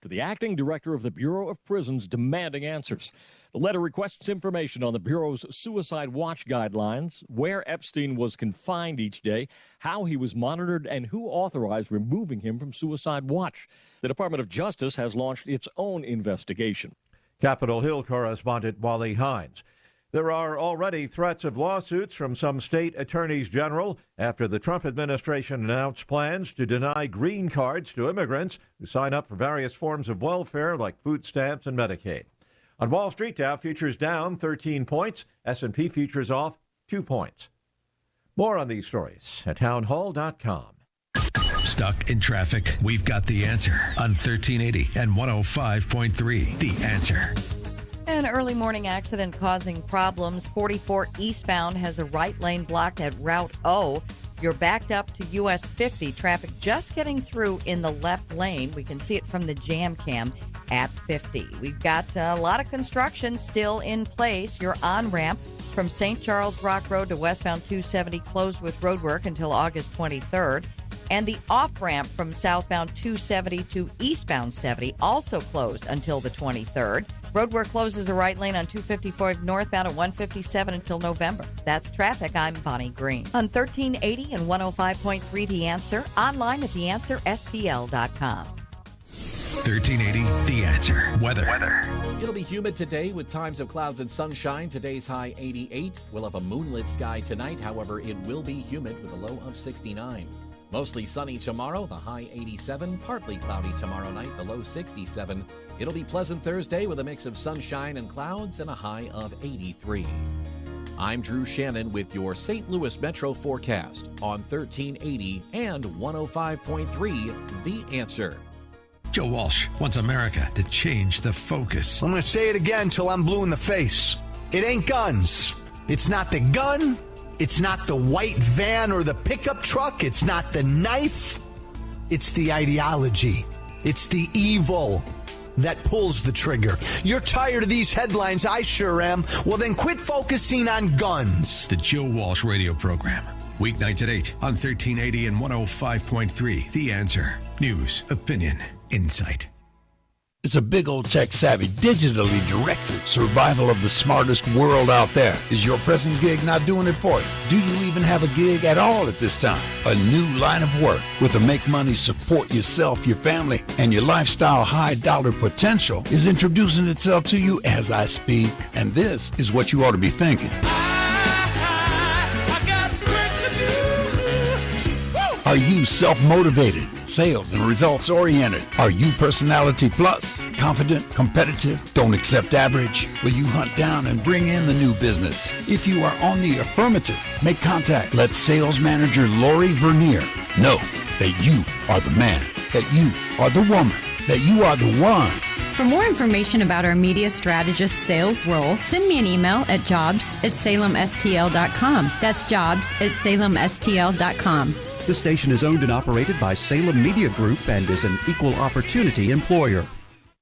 to the acting director of the Bureau of Prisons demanding answers. The letter requests information on the Bureau's suicide watch guidelines, where Epstein was confined each day, how he was monitored, and who authorized removing him from suicide watch. The Department of Justice has launched its own investigation. Capitol Hill correspondent Wally Hines. There are already threats of lawsuits from some state attorneys general after the Trump administration announced plans to deny green cards to immigrants who sign up for various forms of welfare like food stamps and Medicaid. On Wall Street, Dow futures down 13 points, S&P futures off 2 points. More on these stories at townhall.com. Stuck in traffic? We've got the answer on 1380 and 105.3. The Answer. An early morning accident causing problems. 44 eastbound has a right lane blocked at Route O. You're backed up to US 50. Traffic just getting through in the left lane. We can see it from the jam cam at 50. We've got a lot of construction still in place. Your on-ramp from St. Charles Rock Road to westbound 270 closed with roadwork until August 23rd. And the off-ramp from southbound 270 to eastbound 70 also closed until the 23rd. Roadwork closes a right lane on 254 northbound at 157 until November. That's traffic. I'm Bonnie Green. On 1380 and 105.3 The Answer, online at theanswerspl.com. 1380 The Answer. Weather. It'll be humid today with times of clouds and sunshine. Today's high 88. We'll have a moonlit sky tonight. However, it will be humid with a low of 69. Mostly sunny tomorrow, the high 87. Partly cloudy tomorrow night, the low 67. It'll be pleasant Thursday with a mix of sunshine and clouds and a high of 83. I'm Drew Shannon with your St. Louis Metro forecast on 1380 and 105.3 The Answer. Joe Walsh wants America to change the focus. I'm going to say it again till I'm blue in the face. It ain't guns. It's not the gun. It's not the white van or the pickup truck. It's not the knife. It's the ideology. It's the evil that pulls the trigger. You're tired of these headlines? I sure am. Well, then quit focusing on guns. The Joe Walsh Radio Program. Weeknights at 8 on 1380 and 105.3. The Answer. News, opinion, insight. It's a big old tech-savvy, digitally directed survival of the smartest world out there. Is your present gig not doing it for you? Do you even have a gig at all at this time? A new line of work with a make money, support yourself, your family, and your lifestyle high-dollar potential is introducing itself to you as I speak. And this is what you ought to be thinking. Are you self-motivated, sales and results-oriented? Are you personality plus, confident, competitive, don't accept average? Will you hunt down and bring in the new business? If you are on the affirmative, make contact. Let sales manager Lori Vernier know that you are the man, that you are the woman, that you are the one. For more information about our media strategist sales role, send me an email at jobs@salemstl.com. That's jobs@salemstl.com. This station is owned and operated by Salem Media Group and is an equal opportunity employer.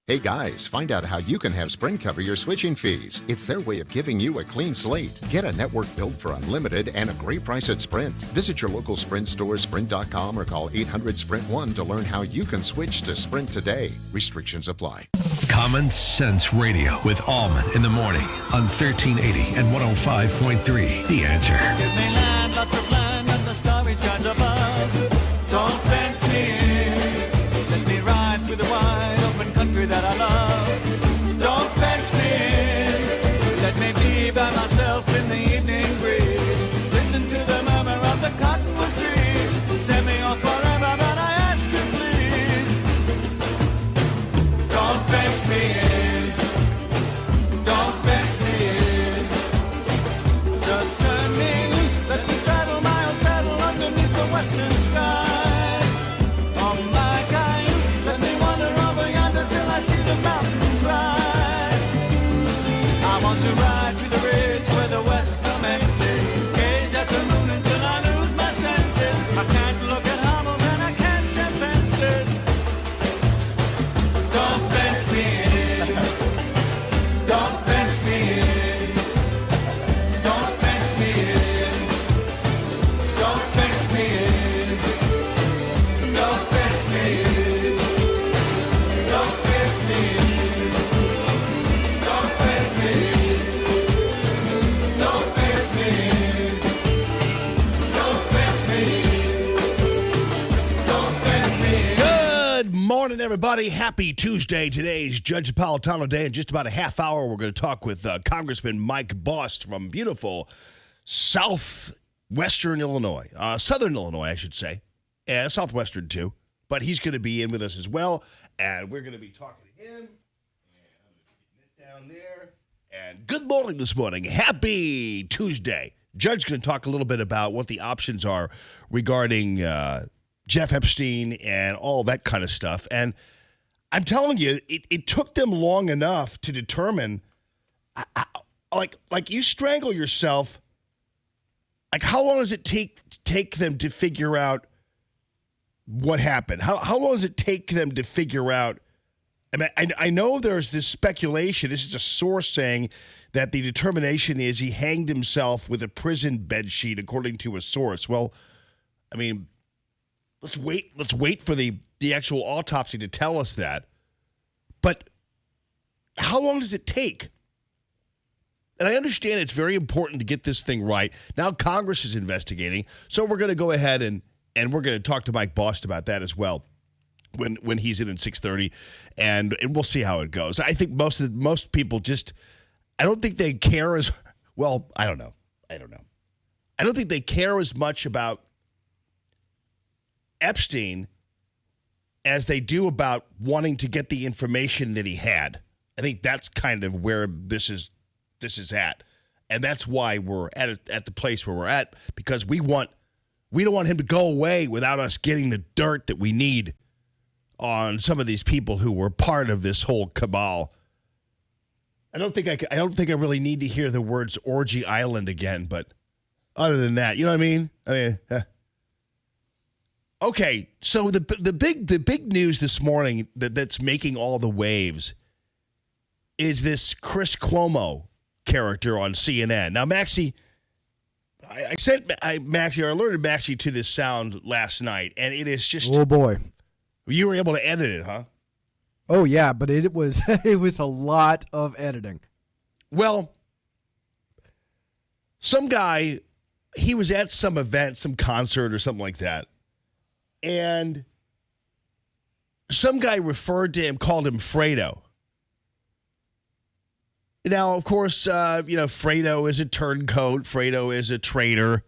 Hey guys, find out how you can have Sprint cover your switching fees. It's their way of giving you a clean slate. Get a network build for unlimited and a great price at Sprint. Visit your local Sprint store, sprint.com, or call 800-SPRINT-1 to learn how you can switch to Sprint today. Restrictions apply. Common Sense Radio with Allman in the morning on 1380 and 105.3. The Answer. Give me land, lots of land, and the starry skies above. Don't fence me in. Let me ride through the wide open country that I love. Don't fence me in. Let me be by myself in the evening breeze. Listen to the murmur of the cottonwood trees. Send me off forever, but I ask you please. Don't fence me in. Don't fence me in. Just turn me loose. Let me straddle my old saddle underneath the western skies. On my cayuse, let me wander over yonder till I see the mountains rise. everybody. Happy Tuesday. Today's Judge Napolitano Day. In just about a half hour, we're going to talk with Congressman Mike Bost from beautiful southwestern Illinois. Southern Illinois, I should say. And southwestern, too. But he's going to be in with us as well. And we're going to be talking to him. And I'm going to get it down there. And good morning this morning. Happy Tuesday. Judge going to talk a little bit about what the options are regarding Jeff Epstein and all that kind of stuff. And I'm telling you, it took them long enough to determine, like you strangle yourself. Like, how long does it take them to figure out what happened? How long does it take them to figure out? I mean, I know there's this speculation. This is a source saying that the determination is he hanged himself with a prison bed sheet, according to a source. Well, I mean, let's wait for the actual autopsy to tell us that. But how long does it take? And I understand it's very important to get this thing right. Now Congress is investigating, so we're going to go ahead and we're going to talk to Mike Bost about that as well when he's in at 6:30, and we'll see how it goes. I think most people just, I don't think they care as well. I don't know. I don't think they care as much about Epstein as they do about wanting to get the information that he had. I think that's kind of where this is at, and that's why we're at the place where we're at, because we don't want him to go away without us getting the dirt that we need on some of these people who were part of this whole cabal. I don't think I really need to hear the words Orgy Island again, but other than that, you know what I mean? Okay, so the big news this morning that's making all the waves is this Chris Cuomo character on CNN. Now, Maxie, I alerted Maxie to this sound last night, and it is just, oh boy, you were able to edit it, huh? Oh yeah, but it was a lot of editing. Well, some guy, he was at some event, some concert or something like that, and some guy referred to him, called him Fredo. Now, of course, Fredo is a turncoat. Fredo is a traitor.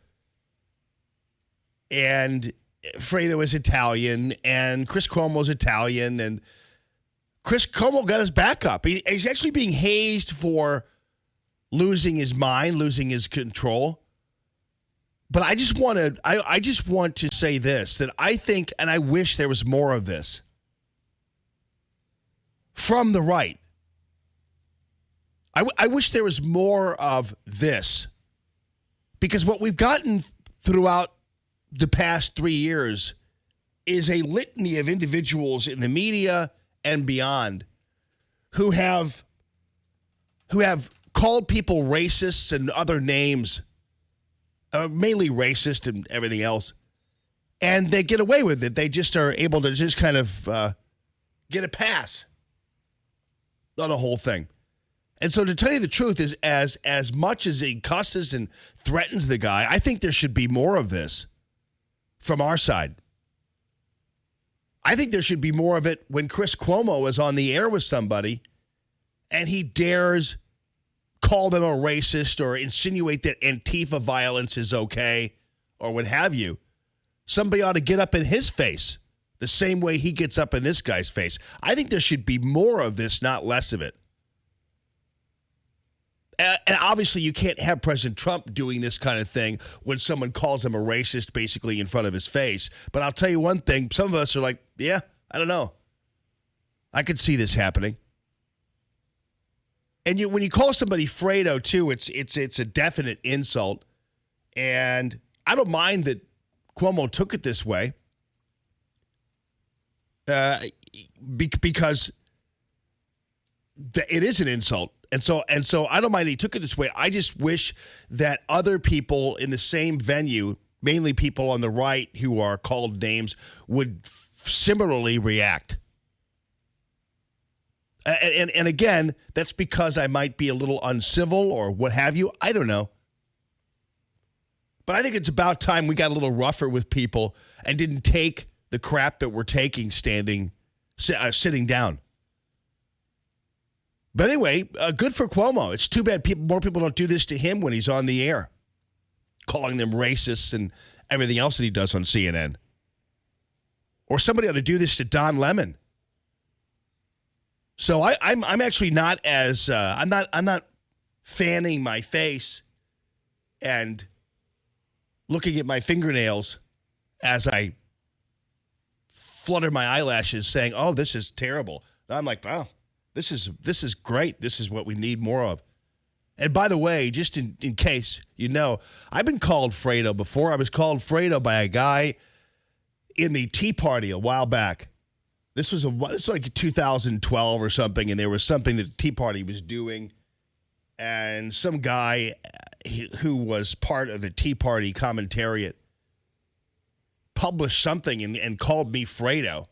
And Fredo is Italian. And Chris Cuomo's Italian. And Chris Cuomo got his back up. He's actually being hazed for losing his mind, losing his control. But I just want to say this, that I think, and I wish there was more of this from the right. I wish there was more of this, because what we've gotten throughout the past 3 years is a litany of individuals in the media and beyond who have called people racists and other names, mainly racist and everything else, and they get away with it. They just are able to just kind of get a pass on the whole thing. And so, to tell you the truth, is as much as he cusses and threatens the guy, I think there should be more of this from our side. I think there should be more of it when Chris Cuomo is on the air with somebody and he dares call them a racist or insinuate that Antifa violence is okay or what have you. Somebody ought to get up in his face the same way he gets up in this guy's face. I think there should be more of this, not less of it. And obviously, you can't have President Trump doing this kind of thing when someone calls him a racist basically in front of his face. But I'll tell you one thing. Some of us are like, yeah, I don't know. I could see this happening. And when you call somebody Fredo, too, it's a definite insult. And I don't mind that Cuomo took it this way because it is an insult. And so I don't mind he took it this way. I just wish that other people in the same venue, mainly people on the right who are called names, would similarly react. And again, that's because I might be a little uncivil or what have you. I don't know. But I think it's about time we got a little rougher with people and didn't take the crap that we're taking standing sitting down. But anyway, good for Cuomo. It's too bad more people don't do this to him when he's on the air, calling them racists and everything else that he does on CNN. Or somebody ought to do this to Don Lemon. So I'm actually not as I'm not fanning my face and looking at my fingernails as I flutter my eyelashes, saying, "Oh, this is terrible." And I'm like, "Wow, this is great. This is what we need more of." And by the way, just in case you know, I've been called Fredo before. I was called Fredo by a guy in the Tea Party a while back. This was like 2012 or something, and there was something that the Tea Party was doing, and some guy who was part of the Tea Party commentariat published something and called me Fredo,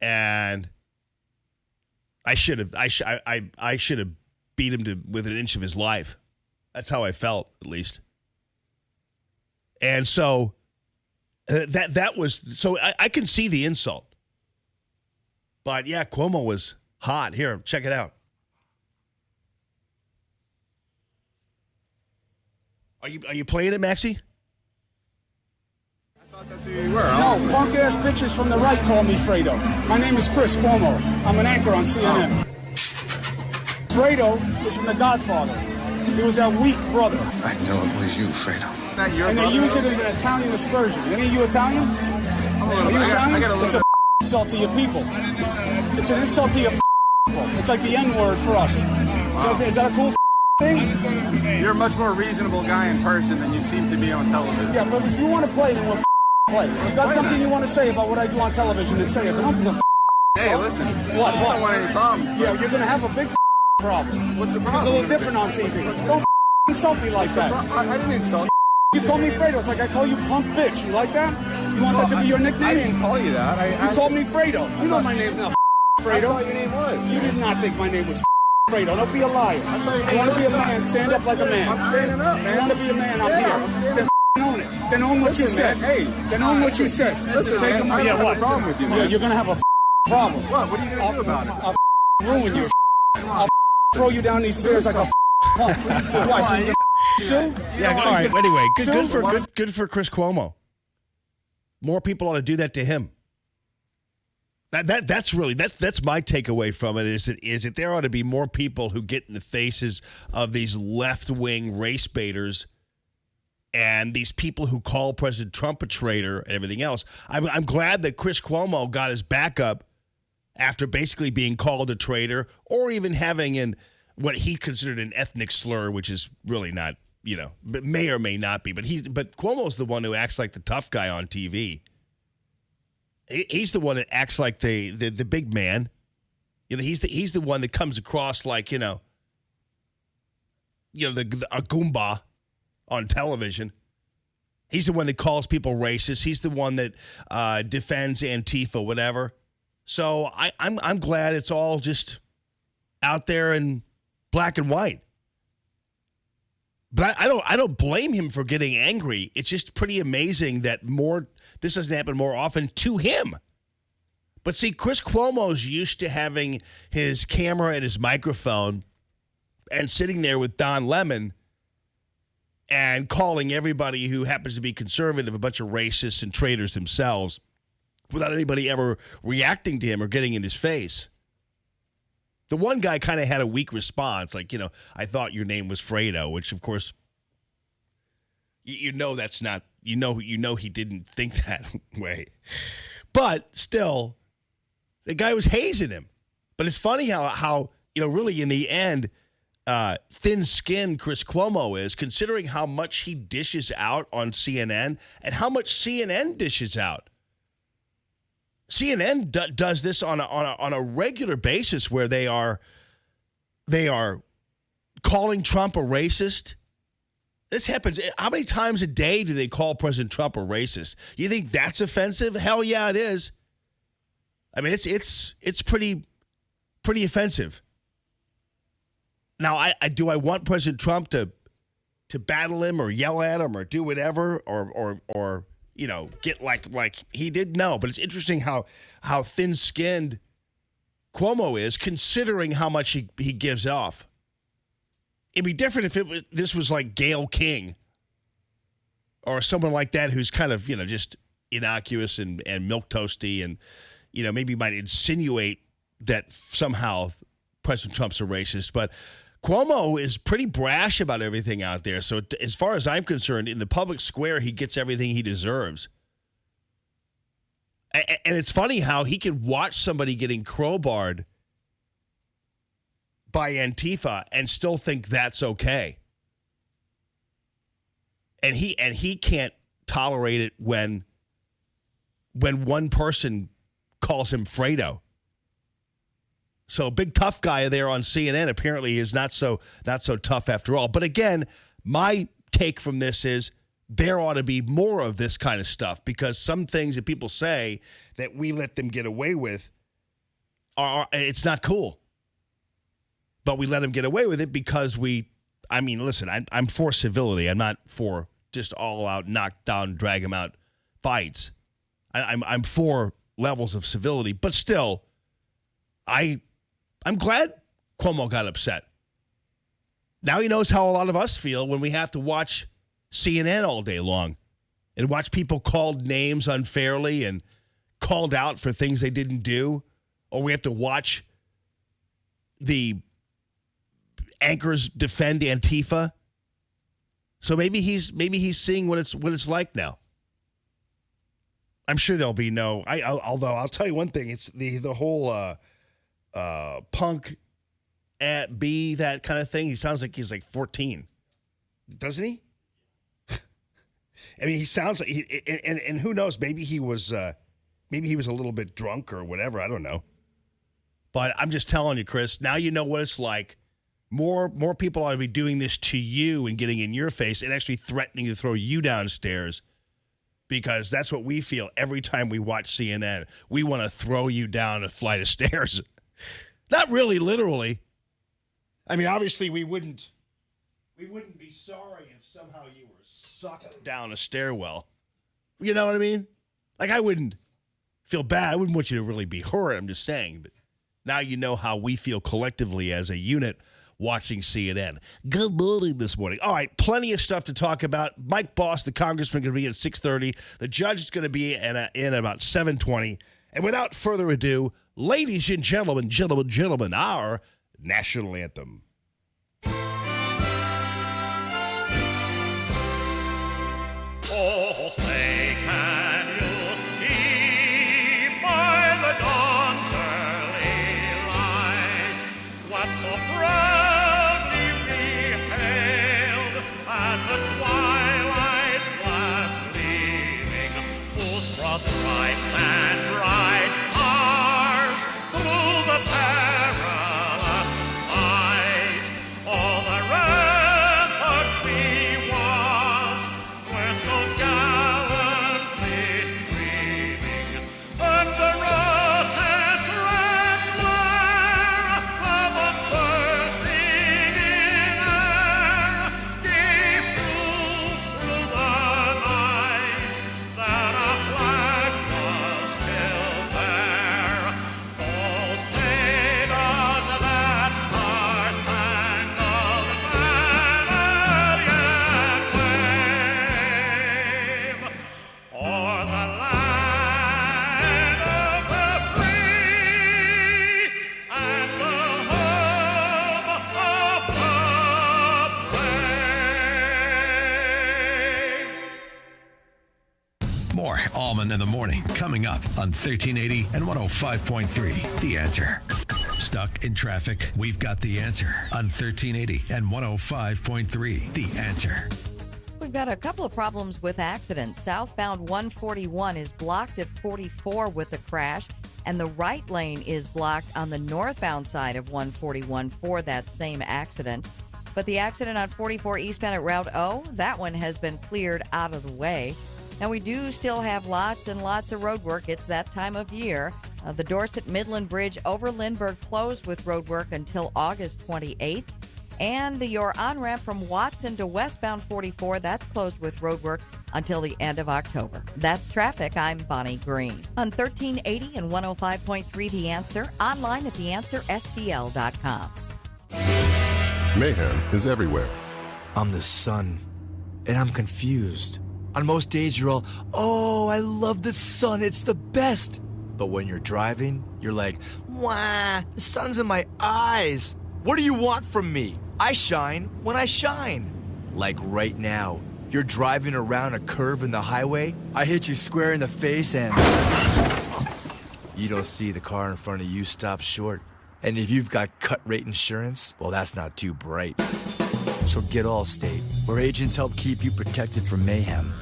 and I should have beat him with an inch of his life. That's how I felt, at least. And so that was so I can see the insult. But yeah, Cuomo was hot. Here, check it out. Are you playing it, Maxie? I thought that's who you were. No, punk ass bitches from the right call me Fredo. My name is Chris Cuomo. I'm an anchor on CNN. Fredo is from The Godfather. He was that weak brother. I know it was you, Fredo. And they use it as an Italian aspersion. Any of you Italian? Are you Italian? It's a insult to your people. It's an insult to your people. It's like the N-word for us. Wow. Is that a cool thing? You're a much more reasonable guy in person than you seem to be on television. Yeah, but if you want to play, then we'll play. If you've got something you want to say about what I do on television, then say it. But don't be Hey, listen. What? I don't want any problems. Yeah, you're going to have a big problem. What's the problem? It's a little different on TV. Don't insult me like that. I didn't insult you. You call me Fredo. It's like I call you punk bitch. You like that? You want that to be your nickname? I didn't call you that. You called me Fredo. You know my name's not Fredo. I thought your name was. You did not think my name was Fredo. Don't be a liar. You want to be a man, stand up like a man. I'm standing up, man. You want to be a man, I'm here. Then own it. Then own what you said. Hey. Then own what you said. Listen, man, I don't have a problem with you, man. Yeah, you're going to have a problem. What? What are you going to do about it? I'll ruin you. I'll throw you down these stairs like a punk. Why, so you sue? Yeah, all right. Anyway, good for Chris Cuomo. More people ought to do that to him. That's my takeaway from it is that there ought to be more people who get in the faces of these left-wing race baiters and these people who call President Trump a traitor and everything else. I'm glad that Chris Cuomo got his back up after basically being called a traitor or even having what he considered an ethnic slur, which is really not, but may or may not be. But Cuomo's the one who acts like the tough guy on TV. He's the one that acts like the big man. He's the one that comes across like the a Goomba on television. He's the one that calls people racist. He's the one that defends Antifa, whatever. So I'm glad it's all just out there in black and white. But I don't blame him for getting angry. It's just pretty amazing that this doesn't happen more often to him. But see, Chris Cuomo's used to having his camera and his microphone and sitting there with Don Lemon and calling everybody who happens to be conservative a bunch of racists and traitors themselves without anybody ever reacting to him or getting in his face. The one guy kind of had a weak response, like, I thought your name was Fredo, which, of course, that's not, he didn't think that way. But still, the guy was hazing him. But it's funny how really in the end, thin-skinned Chris Cuomo is, considering how much he dishes out on CNN and how much CNN dishes out. CNN does this on a regular basis where they are calling Trump a racist. This happens. How many times a day do they call President Trump a racist? You think that's offensive? Hell yeah, it is. I mean, it's pretty offensive. Now, do I want President Trump to battle him or yell at him or do whatever or get like he did. No, but it's interesting how thin-skinned Cuomo is, considering how much he gives off. It'd be different if this was like Gayle King or someone like that who's kind of, just innocuous and milquetoasty and, maybe might insinuate that somehow President Trump's a racist. But Cuomo is pretty brash about everything out there. So as far as I'm concerned, in the public square, he gets everything he deserves. And it's funny how he can watch somebody getting crowbarred by Antifa and still think that's okay. And he can't tolerate it when one person calls him Fredo. So big tough guy there on CNN apparently is not so tough after all. But again, my take from this is there ought to be more of this kind of stuff, because some things that people say that we let them get away with it's not cool. But we let them get away with it because listen, I'm for civility. I'm not for just all out knock down, drag them out fights. I'm for levels of civility, but still, I'm glad Cuomo got upset. Now he knows how a lot of us feel when we have to watch CNN all day long and watch people called names unfairly and called out for things they didn't do, or we have to watch the anchors defend Antifa. So maybe he's seeing what it's like now. I'm sure there'll be although I'll tell you one thing, it's the whole punk at B, that kind of thing. He sounds like he's like 14, doesn't he? I mean, he sounds like and who knows? Maybe he was a little bit drunk or whatever. I don't know. But I'm just telling you, Chris. Now you know what it's like. More people ought to be doing this to you and getting in your face and actually threatening to throw you downstairs, because that's what we feel every time we watch CNN. We want to throw you down a flight of stairs. Not really, literally. I mean, obviously, we wouldn't be sorry if somehow you were sucked down a stairwell. You know what I mean? Like, I wouldn't feel bad. I wouldn't want you to really be hurt. I'm just saying. But now you know how we feel collectively as a unit watching CNN. Good morning this morning. All right, plenty of stuff to talk about. Mike Boss, the congressman, going to be at 6:30. The judge is going to be in about 7:20. And without further ado, ladies and gentlemen, our national anthem. Oh, say, can you see by the dawn's early light what so proudly we hailed as the twilight's last gleaming, whose broad stripes and bright stars through the perilous fight, all the ramparts we watched were so gallantly streaming, and the rocket's red glare, the bombs bursting in air, gave proof through the night that our flag was still there. Oh, say does that star-spangled banner yet wave o'er the land of the free and the home of the brave? More Allman in the Morning coming up on 1380 and 105.3 The Answer. Stuck in traffic? We've got the answer on 1380 and 105.3 The Answer. We've got a couple of problems with accidents. Southbound 141 is blocked at 44 with a crash, and the right lane is blocked on the northbound side of 141 for that same accident. But the accident on 44 eastbound at Route O, that one has been cleared out of the way. Now, we do still have lots and lots of road work. It's that time of year. The Dorset Midland Bridge over Lindbergh closed with road work until August 28th. And your on-ramp from Watson to westbound 44, that's closed with roadwork until the end of October. That's traffic. I'm Bonnie Green. On 1380 and 105.3 The Answer, online at theanswerstl.com. Mayhem is everywhere. I'm the sun, and I'm confused. On most days, you're all, oh, I love the sun, it's the best. But when you're driving, you're like, wah, the sun's in my eyes. What do you want from me? I shine when I shine. Like right now, you're driving around a curve in the highway, I hit you square in the face and you don't see the car in front of you stop short. And if you've got cut rate insurance, well, that's not too bright. So get Allstate, where agents help keep you protected from mayhem.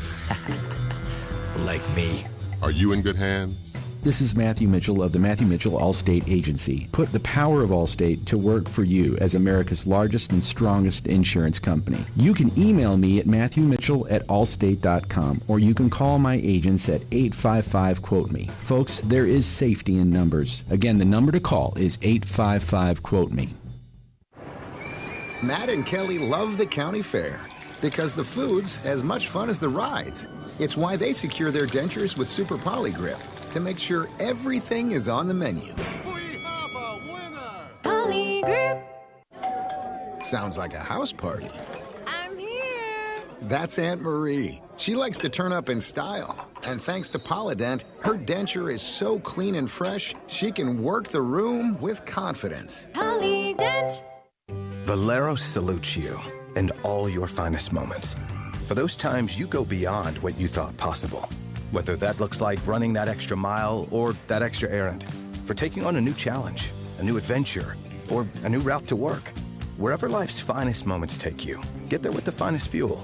Like me. Are you in good hands? This is Matthew Mitchell of the Matthew Mitchell Allstate Agency. Put the power of Allstate to work for you as America's largest and strongest insurance company. You can email me at matthewmitchell@allstate.com, or you can call my agents at 855-QUOTE-ME. Folks, there is safety in numbers. Again, the number to call is 855-QUOTE-ME. Matt and Kelly love the county fair because the food's as much fun as the rides. It's why they secure their dentures with Super Polygrip to make sure everything is on the menu. We have a winner! Polygrip! Sounds like a house party. I'm here! That's Aunt Marie. She likes to turn up in style. And thanks to Polydent, her denture is so clean and fresh, she can work the room with confidence. Polydent! Valero salutes you and all your finest moments. For those times you go beyond what you thought possible. Whether that looks like running that extra mile or that extra errand. For taking on a new challenge, a new adventure, or a new route to work. Wherever life's finest moments take you, get there with the finest fuel.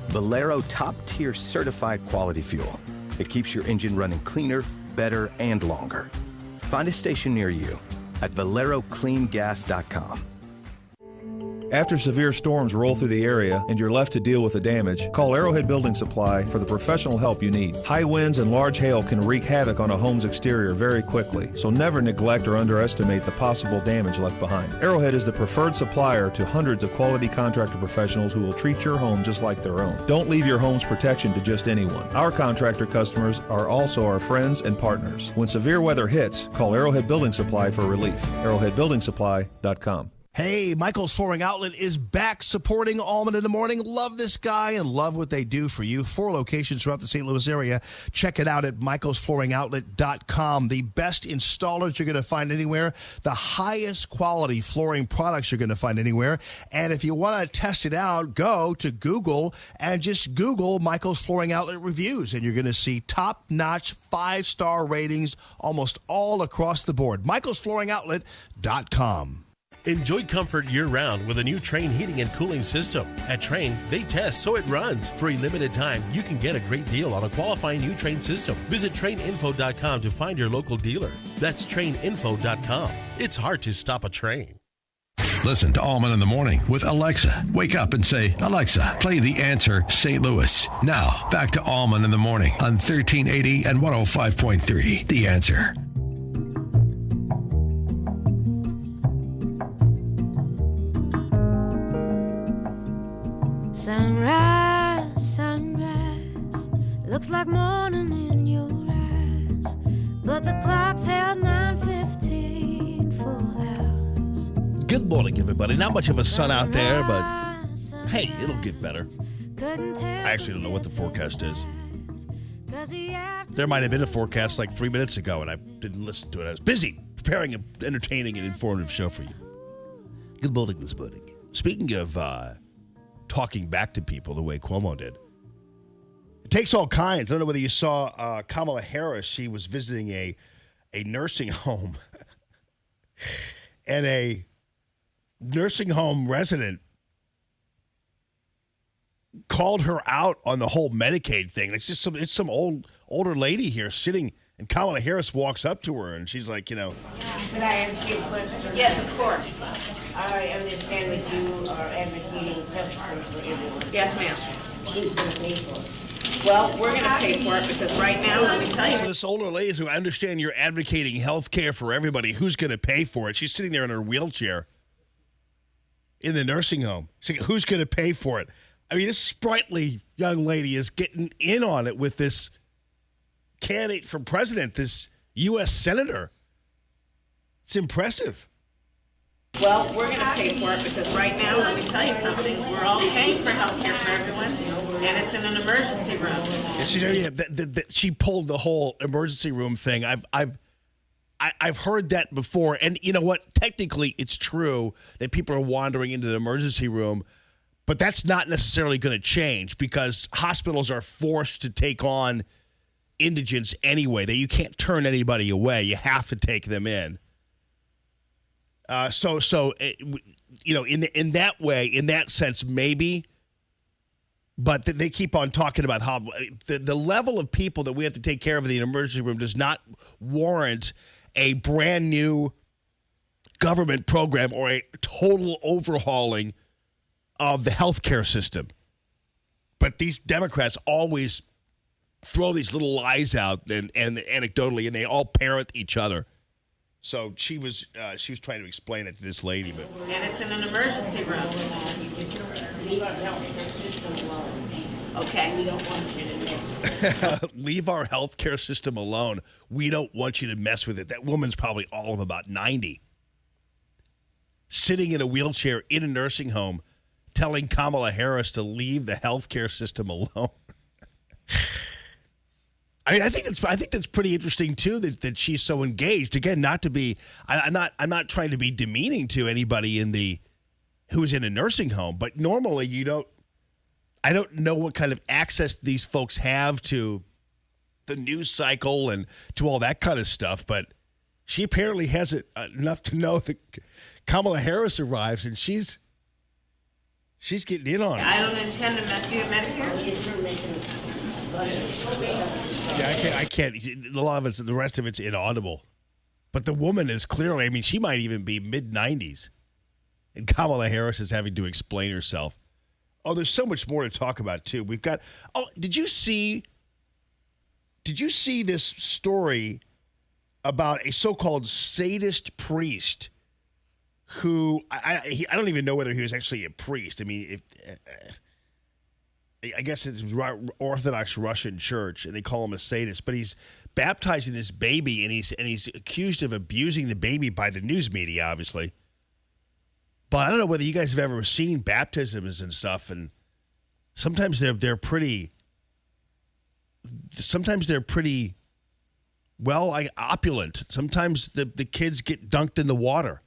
Valero top-tier certified quality fuel. It keeps your engine running cleaner, better, and longer. Find a station near you at ValeroCleanGas.com. After severe storms roll through the area and you're left to deal with the damage, call Arrowhead Building Supply for the professional help you need. High winds and large hail can wreak havoc on a home's exterior very quickly, so never neglect or underestimate the possible damage left behind. Arrowhead is the preferred supplier to hundreds of quality contractor professionals who will treat your home just like their own. Don't leave your home's protection to just anyone. Our contractor customers are also our friends and partners. When severe weather hits, call Arrowhead Building Supply for relief. ArrowheadBuildingSupply.com. Hey, Michael's Flooring Outlet is back supporting Allman in the Morning. Love this guy and love what they do for you. 4 locations throughout the St. Louis area. Check it out at michaelsflooringoutlet.com. The best installers you're going to find anywhere. The highest quality flooring products you're going to find anywhere. And if you want to test it out, go to Google and just Google Michael's Flooring Outlet reviews. And you're going to see top-notch 5-star ratings almost all across the board. michaelsflooringoutlet.com. Enjoy comfort year-round with a new Trane heating and cooling system. At Trane, they test so it runs. For a limited time, you can get a great deal on a qualifying new Trane system. Visit TraneInfo.com to find your local dealer. That's TraneInfo.com. It's hard to stop a train. Listen to Allman in the Morning with Alexa. Wake up and say, Alexa, play The Answer St. Louis. Now, back to Allman in the Morning on 1380 and 105.3 The Answer. Sunrise, sunrise, looks like morning in your eyes, but the clock's held 9:15 for hours. Good morning, everybody. Not much of a sun out there, but hey, it'll get better. I actually don't know what the forecast is. There might have been a forecast like 3 minutes ago, and I didn't listen to it. I was busy preparing an entertaining and informative show for you. Good morning this morning. Speaking of talking back to people the way Cuomo did. It takes all kinds. I don't know whether you saw Kamala Harris. She was visiting a nursing home. And a nursing home resident called her out on the whole Medicaid thing. It's just some older lady here sitting, and Kamala Harris walks up to her, and she's like, Could I ask you a question? Yes, of course. I understand that you are advocating health care for everyone. Yes, ma'am. Who's going to pay for it? Well, we're going to pay for it because right now, let me tell you. So this older lady, who I understand you're advocating health care for everybody, who's going to pay for it? She's sitting there in her wheelchair. in the nursing home. So who's going to pay for it? I mean, this sprightly young lady is getting in on it with this candidate for president, this U.S. senator. It's impressive. Well, we're going to pay for it because right now, let me tell you something, we're all paying for health care for everyone, and it's in an emergency room. Yeah, she pulled the whole emergency room thing. I've heard that before, and you know what? Technically, it's true that people are wandering into the emergency room, but that's not necessarily going to change because hospitals are forced to take on indigents anyway. That you can't turn anybody away. You have to take them in. In that way, in that sense, maybe. But they keep on talking about how the level of people that we have to take care of in the emergency room does not warrant a brand new government program or a total overhauling of the healthcare system. But these Democrats always throw these little lies out and anecdotally, and they all parrot each other. So she was trying to explain it to this lady, but And it's in an emergency room. Okay. We don't want you to mess. Leave our healthcare system alone. We don't want you to mess with it. That woman's probably all of about 90. Sitting in a wheelchair in a nursing home, telling Kamala Harris to leave the healthcare system alone. I mean, I think that's pretty interesting too. That she's so engaged. Again, not to be. I'm not trying to be demeaning to anybody who's in a nursing home. But normally, you don't. I don't know what kind of access these folks have to the news cycle and to all that kind of stuff. But she apparently has it enough to know that Kamala Harris arrives and she's getting in on it. I don't intend to do Medicare. Yeah, I can't. A lot of it's, the rest of it's inaudible. But the woman is clearly, I mean, she might even be mid-90s. And Kamala Harris is having to explain herself. Oh, there's so much more to talk about, too. We've got, did you see this story about a so-called sadist priest who, I don't even know whether he was actually a priest. I mean, I guess it's Orthodox Russian church, and they call him a sadist. But he's baptizing this baby, and he's accused of abusing the baby by the news media, obviously. But I don't know whether you guys have ever seen baptisms and stuff, and sometimes they're pretty. Sometimes they're pretty, opulent. Sometimes the kids get dunked in the water.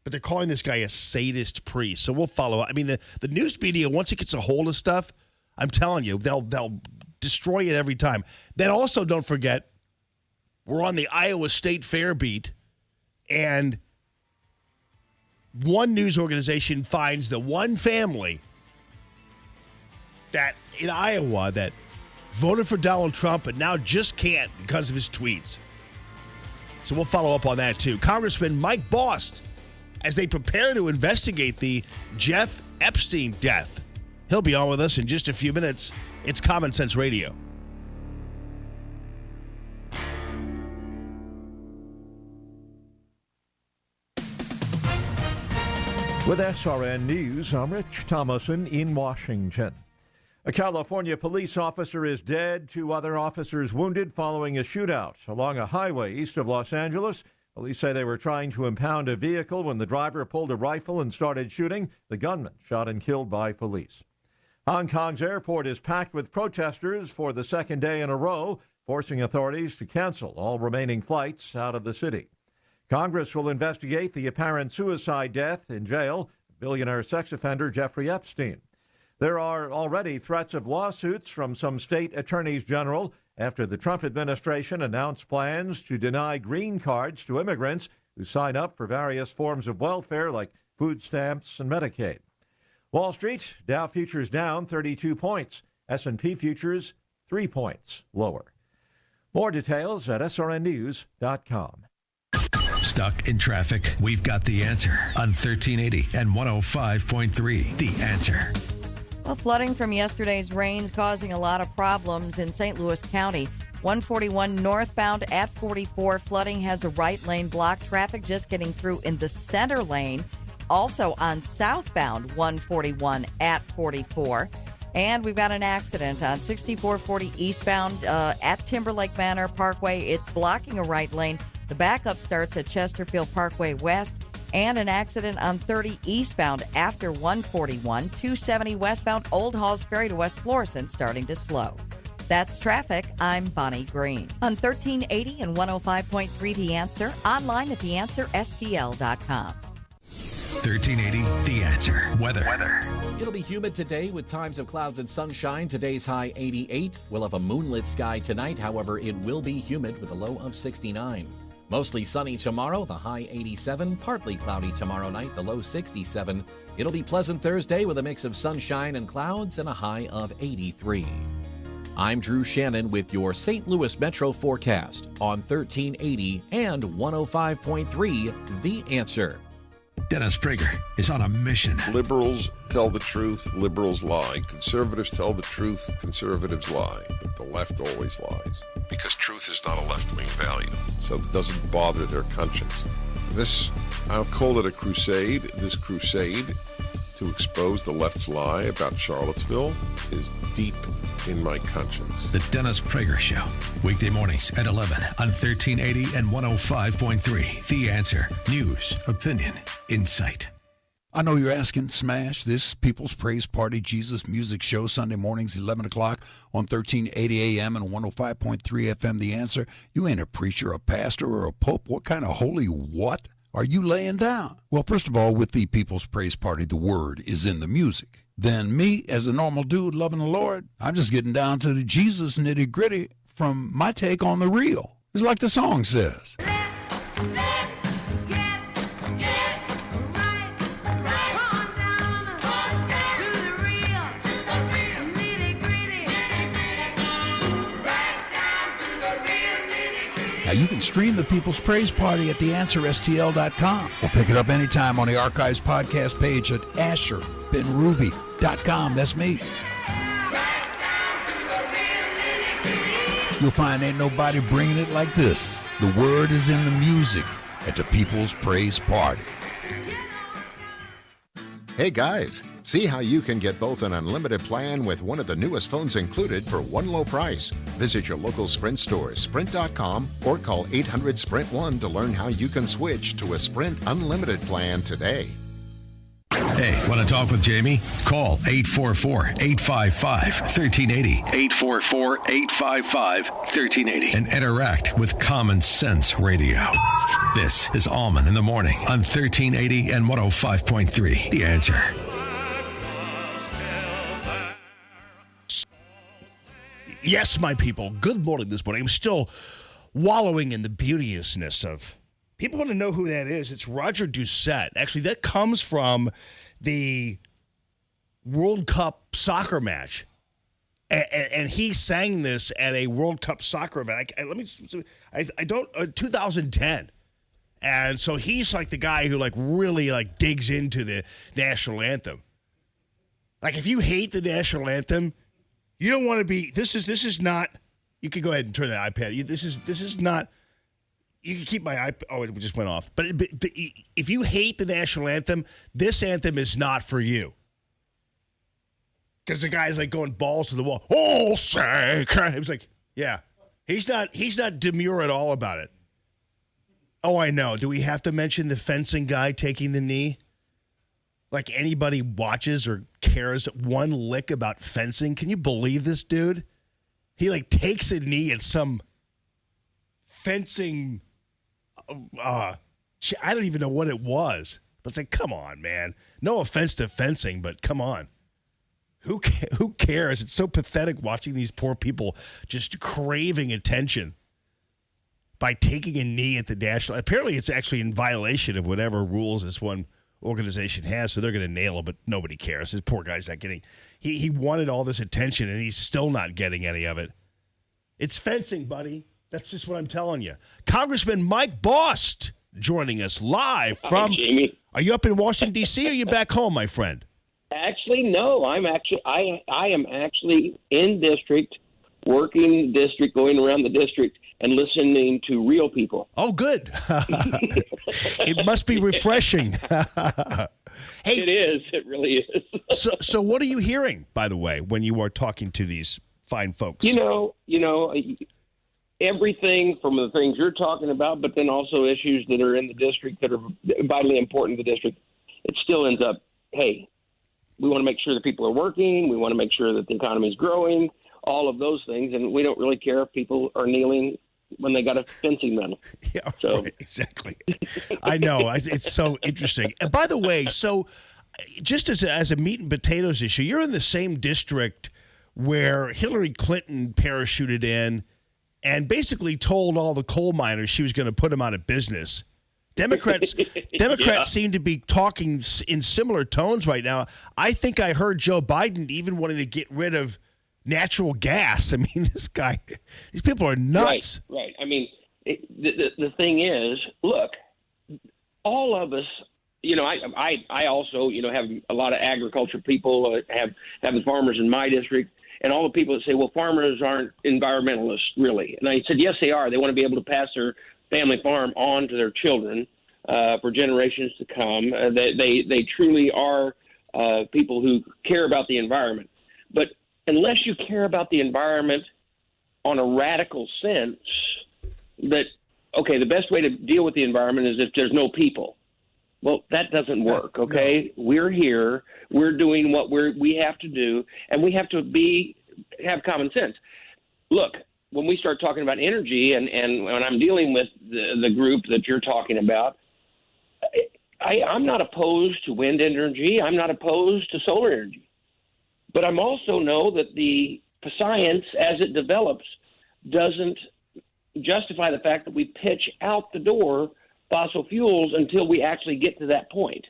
But they're calling this guy a sadist priest. So we'll follow up. I mean, the news media, once it gets a hold of stuff, I'm telling you, they'll destroy it every time. Then also, don't forget, we're on the Iowa State Fair beat, and one news organization finds the one family that in Iowa that voted for Donald Trump and now just can't because of his tweets. So we'll follow up on that, too. Congressman Mike Bost, as they prepare to investigate the Jeff Epstein death. He'll be on with us in just a few minutes. It's Common Sense Radio. With SRN News, I'm Rich Thomason in Washington. A California police officer is dead, 2 other officers wounded following a shootout along a highway east of Los Angeles. Police say they were trying to impound a vehicle when the driver pulled a rifle and started shooting. The gunman shot and killed by police. Hong Kong's airport is packed with protesters for the second day in a row, forcing authorities to cancel all remaining flights out of the city. Congress will investigate the apparent suicide death in jail of billionaire sex offender Jeffrey Epstein. There are already threats of lawsuits from some state attorneys general after the Trump administration announced plans to deny green cards to immigrants who sign up for various forms of welfare like food stamps and Medicaid. Wall Street, Dow futures down 32 points. S&P futures 3 points lower. More details at srnnews.com. Stuck in traffic? We've got the answer on 1380 and 105.3. The Answer. Well, flooding from yesterday's rains causing a lot of problems in St. Louis County. 141 northbound at 44. Flooding has a right lane blocked. Traffic just getting through in the center lane. Also on southbound 141 at 44. And we've got an accident on 6440 eastbound at Timberlake Manor Parkway. It's blocking a right lane. The backup starts at Chesterfield Parkway West. And an accident on 30 eastbound after 141, 270 westbound Old Halls Ferry to West Florissant starting to slow. That's traffic. I'm Bonnie Green. On 1380 and 105.3 The Answer, online at theanswerstl.com. 1380 The Answer. Weather. It'll be humid today with times of clouds and sunshine. Today's high 88. We'll have a moonlit sky tonight. However, it will be humid with a low of 69. Mostly sunny tomorrow, the high 87. Partly cloudy tomorrow night, the low 67. It'll be pleasant Thursday with a mix of sunshine and clouds and a high of 83. I'm Drew Shannon with your St. Louis Metro forecast on 1380 and 105.3 The Answer. Dennis Prager is on a mission. Liberals tell the truth, liberals lie. Conservatives tell the truth, conservatives lie. But the left always lies. Because truth is not a left-wing value, so it doesn't bother their conscience. I'll call it a crusade. This crusade to expose the left's lie about Charlottesville is deep in my conscience. The Dennis Prager Show. Weekday mornings at 11 on 1380 and 105.3. The Answer. News, opinion, insight. I know you're asking, Smash, this People's Praise Party Jesus Music Show, Sunday mornings, 11 o'clock on 1380 AM and 105.3 FM, The Answer. You ain't a preacher, a pastor, or a pope. What kind of holy what are you laying down? Well, first of all, with the People's Praise Party, the word is in the music. Then me, as a normal dude loving the Lord, I'm just getting down to the Jesus nitty-gritty from my take on the real. It's like the song says. Now, you can stream the People's Praise Party at theanswerstl.com. Or pick it up anytime on the Archives podcast page at asherbenruby.com. That's me. You'll find ain't nobody bringing it like this. The word is in the music at the People's Praise Party. Hey guys, see how you can get both an unlimited plan with one of the newest phones included for one low price. Visit your local Sprint store, sprint.com, or call 800-SPRINT-1 to learn how you can switch to a Sprint unlimited plan today. Hey, want to talk with Jamie? Call 844-855-1380. 844-855-1380. And interact with Common Sense Radio. This is Allman in the Morning on 1380 and 105.3. The Answer. Yes, my people. Good morning this morning. I'm still wallowing in the beauteousness of... People want to know who that is. It's Roger Doucette. Actually, that comes from the World Cup soccer match. And he sang this at a World Cup soccer match. 2010. And so he's like the guy who really digs into the national anthem. Like, if you hate the national anthem, you don't want to be. This is not. You could go ahead and turn the iPad. This is not. You can keep my iPad. Oh, it just went off. But if you hate the national anthem, this anthem is not for you. Because the guy's going balls to the wall. Oh, say, it was yeah. He's not demure at all about it. Oh, I know. Do we have to mention the fencing guy taking the knee? Like anybody watches or cares one lick about fencing? Can you believe this dude? He takes a knee at some fencing. I don't even know what it was. But it's come on, man. No offense to fencing, but come on. Who cares? It's so pathetic watching these poor people just craving attention by taking a knee at the national. Apparently, it's actually in violation of whatever rules this one organization has, so they're going to nail him, but nobody cares. This poor guy's not getting... He wanted all this attention, and he's still not getting any of it. It's fencing, buddy. That's just what I'm telling you. Congressman Mike Bost joining us live from... Hi, Jamie. Are you up in Washington, D.C., or are you back home, my friend? Actually, no. I am actually in district, working district, going around the district, and listening to real people. Oh, good. It must be refreshing. Hey, it is. It really is. so what are you hearing, by the way, when you are talking to these fine folks? You know, everything from the things you're talking about, but then also issues that are in the district that are vitally important to the district. It still ends up, hey, we want to make sure that people are working. We want to make sure that the economy is growing, all of those things. And we don't really care if people are kneeling when they got a fencing medal. Yeah, so. Right, exactly. I know. It's so interesting. And by the way, so just as a meat and potatoes issue, you're in the same district where Hillary Clinton parachuted in and basically told all the coal miners she was going to put them out of business. Democrats seem to be talking in similar tones right now. I think I heard Joe Biden even wanting to get rid of natural gas. I mean, these people are nuts. Right. I mean, the thing is, look, all of us, you know, I also, you know, have a lot of agriculture people, have the farmers in my district, and all the people that say, well, farmers aren't environmentalists, really. And I said, yes, they are. They want to be able to pass their family farm on to their children for generations to come. They truly are people who care about the environment. But unless you care about the environment on a radical sense, that, okay, the best way to deal with the environment is if there's no people. Well, that doesn't work, okay? No. We're here. We're doing what we have to do, and we have to have common sense. Look, when we start talking about energy, and when I'm dealing with the group that you're talking about, I'm not opposed to wind energy. I'm not opposed to solar energy. But I'm also know that the science, as it develops, doesn't justify the fact that we pitch out the door fossil fuels until we actually get to that point.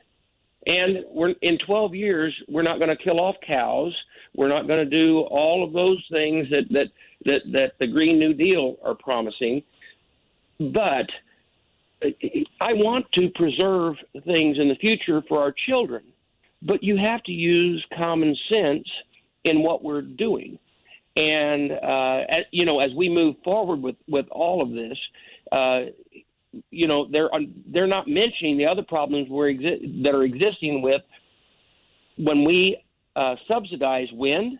And in 12 years, we're not going to kill off cows. We're not going to do all of those things that the Green New Deal are promising. But I want to preserve things in the future for our children. But you have to use common sense in what we're doing. And, as we move forward with all of this, they're not mentioning the other problems that are existing with when we subsidize wind.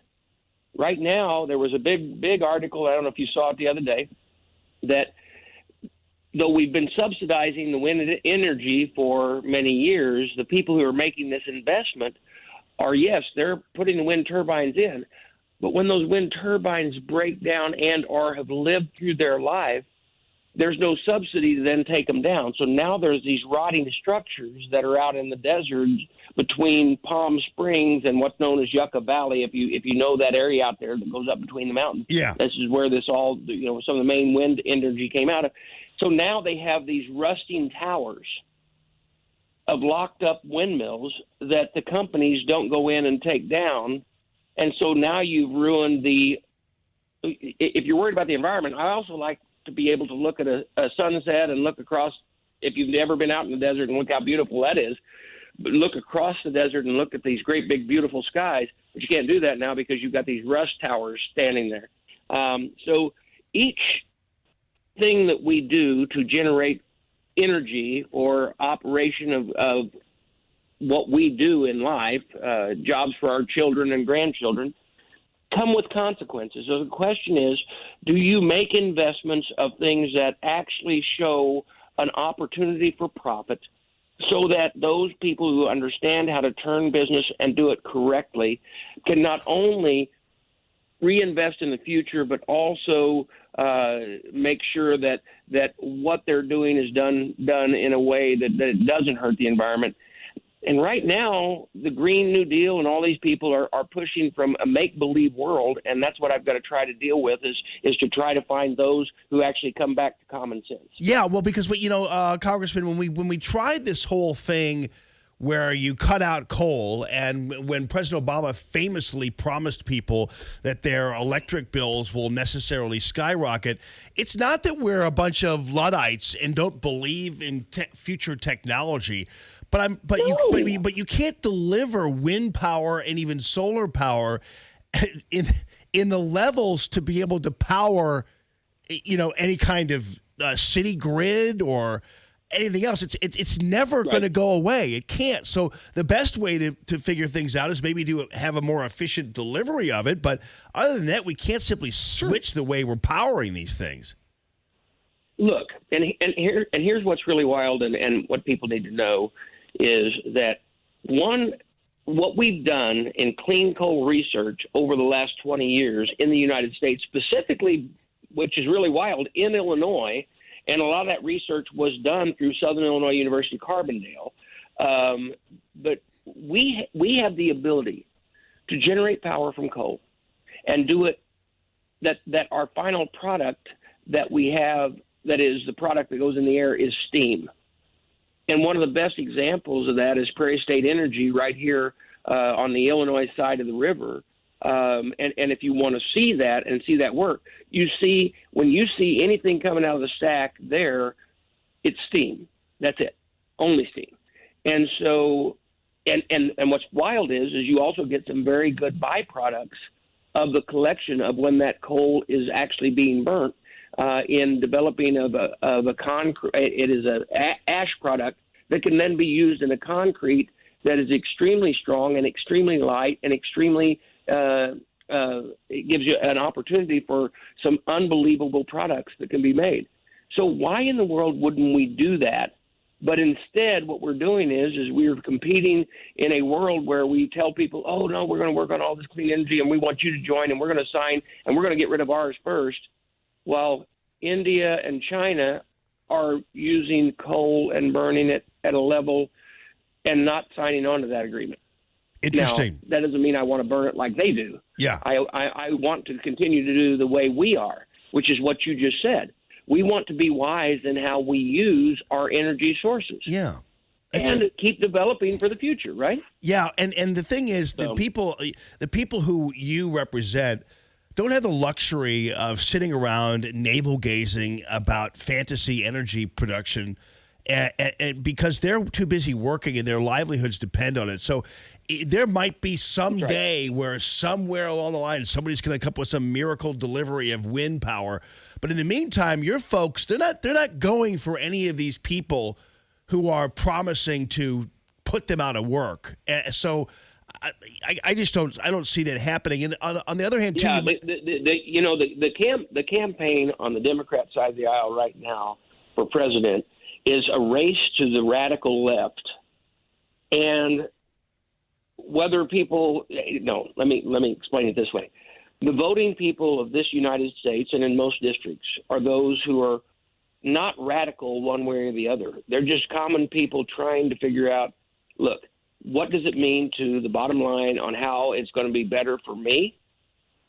Right now, there was a big article, I don't know if you saw it the other day, that though we've been subsidizing the wind energy for many years, the people who are making this investment are, yes, they're putting the wind turbines in. But when those wind turbines break down and or have lived through their life, there's no subsidy to then take them down. So now there's these rotting structures that are out in the desert between Palm Springs and what's known as Yucca Valley. If you know that area out there that goes up between the mountains, yeah, this is where this all, some of the main wind energy came out of. So now they have these rusting towers of locked up windmills that the companies don't go in and take down. And so now you've ruined if you're worried about the environment, I also like to be able to look at a sunset and look across, if you've never been out in the desert and look how beautiful that is, but look across the desert and look at these great big beautiful skies. But you can't do that now because you've got these rust towers standing there. So each thing that we do to generate energy or operation of what we do in life, jobs for our children and grandchildren, come with consequences. So the question is, do you make investments of things that actually show an opportunity for profit so that those people who understand how to turn business and do it correctly can not only reinvest in the future, but also make sure that what they're doing is done in a way that it doesn't hurt the environment. And right now, the Green New Deal and all these people are pushing from a make-believe world, and that's what I've got to try to deal with is to try to find those who actually come back to common sense. Yeah, well, because Congressman, when we tried this whole thing where you cut out coal, and when President Obama famously promised people that their electric bills will necessarily skyrocket, it's not that we're a bunch of Luddites and don't believe in future technology. But you can't deliver wind power and even solar power in the levels to be able to power any kind of city grid or anything else. It's never going to go away. It can't. So the best way to figure things out is maybe to have a more efficient delivery of it. But other than that, we can't simply switch the way we're powering these things. Look, and here's what's really wild, and what people need to know is that what we've done in clean coal research over the last 20 years in the United States, specifically, which is really wild, in Illinois, and a lot of that research was done through Southern Illinois University Carbondale. But we have the ability to generate power from coal and do it that our final product that we have, that is the product that goes in the air, is steam. And one of the best examples of that is Prairie State Energy right here on the Illinois side of the river. And if you want to see that and see that work, when you see anything coming out of the stack there, it's steam. That's it. Only steam. And so, and what's wild is you also get some very good byproducts of the collection of when that coal is actually being burnt. In developing of a concrete, it is a ash product that can then be used in a concrete that is extremely strong and extremely light and extremely. It gives you an opportunity for some unbelievable products that can be made. So why in the world wouldn't we do that? But instead, what we're doing is we're competing in a world where we tell people, oh no, we're going to work on all this clean energy and we want you to join and we're going to sign and we're going to get rid of ours first. While India and China are using coal and burning it at a level and not signing on to that agreement. Interesting. Now, that doesn't mean I want to burn it like they do. Yeah. I want to continue to do the way we are, which is what you just said. We want to be wise in how we use our energy sources. Yeah. And keep developing for the future, right? Yeah, and the thing is, the people who you represent don't have the luxury of sitting around navel gazing about fantasy energy production, and because they're too busy working and their livelihoods depend on it. So there might be some day where somewhere along the line somebody's going to come up with some miracle delivery of wind power. But in the meantime, your folks, they're not going for any of these people who are promising to put them out of work. So I just don't see that happening. And on the other hand, too, the campaign on the Democrat side of the aisle right now for president is a race to the radical left. And whether people, let me explain it this way. The voting people of this United States and in most districts are those who are not radical one way or the other. They're just common people trying to figure out, look, what does it mean to the bottom line on how it's going to be better for me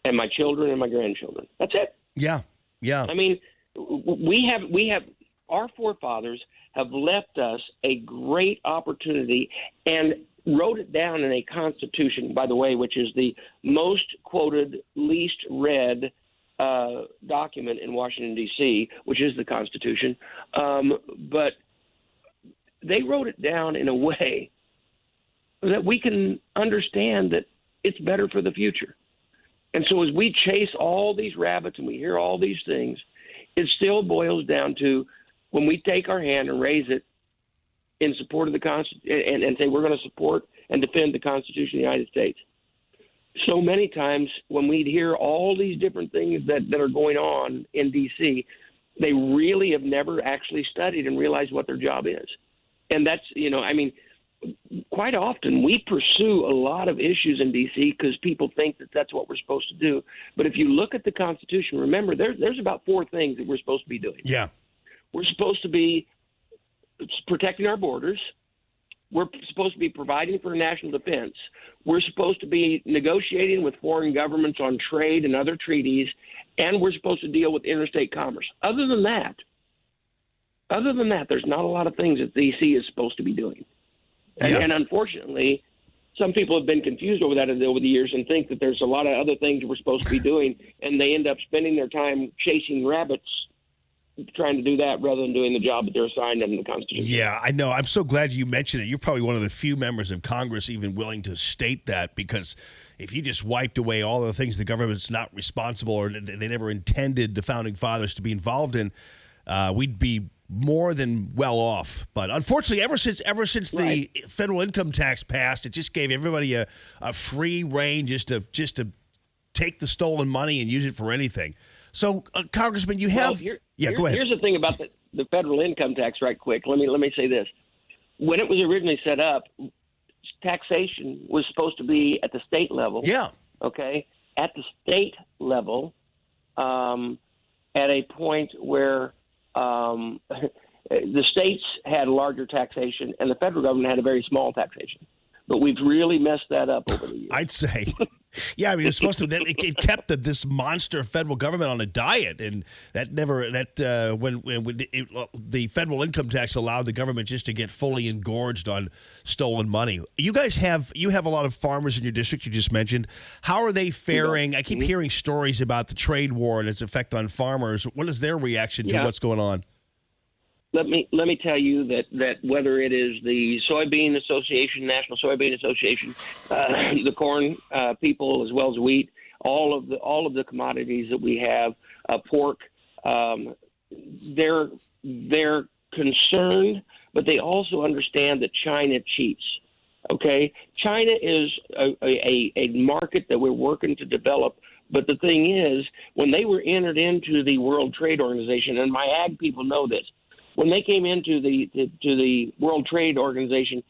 and my children and my grandchildren? That's it. Yeah. Yeah. I mean, we have our forefathers have left us a great opportunity and wrote it down in a constitution, by the way, which is the most quoted, least read document in Washington, D.C., which is the Constitution. But they wrote it down in a way that we can understand that it's better for the future. And so as we chase all these rabbits and we hear all these things, it still boils down to when we take our hand and raise it in support of the Constitution and say we're going to support and defend the Constitution of the United States. So many times when we hear all these different things that are going on in D.C., they really have never actually studied and realized what their job is. And that's, quite often we pursue a lot of issues in D.C. because people think that that's what we're supposed to do. But if you look at the Constitution, remember, there's about 4 things that we're supposed to be doing. Yeah. We're supposed to be protecting our borders. We're supposed to be providing for national defense. We're supposed to be negotiating with foreign governments on trade and other treaties, and we're supposed to deal with interstate commerce. Other than that, there's not a lot of things that D.C. is supposed to be doing. And unfortunately, some people have been confused over that over the years and think that there's a lot of other things we're supposed to be doing, and they end up spending their time chasing rabbits trying to do that rather than doing the job that they're assigned under the Constitution. Yeah, I know. I'm so glad you mentioned it. You're probably one of the few members of Congress even willing to state that, because if you just wiped away all the things the government's not responsible or they never intended the founding fathers to be involved in, we'd be more than well off. But unfortunately, ever since the federal income tax passed, it just gave everybody a free rein just to take the stolen money and use it for anything. So, Congressman, you have go ahead. Here's the thing about the federal income tax. Right quick, let me say this: when it was originally set up, taxation was supposed to be at the state level. Yeah. Okay. At the state level, at a point where the states had larger taxation and the federal government had a very small taxation. But we've really messed that up over the years. I'd say. Yeah, I mean, it's supposed to. It kept this monster federal government on a diet, and when the federal income tax allowed the government just to get fully engorged on stolen money. You guys have a lot of farmers in your district. You just mentioned. How are they faring? I keep hearing stories about the trade war and its effect on farmers. What is their reaction to what's going on? Let me tell you that whether it is the Soybean Association, National Soybean Association, the corn people, as well as wheat, all of the commodities that we have, pork, they're concerned, but they also understand that China cheats. Okay, China is a market that we're working to develop. But the thing is, when they were entered into the World Trade Organization, and my ag people know this. When they came into the World Trade Organization,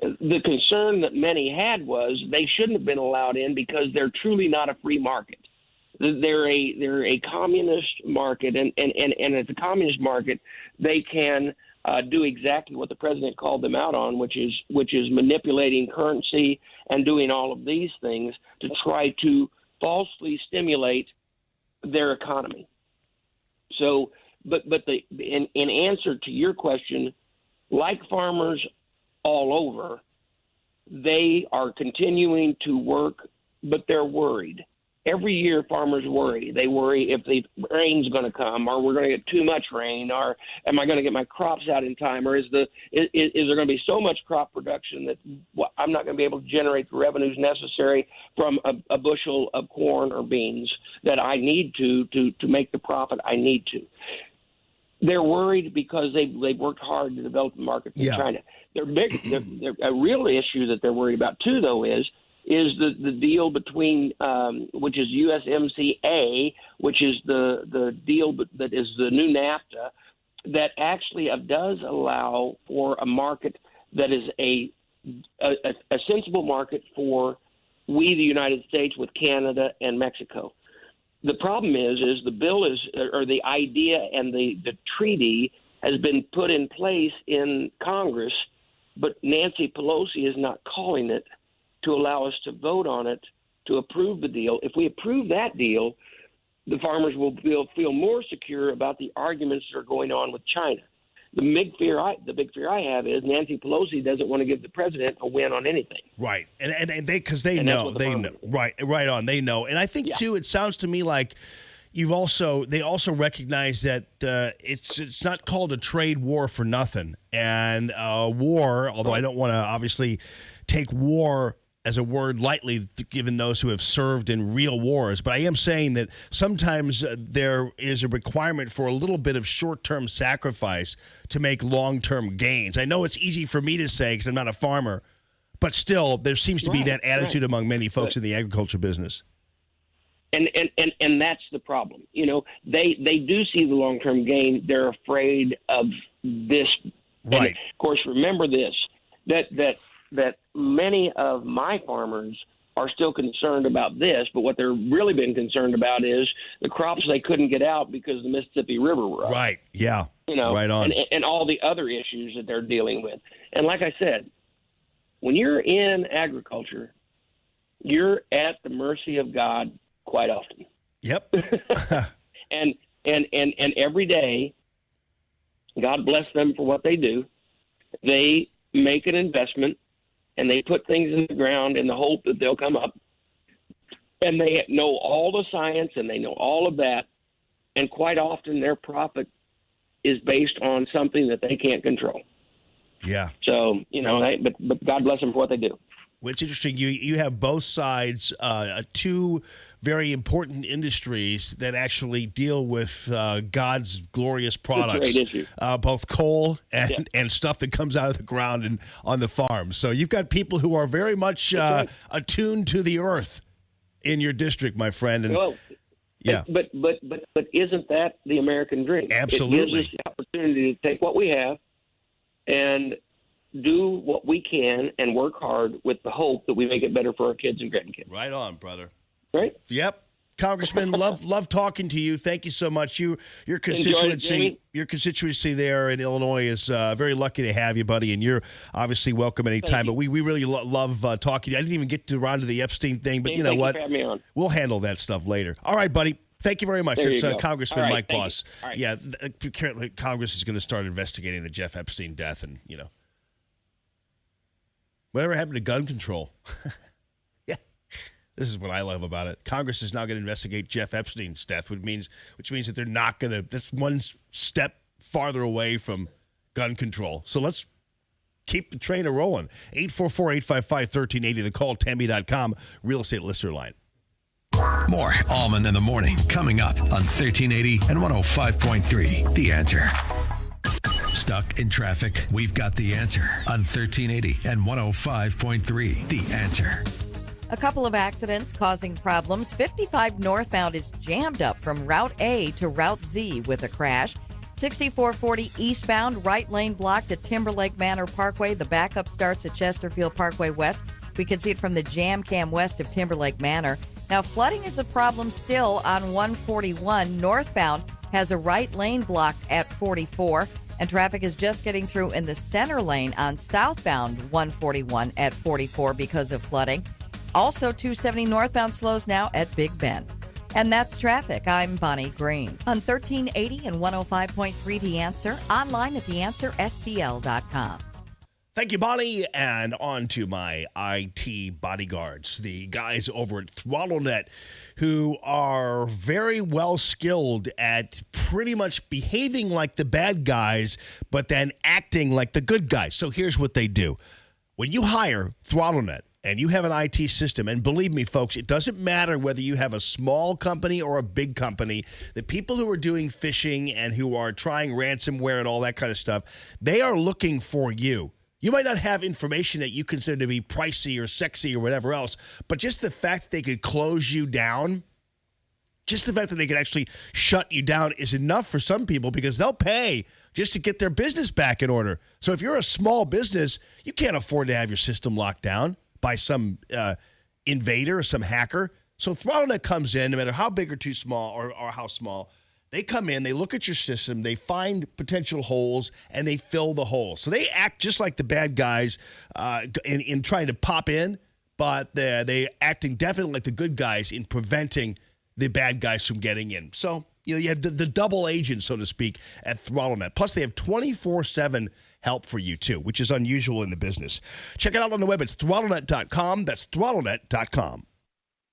the concern that many had was they shouldn't have been allowed in because they're truly not a free market. They're a communist market, and as a communist market, they can do exactly what the president called them out on, which is manipulating currency and doing all of these things to try to falsely stimulate their economy. So. But in answer to your question, like farmers all over, they are continuing to work, but they're worried. Every year, farmers worry. They worry if the rain's going to come, or we're going to get too much rain, or am I going to get my crops out in time, or is there going to be so much crop production that I'm not going to be able to generate the revenues necessary from a bushel of corn or beans that I need to make the profit I need to. They're worried because they've worked hard to develop the market in China. They're a real issue that they're worried about too, though, is the deal between which is USMCA, which is the deal that is the new NAFTA, that actually does allow for a market that is a sensible market for the United States with Canada and Mexico. The problem is the bill or the idea and the treaty has been put in place in Congress, but Nancy Pelosi is not calling it to allow us to vote on it to approve the deal. If we approve that deal, the farmers will feel more secure about the arguments that are going on with China. The big fear I have is Nancy Pelosi doesn't want to give the president a win on anything. Right, and they know, right on, they know, and I think too, it sounds to me like they also recognize that it's not called a trade war for nothing, and war. Although I don't want to obviously take war as a word lightly, given those who have served in real wars. But I am saying that sometimes there is a requirement for a little bit of short-term sacrifice to make long-term gains. I know it's easy for me to say because I'm not a farmer, but still there seems to be that attitude among many folks in the agriculture business. And that's the problem. You know, they do see the long-term gain. They're afraid of this. Right. And of course, remember this, that many of my farmers are still concerned about this, but what they're really been concerned about is the crops they couldn't get out because the Mississippi River were up. Right, yeah. You know, right on. And all the other issues that they're dealing with. And like I said, when you're in agriculture, you're at the mercy of God quite often. Yep. and every day, God bless them for what they do. They make an investment, and they put things in the ground in the hope that they'll come up. And they know all the science, and they know all of that. And quite often their profit is based on something that they can't control. Yeah. So, but God bless them for what they do. Well, it's interesting. You have both sides, two very important industries that actually deal with God's glorious products, great issue. Both coal and stuff that comes out of the ground and on the farm. So you've got people who are very much attuned to the earth in your district, my friend. And yeah, but isn't that the American dream? Absolutely. It gives us the opportunity to take what we have and do what we can and work hard with the hope that we make it better for our kids and grandkids. Right on, brother. Right? Yep. Congressman, love talking to you. Thank you so much. Your constituency there in Illinois is very lucky to have you, buddy, and you're obviously welcome anytime. But we really love talking to you. I didn't even get around to the Epstein thing, but you know what? Thank you for having me on. We'll handle that stuff later. All right, buddy. Thank you very much. There It's you go. Congressman All right, Mike thank Boss. you. All right. Yeah, Congress is going to start investigating the Jeff Epstein death, and whatever happened to gun control? Yeah, this is what I love about it. Congress is now going to investigate Jeff Epstein's death, which means that they're not going to. That's one step farther away from gun control. So let's keep the train a rolling. 844-855-1380. The call, Tammy.com, real estate listener line. More Allman in the Morning coming up on 1380 and 105.3. The Answer. Stuck in traffic? We've got the answer on 1380 and 105.3. The Answer. A couple of accidents causing problems. 55 northbound is jammed up from Route A to Route Z with a crash. 6440 eastbound, right lane blocked at Timberlake Manor Parkway. The backup starts at Chesterfield Parkway West. We can see it from the jam cam west of Timberlake Manor. Now, flooding is a problem still on 141 northbound, has a right lane blocked at 44, and traffic is just getting through in the center lane on southbound 141 at 44 because of flooding. Also, 270 northbound slows now at Big Bend. And that's traffic. I'm Bonnie Green on 1380 and 105.3 The Answer, online at theanswerspl.com. Thank you, Bonnie. And on to my IT bodyguards, the guys over at ThrottleNet, who are very well skilled at pretty much behaving like the bad guys, but then acting like the good guys. So here's what they do. When you hire ThrottleNet, and you have an IT system, and believe me, folks, it doesn't matter whether you have a small company or a big company, the people who are doing phishing and who are trying ransomware and all that kind of stuff, they are looking for you. You might not have information that you consider to be pricey or sexy or whatever else, but just the fact that they could close you down, just the fact that they could actually shut you down is enough for some people because they'll pay just to get their business back in order. So if you're a small business, you can't afford to have your system locked down by some invader or some hacker. So ThrottleNet comes in, no matter how big or too small or how small, they come in, they look at your system, they find potential holes, and they fill the holes. So they act just like the bad guys in trying to pop in, but they're acting definitely like the good guys in preventing the bad guys from getting in. So, you have the double agent, so to speak, at ThrottleNet. Plus, they have 24/7 help for you, too, which is unusual in the business. Check it out on the web. It's throttlenet.com. That's throttlenet.com.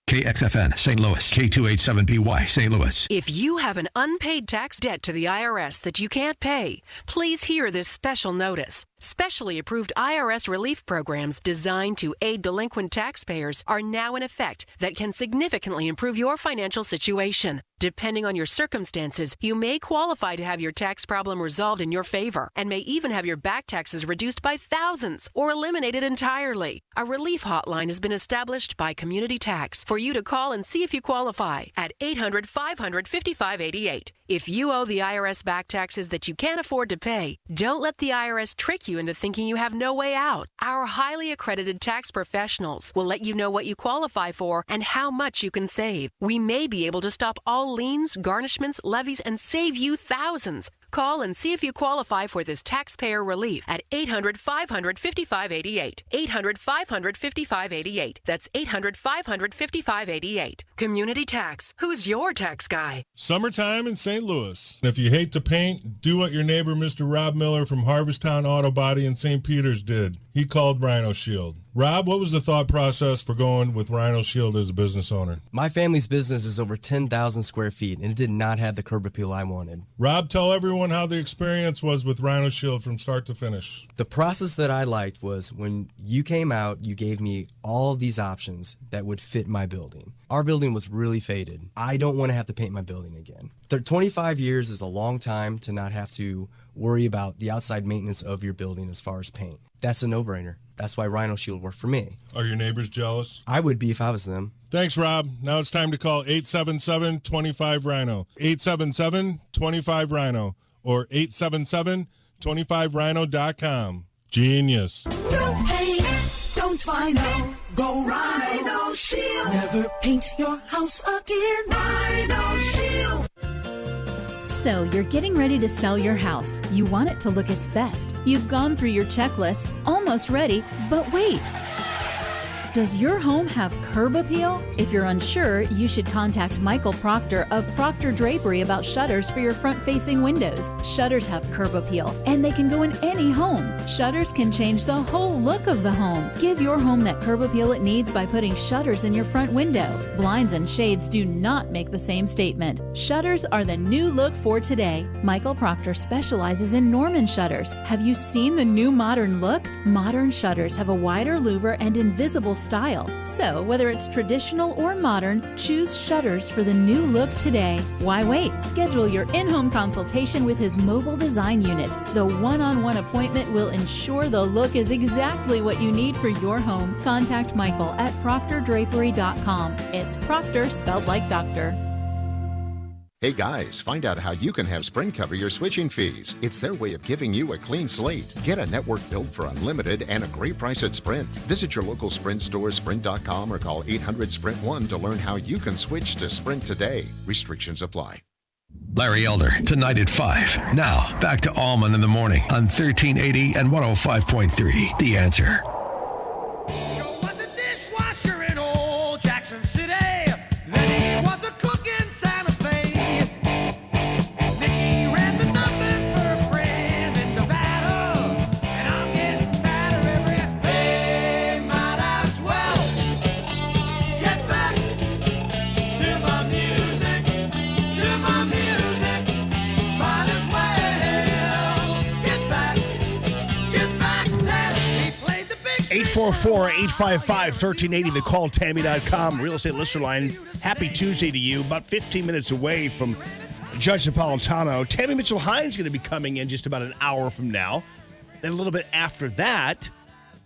KXFN, St. Louis, K287BY, St. Louis. If you have an unpaid tax debt to the IRS that you can't pay, please hear this special notice. Specially approved IRS relief programs designed to aid delinquent taxpayers are now in effect that can significantly improve your financial situation. Depending on your circumstances, you may qualify to have your tax problem resolved in your favor and may even have your back taxes reduced by thousands or eliminated entirely. A relief hotline has been established by Community Tax for you to call and see if you qualify at 800-500-5588. If you owe the IRS back taxes that you can't afford to pay, don't let the IRS trick you into thinking you have no way out. Our highly accredited tax professionals will let you know what you qualify for and how much you can save. We may be able to stop all liens, garnishments, levies, and save you thousands. Call and see if you qualify for this taxpayer relief at 800-500-5588. 800-500-5588. That's 800-500-5588. Community Tax. Who's your tax guy? Summertime in St. Louis. If you hate to paint, do what your neighbor Mr. Rob Miller from Harvesttown Auto Body in St. Peters did. He he called Rhino Shield. Rob, what was the thought process for going with Rhino Shield as a business owner? My family's business is over 10,000 square feet, and it did not have the curb appeal I wanted. Rob, tell everyone how the experience was with Rhino Shield from start to finish. The process that I liked was when you came out, you gave me all of these options that would fit my building. Our building was really faded. I don't want to have to paint my building again. 25 years is a long time to not have to worry about the outside maintenance of your building as far as paint. That's a no-brainer. That's why Rhino Shield worked for me. Are your neighbors jealous? I would be if I was them. Thanks, Rob. Now it's time to call 877-25-RHINO. 877-25-RHINO or 877-25rhino.com. Genius. No paint, don't Rhino. Go Rhino Shield. Never paint your house again. Rhino Shield. So you're getting ready to sell your house. You want it to look its best. You've gone through your checklist, almost ready, but wait. Does your home have curb appeal? If you're unsure, you should contact Michael Proctor of Proctor Drapery about shutters for your front-facing windows. Shutters have curb appeal, and they can go in any home. Shutters can change the whole look of the home. Give your home that curb appeal it needs by putting shutters in your front window. Blinds and shades do not make the same statement. Shutters are the new look for today. Michael Proctor specializes in Norman shutters. Have you seen the new modern look? Modern shutters have a wider louver and invisible style. So, whether it's traditional or modern, choose shutters for the new look today. Why wait? Schedule your in-home consultation with his mobile design unit. The one-on-one appointment will ensure the look is exactly what you need for your home. Contact Michael at proctordrapery.com. It's Proctor spelled like doctor. Hey guys, find out how you can have Sprint cover your switching fees. It's their way of giving you a clean slate. Get a network build for unlimited and a great price at Sprint. Visit your local Sprint store, sprint.com, or call 800-SPRINT-1 to learn how you can switch to Sprint today. Restrictions apply. Larry Elder, tonight at 5. Now, back to Allman in the morning on 1380 and 105.3. The Answer. Was a dishwasher in old Jackson City. Then he was a cook in Santa Fe. Then he ran the numbers for a friend in Nevada. And I'm getting fatter every day. Might as well get back to my music. To my music. Might as well get back. He played the big 844-855-1380, the calltammy.com real estate listener line. Happy Tuesday to you. About 15 minutes away from Judge Napolitano. Tammy Mitchell-Hines going to be coming in just about an hour from now. Then a little bit after that,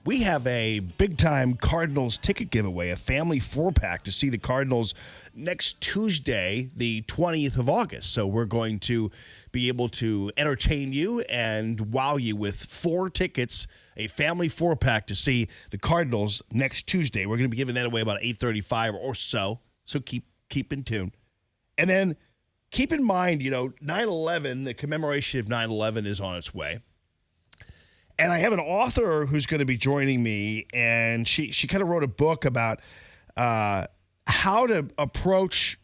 we have a big-time Cardinals ticket giveaway, a family four-pack to see the Cardinals next Tuesday, the 20th of August. So we're going to be able to entertain you and wow you with 4 tickets, a family four-pack to see the Cardinals next Tuesday. We're going to be giving that away about 8:35 or so keep in tune. And then keep in mind, 9/11, the commemoration of 9/11 is on its way. And I have an author who's going to be joining me, and she kind of wrote a book about how to approach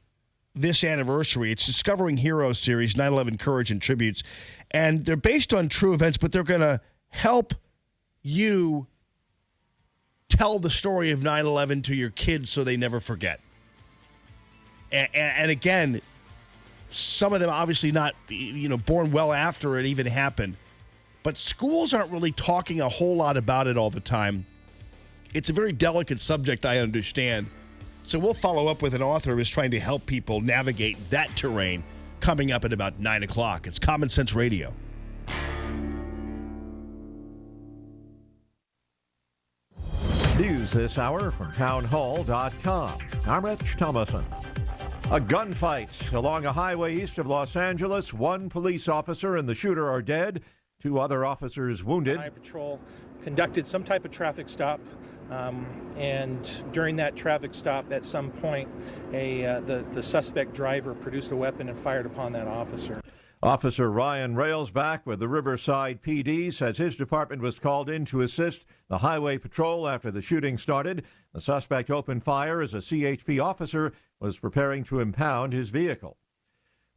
this anniversary. It's Discovering Heroes series, 9/11 Courage and Tributes. And they're based on true events, but they're going to help you tell the story of 9/11 to your kids so they never forget. And again, some of them obviously not, born well after it even happened. But schools aren't really talking a whole lot about it all the time. It's a very delicate subject, I understand. So we'll follow up with an author who's trying to help people navigate that terrain coming up at about 9 o'clock. It's Common Sense Radio. News this hour from townhall.com. I'm Rich Thomason. A gunfight along a highway east of Los Angeles. 1 police officer and the shooter are dead. 2 other officers wounded. Highway Patrol conducted some type of traffic stop, and during that traffic stop, at some point, the suspect driver produced a weapon and fired upon that officer. Officer Ryan Railsback with the Riverside PD says his department was called in to assist the Highway Patrol after the shooting started. The suspect opened fire as a CHP officer was preparing to impound his vehicle.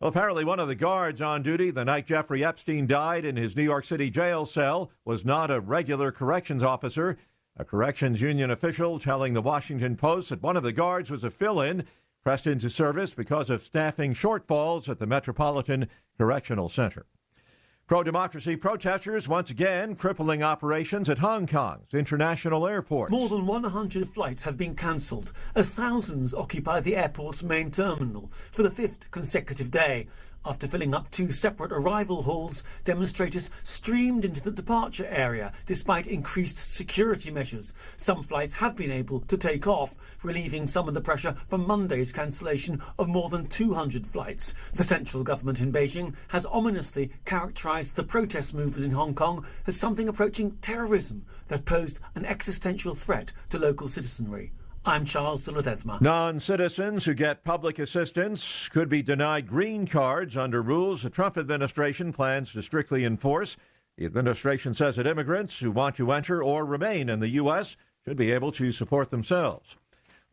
Well, apparently one of the guards on duty the night Jeffrey Epstein died in his New York City jail cell was not a regular corrections officer. A corrections union official telling the Washington Post that one of the guards was a fill-in pressed into service because of staffing shortfalls at the Metropolitan Correctional Center. Pro-democracy protesters once again crippling operations at Hong Kong's international airport. More than 100 flights have been cancelled as thousands occupy the airport's main terminal for the 5th consecutive day. After filling up 2 separate arrival halls, demonstrators streamed into the departure area despite increased security measures. Some flights have been able to take off, relieving some of the pressure from Monday's cancellation of more than 200 flights. The central government in Beijing has ominously characterised the protest movement in Hong Kong as something approaching terrorism that posed an existential threat to local citizenry. I'm Charles de Ledesma. Non-citizens who get public assistance could be denied green cards under rules the Trump administration plans to strictly enforce. The administration says that immigrants who want to enter or remain in the U.S. should be able to support themselves.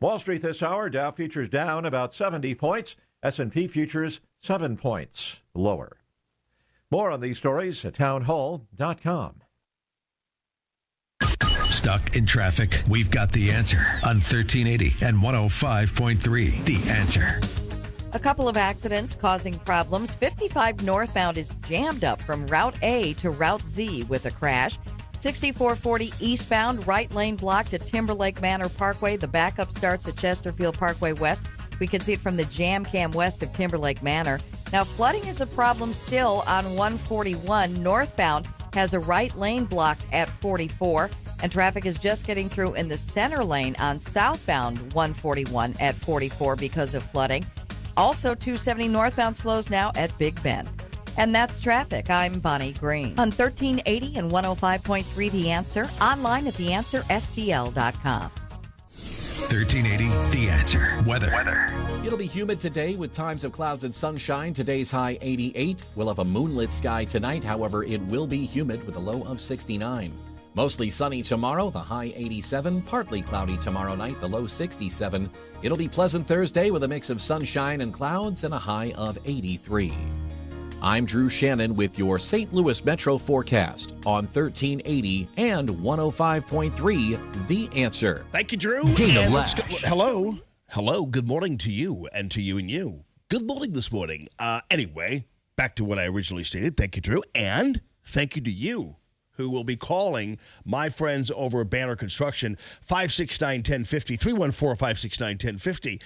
Wall Street this hour, Dow futures down about 70 points, S&P futures 7 points lower. More on these stories at townhall.com. Stuck in traffic? We've got the answer on 1380 and 105.3. The Answer. A couple of accidents causing problems. 55 northbound is jammed up from Route A to Route Z with a crash. 6440 eastbound, right lane blocked at Timberlake Manor Parkway. The backup starts at Chesterfield Parkway West. We can see it from the jam cam west of Timberlake Manor. Now, flooding is a problem still on 141 northbound. Has a right lane blocked at 44, and traffic is just getting through in the center lane on southbound 141 at 44 because of flooding. Also, 270 northbound slows now at Big Bend. And that's traffic. I'm Bonnie Green. On 1380 and 105.3 The Answer, online at theanswerstl.com. 1380 The Answer. Weather. It'll be humid today with times of clouds and sunshine. Today's high 88. We'll have a moonlit sky tonight. However, it will be humid with a low of 69. Mostly sunny tomorrow, the high 87. Partly cloudy tomorrow night, the low 67. It'll be pleasant Thursday with a mix of sunshine and clouds and a high of 83. I'm Drew Shannon with your St. Louis Metro forecast on 1380 and 105.3 The Answer. Thank you, Drew. Dana Let's go. Hello. Good morning to you and to you and you. Good morning this morning. Anyway, back to what I originally stated. Thank you, Drew. And thank you to you who will be calling my friends over at Banner Construction, 569-1050, 314-569-1050.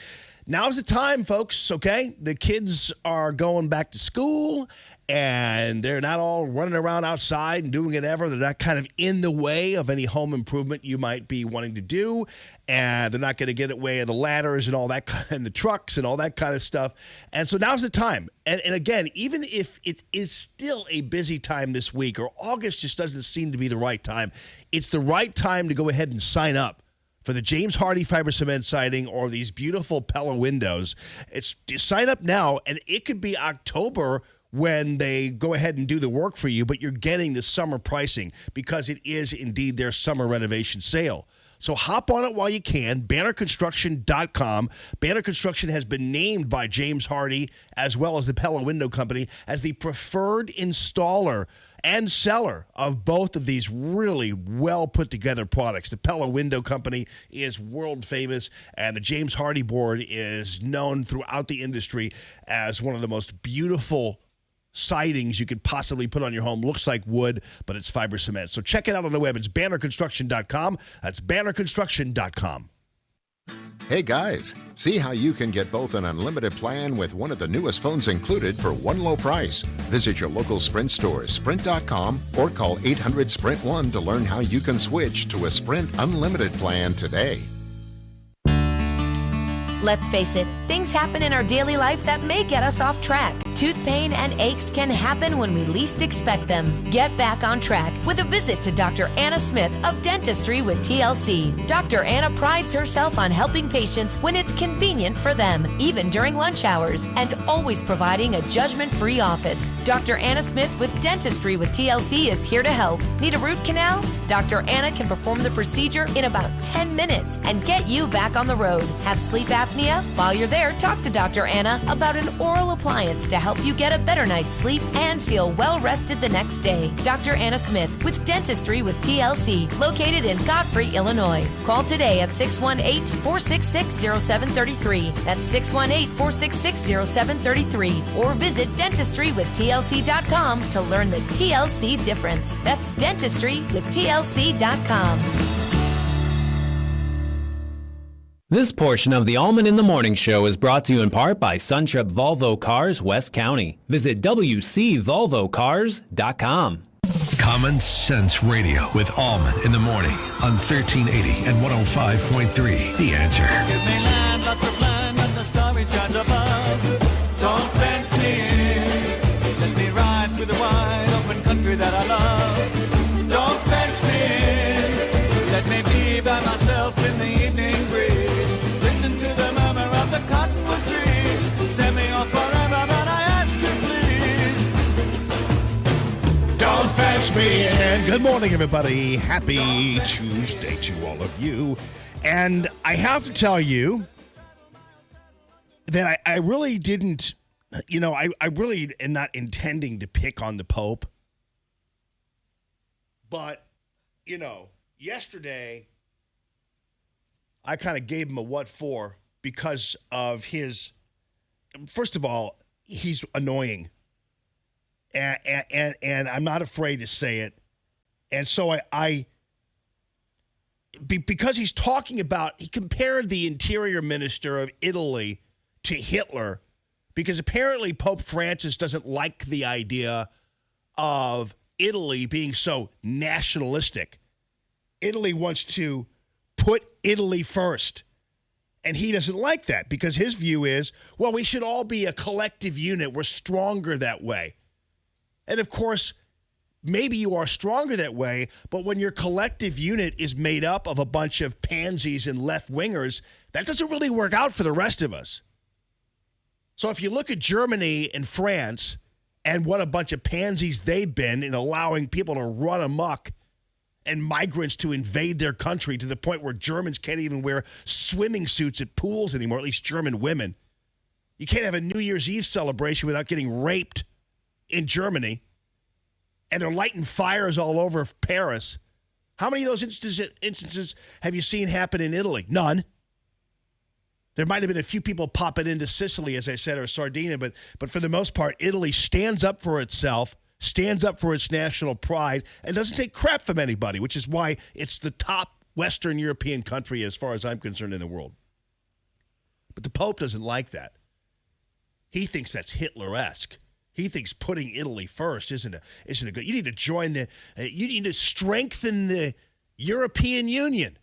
Now's the time, folks, okay? The kids are going back to school, and they're not all running around outside and doing whatever. They're not kind of in the way of any home improvement you might be wanting to do, and they're not going to get in the way of the ladders and all that, and the trucks and all that kind of stuff. And so now's the time. And again, even if it is still a busy time this week, or August just doesn't seem to be the right time, it's the right time to go ahead and sign up for the James Hardy fiber cement siding or these beautiful Pella windows. Sign up now, and it could be October when they go ahead and do the work for you, but you're getting the summer pricing because it is indeed their summer renovation sale. So hop on it while you can, bannerconstruction.com. Banner Construction has been named by James Hardy as well as the Pella Window Company as the preferred installer and seller of both of these really well put together products. The Pella Window Company is world famous, and the James Hardy board is known throughout the industry as one of the most beautiful sidings you could possibly put on your home. Looks like wood, but it's fiber cement. So check it out on the web. It's bannerconstruction.com. That's bannerconstruction.com. Hey guys, see how you can get both an unlimited plan with one of the newest phones included for one low price. Visit your local Sprint store, sprint.com, or call 800-SPRINT-1 to learn how you can switch to a Sprint unlimited plan today. Let's face it, things happen in our daily life that may get us off track. Tooth pain and aches can happen when we least expect them. Get back on track with a visit to Dr. Anna Smith of Dentistry with TLC. Dr. Anna prides herself on helping patients when it's convenient for them, even during lunch hours, and always providing a judgment-free office. Dr. Anna Smith with Dentistry with TLC is here to help. Need a root canal? Dr. Anna can perform the procedure in about 10 minutes and get you back on the road. Have sleep apnea? While you're there, talk to Dr. Anna about an oral appliance to help you get a better night's sleep and feel well rested the next day. Dr. Anna Smith with Dentistry with TLC, located in Godfrey, Illinois. Call today at 618-466-0733. That's 618-466-0733. Or visit DentistryWithTLC.com to learn the TLC difference. That's DentistryWithTLC.com. This portion of the Allman in the Morning Show is brought to you in part by Suntrip Volvo Cars, West County. Visit WCVolvoCars.com. Common Sense Radio with Allman in the morning on 1380 and 105.3. The Answer. Give me land, lots of land, and the starry skies above. Don't fence me in. Let me ride through the wide open country that I love. Don't fence me in. Let me be by myself in the evening breeze. Listen to the murmur of the cottonwood trees. Send me off forever, but I ask you please. Don't fence me in. Good morning, everybody. Happy Tuesday to all of you. And I have to tell you that I really didn't, I really am not intending to pick on the Pope. But, yesterday, I kind of gave him a what for because of his, first of all, he's annoying. And I'm not afraid to say it. And so because he's talking about, he compared the interior minister of Italy to Hitler, because apparently Pope Francis doesn't like the idea of Italy being so nationalistic. Italy wants to put Italy first. And he doesn't like that because his view is, well, we should all be a collective unit. We're stronger that way. And of course, maybe you are stronger that way, but when your collective unit is made up of a bunch of pansies and left-wingers, that doesn't really work out for the rest of us. So if you look at Germany and France and what a bunch of pansies they've been in allowing people to run amok and migrants to invade their country to the point where Germans can't even wear swimming suits at pools anymore, at least German women. You can't have a New Year's Eve celebration without getting raped in Germany. And they're lighting fires all over Paris. How many of those instances have you seen happen in Italy? None. There might have been a few people popping into Sicily, as I said, or Sardinia, but for the most part, Italy stands up for itself, stands up for its national pride, and doesn't take crap from anybody, which is why it's the top Western European country, as far as I'm concerned, in the world. But the Pope doesn't like that. He thinks that's Hitler-esque. He thinks putting Italy first isn't a good. You need to join you need to strengthen the European Union.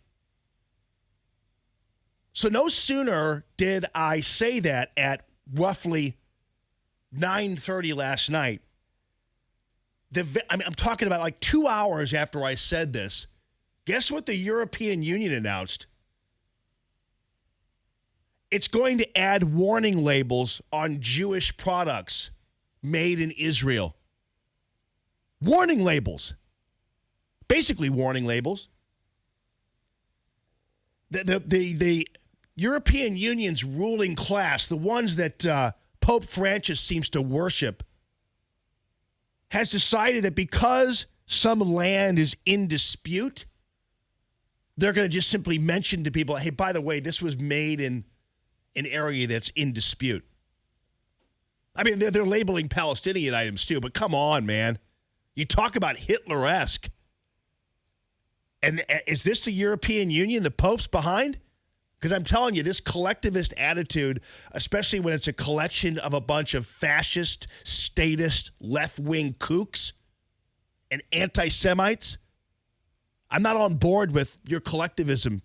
So no sooner did I say that at roughly 9:30 last night. I'm talking about like 2 hours after I said this. Guess what the European Union announced? It's going to add warning labels on Jewish products made in Israel. Warning labels. Basically warning labels. The European Union's ruling class, the ones that Pope Francis seems to worship, has decided that because some land is in dispute, they're going to just simply mention to people, hey, by the way, this was made in an area that's in dispute. I mean, they're labeling Palestinian items too, but come on, man. You talk about Hitler-esque. And is this the European Union the Pope's behind? Because I'm telling you, this collectivist attitude, especially when it's a collection of a bunch of fascist, statist, left-wing kooks and anti-Semites, I'm not on board with your collectivism,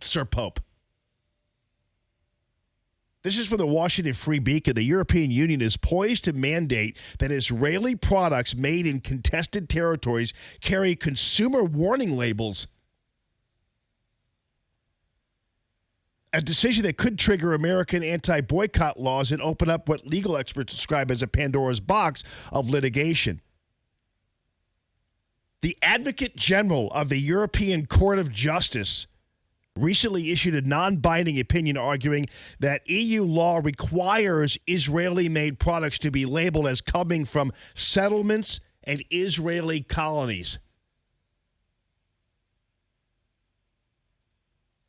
Sir Pope. This is from the Washington Free Beacon. The European Union is poised to mandate that Israeli products made in contested territories carry consumer warning labels. A decision that could trigger American anti-boycott laws and open up what legal experts describe as a Pandora's box of litigation. The Advocate General of the European Court of Justice recently issued a non-binding opinion arguing that EU law requires Israeli-made products to be labeled as coming from settlements and Israeli colonies.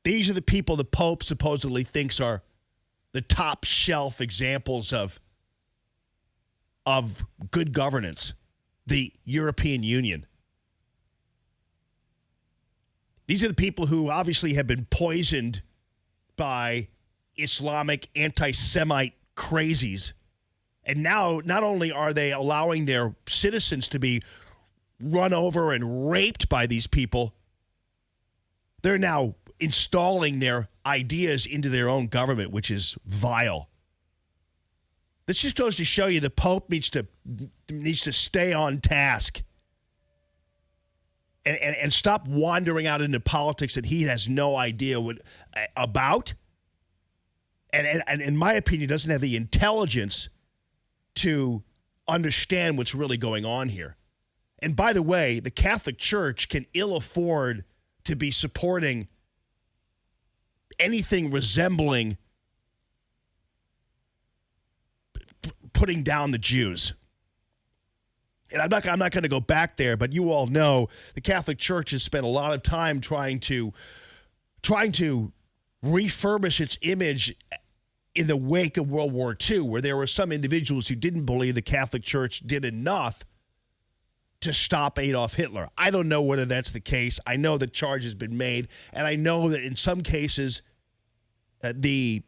These are the people the Pope supposedly thinks are the top shelf examples of good governance, the European Union. These are the people who obviously have been poisoned by Islamic anti-Semite crazies. And now not only are they allowing their citizens to be run over and raped by these people, they're now installing their ideas into their own government, which is vile. This just goes to show you the Pope needs to stay on task. And stop wandering out into politics that he has no idea about. And in my opinion, doesn't have the intelligence to understand what's really going on here. And by the way, the Catholic Church can ill afford to be supporting anything resembling putting down the Jews. And I'm not going to go back there, but you all know the Catholic Church has spent a lot of time trying to refurbish its image in the wake of World War II, where there were some individuals who didn't believe the Catholic Church did enough to stop Adolf Hitler. I don't know whether that's the case. I know the charge has been made, and I know that in some cases the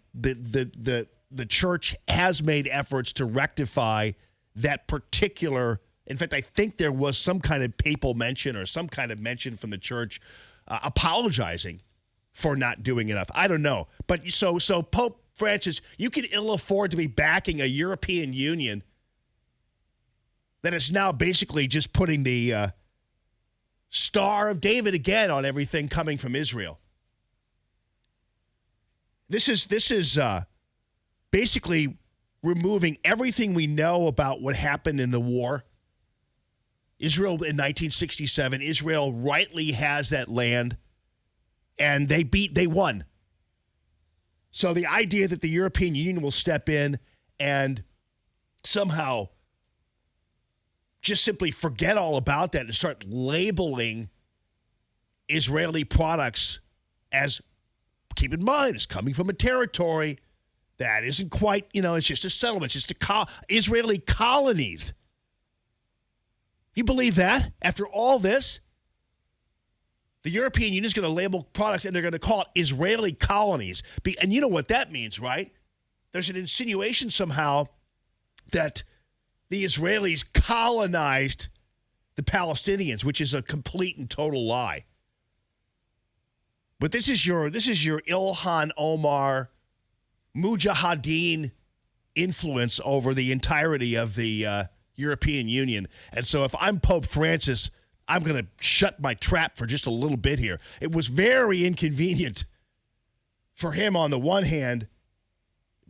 church has made efforts to rectify that particular. In fact, I think there was some kind of papal mention or some kind of mention from the church apologizing for not doing enough. I don't know. But so Pope Francis, you can ill afford to be backing a European Union that is now basically just putting the Star of David again on everything coming from Israel. This is basically removing everything we know about what happened in the war. Israel in 1967, Israel rightly has that land, and they won. So the idea that the European Union will step in and somehow just simply forget all about that and start labeling Israeli products as, keep in mind, it's coming from a territory that isn't quite, it's just a settlement, it's just Israeli colonies. You believe that? After all this, the European Union is going to label products and they're going to call it Israeli colonies. And you know what that means, right? There's an insinuation somehow that the Israelis colonized the Palestinians, which is a complete and total lie. But this is your Ilhan Omar Mujahideen influence over the entirety of the European Union. And so if I'm Pope Francis, I'm going to shut my trap for just a little bit here. It was very inconvenient for him on the one hand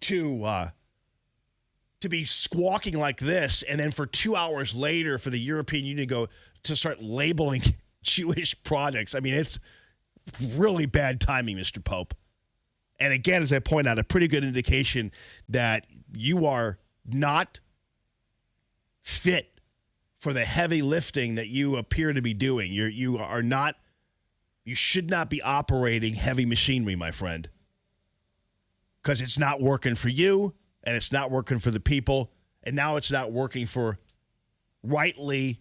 to be squawking like this, and then for 2 hours later for the European Union to start labeling Jewish products. I mean, it's really bad timing, Mr. Pope. And again, as I point out, a pretty good indication that you are not fit for the heavy lifting that you appear to be doing. You should not be operating heavy machinery, my friend, because it's not working for you, and it's not working for the people, and now it's not working for rightly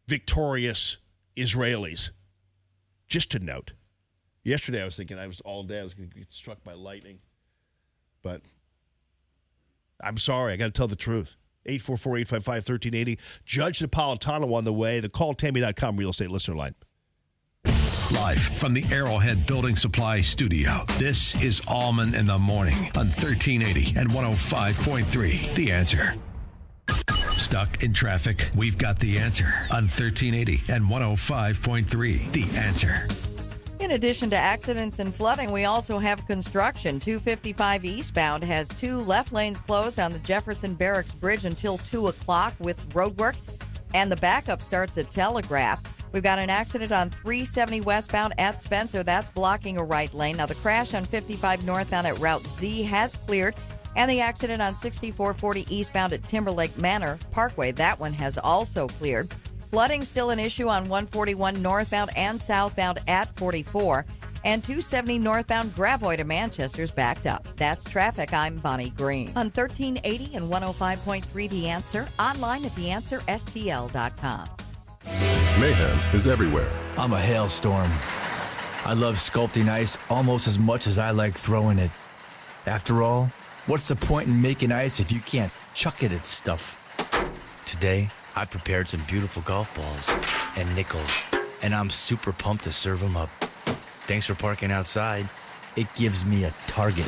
victorious Israelis. Just to note, yesterday I was thinking I was going to get struck by lightning, but I'm sorry, I got to tell the truth. 844-855-1380. Judge Napolitano on the way. The calltammy.com real estate listener line. Live from the Arrowhead Building Supply Studio, this is Allman in the Morning on 1380 and 105.3. The Answer. Stuck in traffic? We've got the answer on 1380 and 105.3. The Answer. In addition to accidents and flooding, we also have construction. 255 eastbound has 2 left lanes closed on the Jefferson Barracks Bridge until 2 o'clock with road work, and the backup starts at Telegraph. We've got an accident on 370 westbound at Spencer. That's blocking a right lane. Now, the crash on 55 northbound at Route Z has cleared. And the accident on 6440 eastbound at Timberlake Manor Parkway, that one has also cleared. Flooding still an issue on 141 northbound and southbound at 44. And 270 northbound Gravois to Manchester's backed up. That's traffic. I'm Bonnie Green. On 1380 and 105.3 The Answer, online at theanswerstl.com. Mayhem is everywhere. I'm a hailstorm. I love sculpting ice almost as much as I like throwing it. After all, what's the point in making ice if you can't chuck it at stuff? Today, I prepared some beautiful golf balls and nickels, and I'm super pumped to serve them up. Thanks for parking outside. It gives me a target.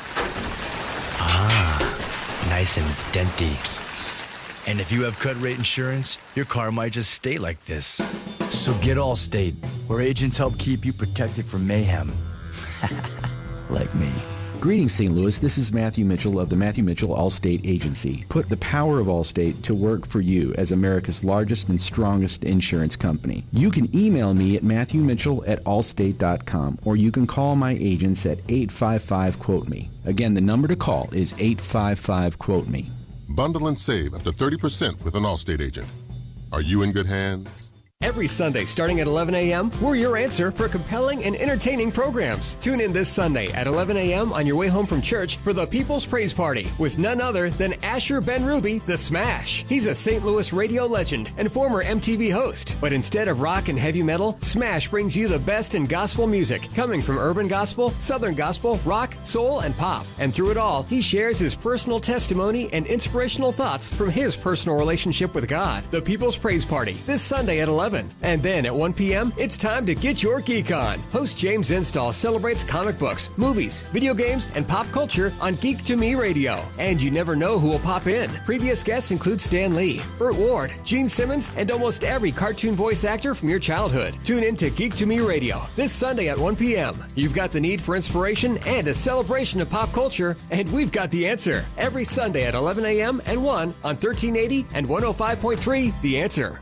Ah, nice and denty. And if you have cut rate insurance, your car might just stay like this. So get Allstate, where agents help keep you protected from mayhem. Like me. Greetings, St. Louis. This is Matthew Mitchell of the Matthew Mitchell Allstate Agency. Put the power of Allstate to work for you as America's largest and strongest insurance company. You can email me at matthewmitchell@allstate.com, or you can call my agents at 855-QUOTE-ME. Again, the number to call is 855-QUOTE-ME. Bundle and save up to 30% with an Allstate agent. Are you in good hands? Every Sunday starting at 11 a.m., we're your answer for compelling and entertaining programs. Tune in this Sunday at 11 a.m. on your way home from church for the People's Praise Party with none other than Asher Ben Ruby, the Smash. He's a St. Louis radio legend and former MTV host. But instead of rock and heavy metal, Smash brings you the best in gospel music, coming from urban gospel, southern gospel, rock, soul, and pop. And through it all, he shares his personal testimony and inspirational thoughts from his personal relationship with God. The People's Praise Party, this Sunday at 11. And then at 1 p.m., it's time to get your geek on. Host James Install celebrates comic books, movies, video games, and pop culture on Geek to Me Radio. And you never know who will pop in. Previous guests include Stan Lee, Burt Ward, Gene Simmons, and almost every cartoon voice actor from your childhood. Tune in to Geek to Me Radio this Sunday at 1 p.m. You've got the need for inspiration and a celebration of pop culture, and we've got the answer. Every Sunday at 11 a.m. and 1 on 1380 and 105.3 The Answer.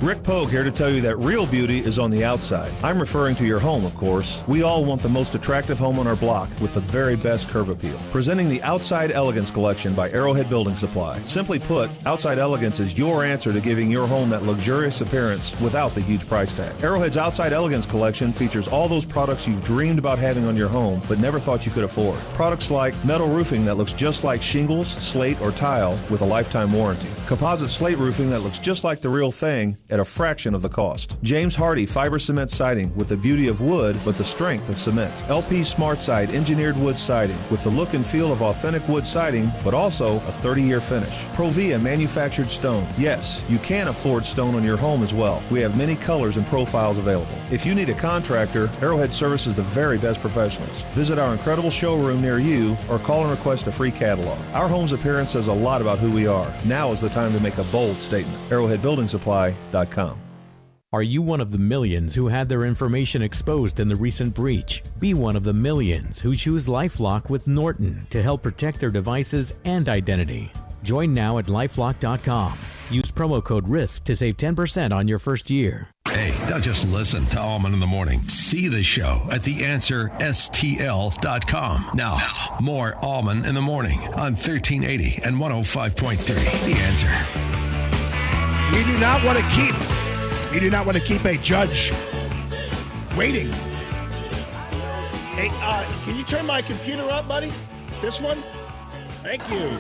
Rick Pogue here to tell you that real beauty is on the outside. I'm referring to your home, of course. We all want the most attractive home on our block with the very best curb appeal. Presenting the Outside Elegance Collection by Arrowhead Building Supply. Simply put, Outside Elegance is your answer to giving your home that luxurious appearance without the huge price tag. Arrowhead's Outside Elegance Collection features all those products you've dreamed about having on your home but never thought you could afford. Products like metal roofing that looks just like shingles, slate, or tile with a lifetime warranty. Composite slate roofing that looks just like the real thing at a fraction of the cost. James Hardy fiber cement siding with the beauty of wood but the strength of cement. LP Smart Side engineered wood siding with the look and feel of authentic wood siding but also a 30-year finish. Provia manufactured stone. Yes, you can afford stone on your home as well. We have many colors and profiles available. If you need a contractor, Arrowhead services the very best professionals. Visit our incredible showroom near you or call and request a free catalog. Our home's appearance says a lot about who we are. Now is the time to make a bold statement. ArrowheadBuildingSupply.com. Are you one of the millions who had their information exposed in the recent breach? Be one of the millions who choose LifeLock with Norton to help protect their devices and identity. Join now at lifelock.com. Use promo code RISK to save 10% on your first year. Hey, don't just listen to Allman in the Morning. See the show at theanswerstl.com. Now, more Allman in the Morning on 1380 and 105.3. The Answer. You do not want to keep a judge waiting. Hey, can you turn my computer up, buddy? This one? Thank you.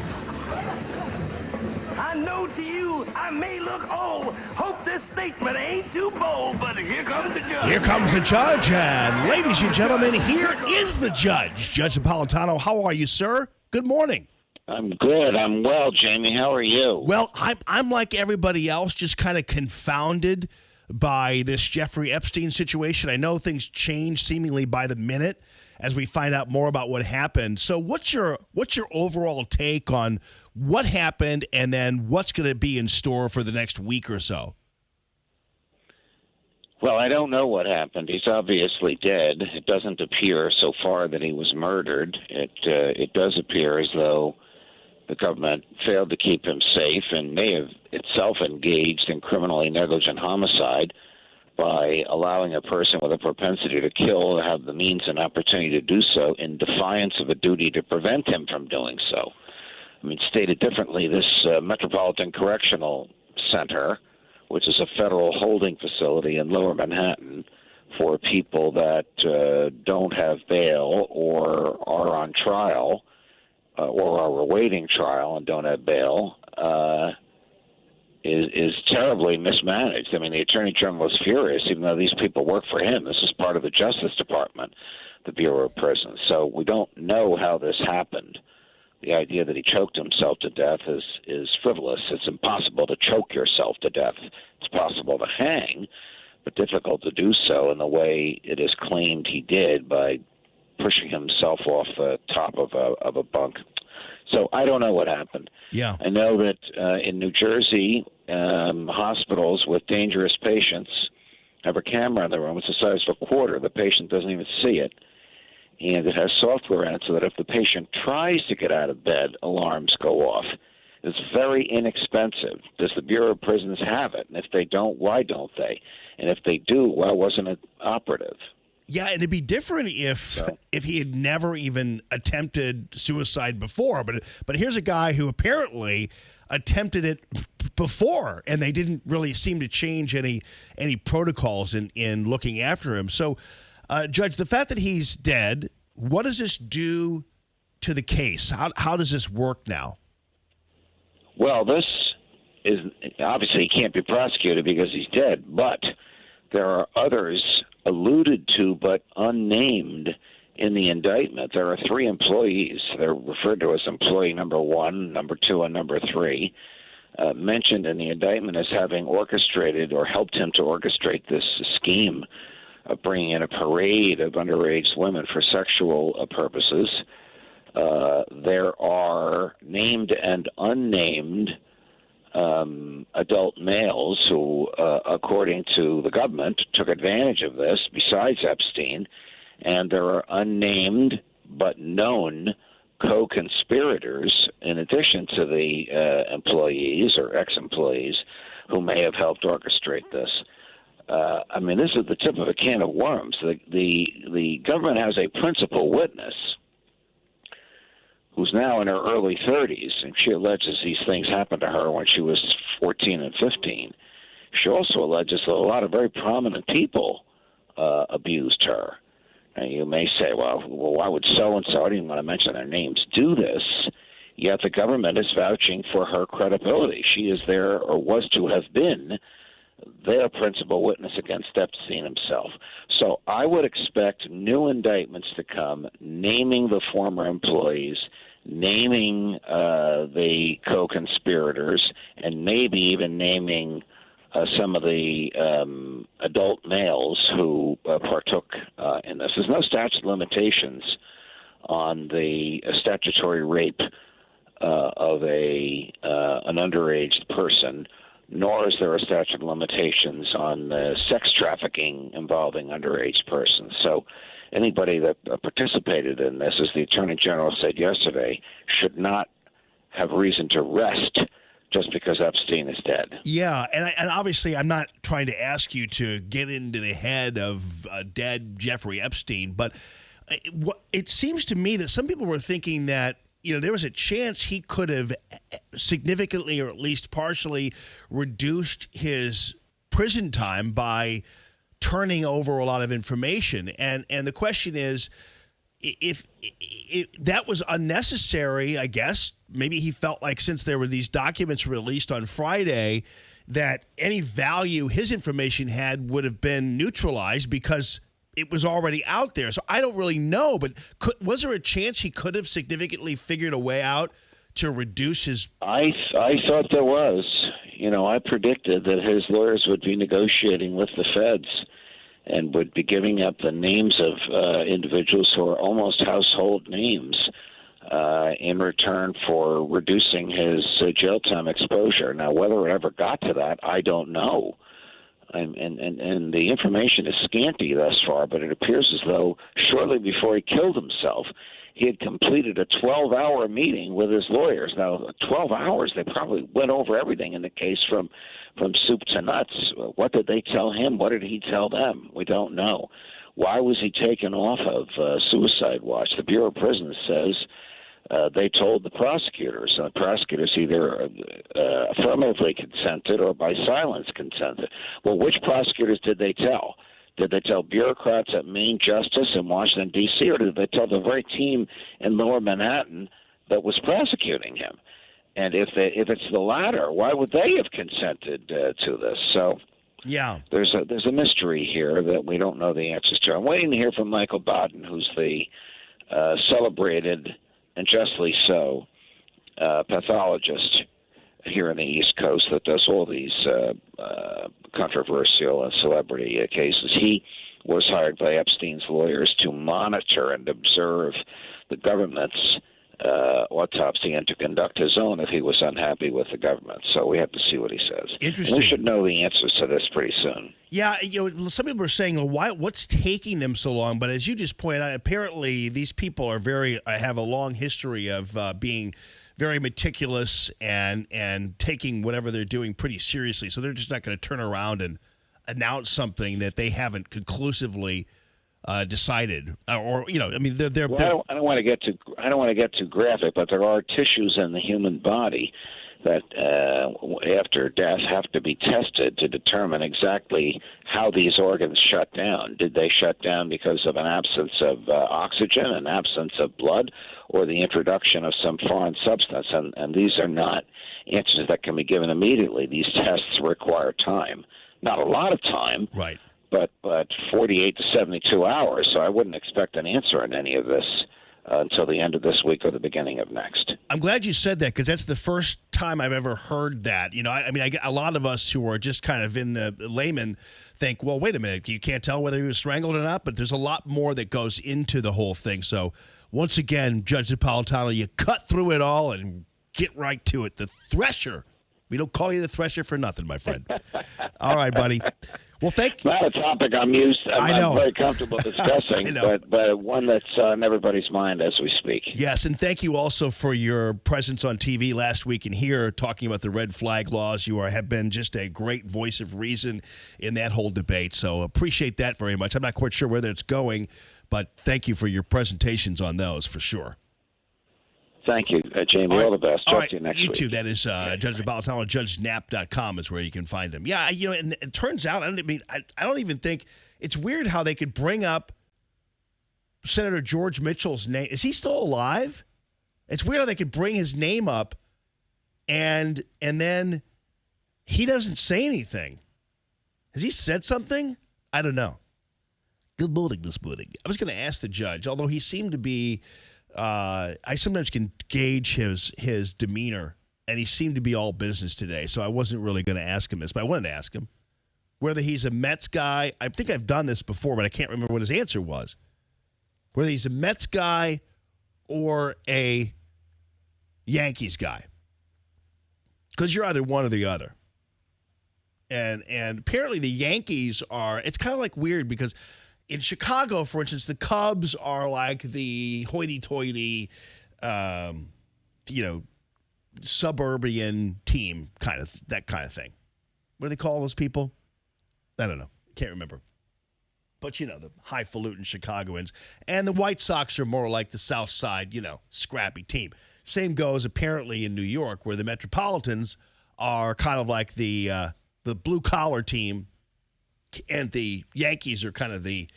I know to you I may look old. Hope this statement ain't too bold, but here comes the judge. Here comes the judge, and ladies and gentlemen, here is the judge. Judge Napolitano, how are you, sir? Good morning. I'm good. I'm well, Jamie. How are you? Well, I'm like everybody else, just kind of confounded by this Jeffrey Epstein situation. I know things change seemingly by the minute as we find out more about what happened. So what's your overall take on what happened and then what's going to be in store for the next week or so? Well, I don't know what happened. He's obviously dead. It doesn't appear so far that he was murdered. It does appear as though the government failed to keep him safe and may have itself engaged in criminally negligent homicide. by allowing a person with a propensity to kill to have the means and opportunity to do so in defiance of a duty to prevent him from doing so. I mean, stated differently, this Metropolitan Correctional Center, which is a federal holding facility in Lower Manhattan for people that don't have bail or are on trial or are awaiting trial and don't have bail, is terribly mismanaged. I mean, the Attorney General is furious, even though these people work for him. This is part of the Justice Department, the Bureau of Prisons. So we don't know how this happened. The idea that he choked himself to death is frivolous. It's impossible to choke yourself to death. It's possible to hang, but difficult to do so in the way it is claimed he did by pushing himself off the top of a bunk. So I don't know what happened. Yeah. I know that in New Jersey, hospitals with dangerous patients have a camera in the room. It's the size of a quarter. The patient doesn't even see it. And it has software in it so that if the patient tries to get out of bed, alarms go off. It's very inexpensive. Does the Bureau of Prisons have it? And if they don't, why don't they? And if they do, why wasn't it operative? Yeah, and it'd be different if he had never even attempted suicide before. But here's a guy who apparently attempted it before, and they didn't really seem to change any protocols in looking after him. So, Judge, the fact that he's dead, what does this do to the case? How does this work now? Well, this is obviously he can't be prosecuted because he's dead, but there are others alluded to but unnamed in the indictment. There are 3 employees. They're referred to as employee number 1, number 2, and number 3, mentioned in the indictment as having orchestrated or helped him to orchestrate this scheme of bringing in a parade of underage women for sexual purposes. There are named and unnamed adult males who, according to the government, took advantage of this, besides Epstein, and there are unnamed but known co-conspirators in addition to the employees or ex-employees who may have helped orchestrate this. I mean, this is the tip of a can of worms. The government has a principal witness who's now in her early 30s, and she alleges these things happened to her when she was 14 and 15. She also alleges that a lot of very prominent people abused her. Now, you may say, well, why would so-and-so, I didn't want to mention their names, do this? Yet the government is vouching for her credibility. She is there, or was to have been, their principal witness against Epstein himself. So I would expect new indictments to come, naming the former employees, naming the co-conspirators, and maybe even naming some of the adult males who partook in this. There's no statute of limitations on the statutory rape of an underage person, nor is there a statute of limitations on sex trafficking involving underage persons. So anybody that participated in this, as the Attorney General said yesterday, should not have reason to rest just because Epstein is dead. Yeah, and obviously I'm not trying to ask you to get into the head of dead Jeffrey Epstein, but it seems to me that some people were thinking that there was a chance he could have significantly or at least partially reduced his prison time by turning over a lot of information. And the question is, if that was unnecessary, I guess, maybe he felt like since there were these documents released on Friday that any value his information had would have been neutralized because it was already out there. So I don't really know, but was there a chance he could have significantly figured a way out to reduce his... I thought there was. I predicted that his lawyers would be negotiating with the feds and would be giving up the names of individuals who are almost household names in return for reducing his jail time exposure. Now, whether it ever got to that, I don't know. And the information is scanty thus far, but it appears as though shortly before he killed himself, he had completed a 12-hour meeting with his lawyers. Now, 12 hours, they probably went over everything in the case from soup to nuts. What did they tell him? What did he tell them? We don't know. Why was he taken off of suicide watch? The Bureau of Prisons says they told the prosecutors. And the prosecutors either affirmatively consented or by silence consented. Well, which prosecutors did they tell? Did they tell bureaucrats at Main Justice in Washington, D.C., or did they tell the very team in Lower Manhattan that was prosecuting him? And if it's the latter, why would they have consented to this? So yeah, there's a mystery here that we don't know the answers to. I'm waiting to hear from Michael Baden, who's the celebrated, and justly so, pathologist here in the East Coast that does all these controversial and celebrity cases. He was hired by Epstein's lawyers to monitor and observe the government's autopsy and to conduct his own if he was unhappy with the government. So we have to see what he says. Interesting. And we should know the answers to this pretty soon. Yeah, some people are saying, well, what's taking them so long? But as you just pointed out, apparently these people are have a long history of being very meticulous and taking whatever they're doing pretty seriously. So they're just not going to turn around and announce something that they haven't conclusively decided, or they're. Well, I don't want to get too graphic, but there are tissues in the human body that after death have to be tested to determine exactly how these organs shut down. Did they shut down because of an absence of oxygen, an absence of blood, or the introduction of some foreign substance? And these are not answers that can be given immediately. These tests require time. Not a lot of time. Right. But 48 to 72 hours, so I wouldn't expect an answer on any of this until the end of this week or the beginning of next. I'm glad you said that because that's the first time I've ever heard that. A lot of us who are just kind of in the layman think, well, wait a minute, you can't tell whether he was strangled or not, but there's a lot more that goes into the whole thing. So once again, Judge Napolitano, you cut through it all and get right to it. The Thresher. We don't call you the Thresher for nothing, my friend. All right, buddy. Well, thank you. Not a topic I'm very comfortable discussing, but one that's on everybody's mind as we speak. Yes, and thank you also for your presence on TV last week and here talking about the red flag laws. You have been just a great voice of reason in that whole debate, so appreciate that very much. I'm not quite sure where that's going, but thank you for your presentations on those for sure. Thank you, Jamie. All the best. Talk to you next week. You too. That is Judge Napolitano. JudgeNap.com is where you can find him. Yeah, and it turns out, I don't even think it's weird how they could bring up Senator George Mitchell's name. Is he still alive? It's weird how they could bring his name up, and then he doesn't say anything. Has he said something? I don't know. Good morning this morning. I was going to ask the judge, although he seemed to be. I sometimes can gauge his demeanor, and he seemed to be all business today, so I wasn't really going to ask him this, but I wanted to ask him whether he's a Mets guy. I think I've done this before, but I can't remember what his answer was. Whether he's a Mets guy or a Yankees guy. Because you're either one or the other. And apparently the Yankees are, it's kind of like weird because in Chicago, for instance, the Cubs are like the hoity-toity, suburban team, that kind of thing. What do they call those people? I don't know. Can't remember. But, the highfalutin Chicagoans. And the White Sox are more like the South Side, scrappy team. Same goes apparently in New York, where the Metropolitans are kind of like the blue-collar team, and the Yankees are kind of the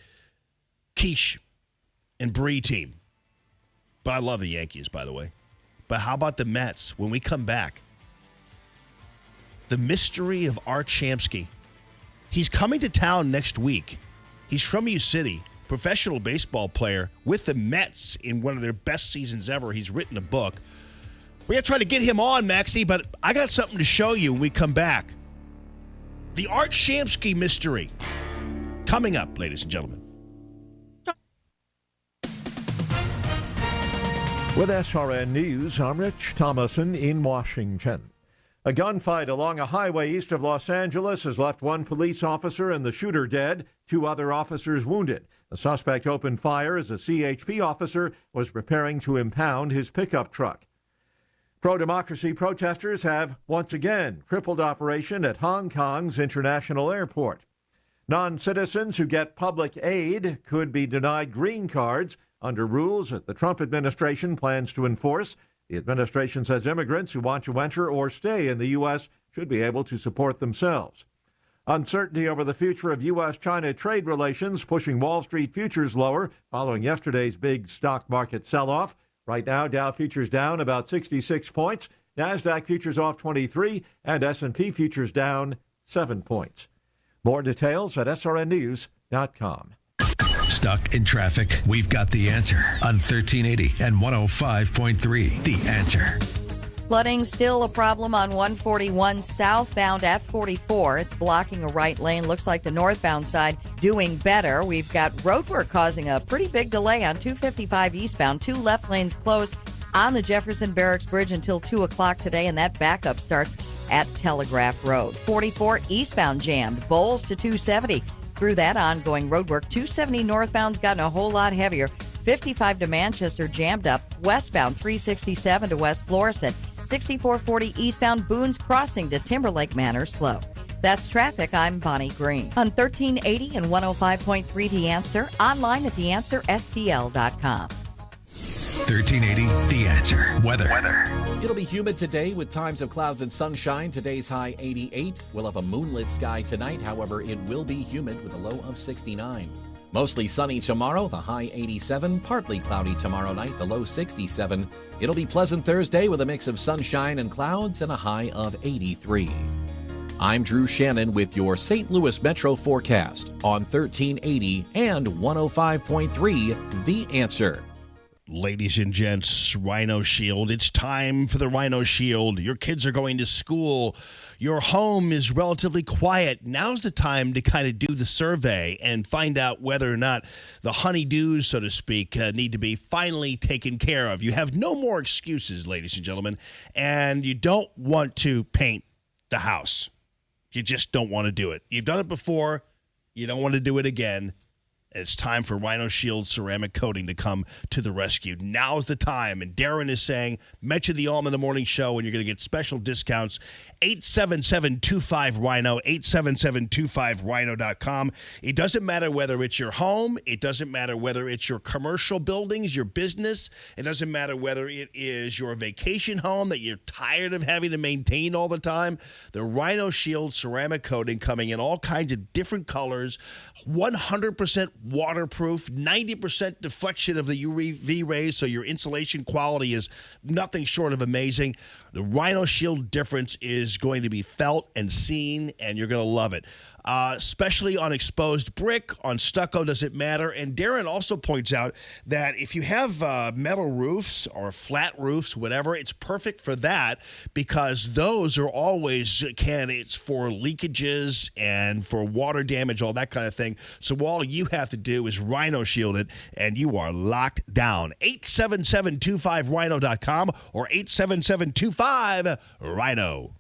quiche and brie team. But I love the Yankees, by the way. But how about the Mets? When we come back, the mystery of Art Shamsky. He's coming to town next week. He's from U City, professional baseball player with the Mets in one of their best seasons ever. He's written a book. We're going to try to get him on, Maxie, but I got something to show you when we come back. The Art Shamsky mystery. Coming up, ladies and gentlemen. With SRN News, I'm Rich Thomason in Washington. A gunfight along a highway east of Los Angeles has left one police officer and the shooter dead, 2 other officers wounded. The suspect opened fire as a CHP officer was preparing to impound his pickup truck. Pro-democracy protesters have once again crippled operation at Hong Kong's international airport. Non-citizens who get public aid could be denied green cards under rules that the Trump administration plans to enforce. The administration says immigrants who want to enter or stay in the U.S. should be able to support themselves. Uncertainty over the future of U.S.-China trade relations pushing Wall Street futures lower following yesterday's big stock market sell-off. Right now, Dow futures down about 66 points, NASDAQ futures off 23, and S&P futures down 7 points. More details at srnnews.com. Stuck in traffic? We've got the answer on 1380 and 105.3. The Answer. Flooding still a problem on 141 southbound at 44. It's blocking a right lane. Looks like the northbound side doing better. We've got roadwork causing a pretty big delay on 255 eastbound. 2 left lanes closed on the Jefferson Barracks Bridge until 2 o'clock today, and that backup starts at Telegraph Road. 44 eastbound jammed. Bowles to 270. Through that ongoing roadwork, 270 northbound's gotten a whole lot heavier. 55 to Manchester jammed up. Westbound 367 to West Florissant. 6440 eastbound Boone's Crossing to Timberlake Manor slow. That's traffic. I'm Bonnie Green. On 1380 and 105.3 The Answer. Online at theanswerstl.com. 1380 The Answer. Weather. It'll be humid today with times of clouds and sunshine. Today's high 88. We'll have a moonlit sky tonight. However, it will be humid with a low of 69. Mostly sunny tomorrow, the high 87. Partly cloudy tomorrow night, the low 67. It'll be pleasant Thursday with a mix of sunshine and clouds and a high of 83. I'm Drew Shannon with your St. Louis Metro forecast on 1380 and 105.3 The Answer. Ladies and gents, Rhino Shield. It's time for the Rhino Shield. Your kids are going to school. Your home is relatively quiet. Now's the time to kind of do the survey and find out whether or not the honeydews, so to speak, need to be finally taken care of. You have no more excuses, ladies and gentlemen, and you don't want to paint the house. You just don't want to do it. You've done it before. You don't want to do it again. It's time for Rhino Shield ceramic coating to come to the rescue. Now's the time. And Darren is saying, mention the Allman in the Morning Show, and you're going to get special discounts. 877-25-RHINO, 877-25-RHINO.com. It doesn't matter whether it's your home. It doesn't matter whether it's your commercial buildings, your business. It doesn't matter whether it is your vacation home that you're tired of having to maintain all the time. The Rhino Shield ceramic coating coming in all kinds of different colors, 100% waterproof, 90% deflection of the UV rays, so your insulation quality is nothing short of amazing. The Rhino Shield difference is going to be felt and seen, and you're going to love it. Especially on exposed brick, on stucco, doesn't matter. And Darren also points out that if you have metal roofs or flat roofs, whatever, it's perfect for that because those are always candidates for leakages and for water damage, all that kind of thing. So all you have to do is Rhino Shield it, and you are locked down. 877-25rhino.com or 877-25-RHINO.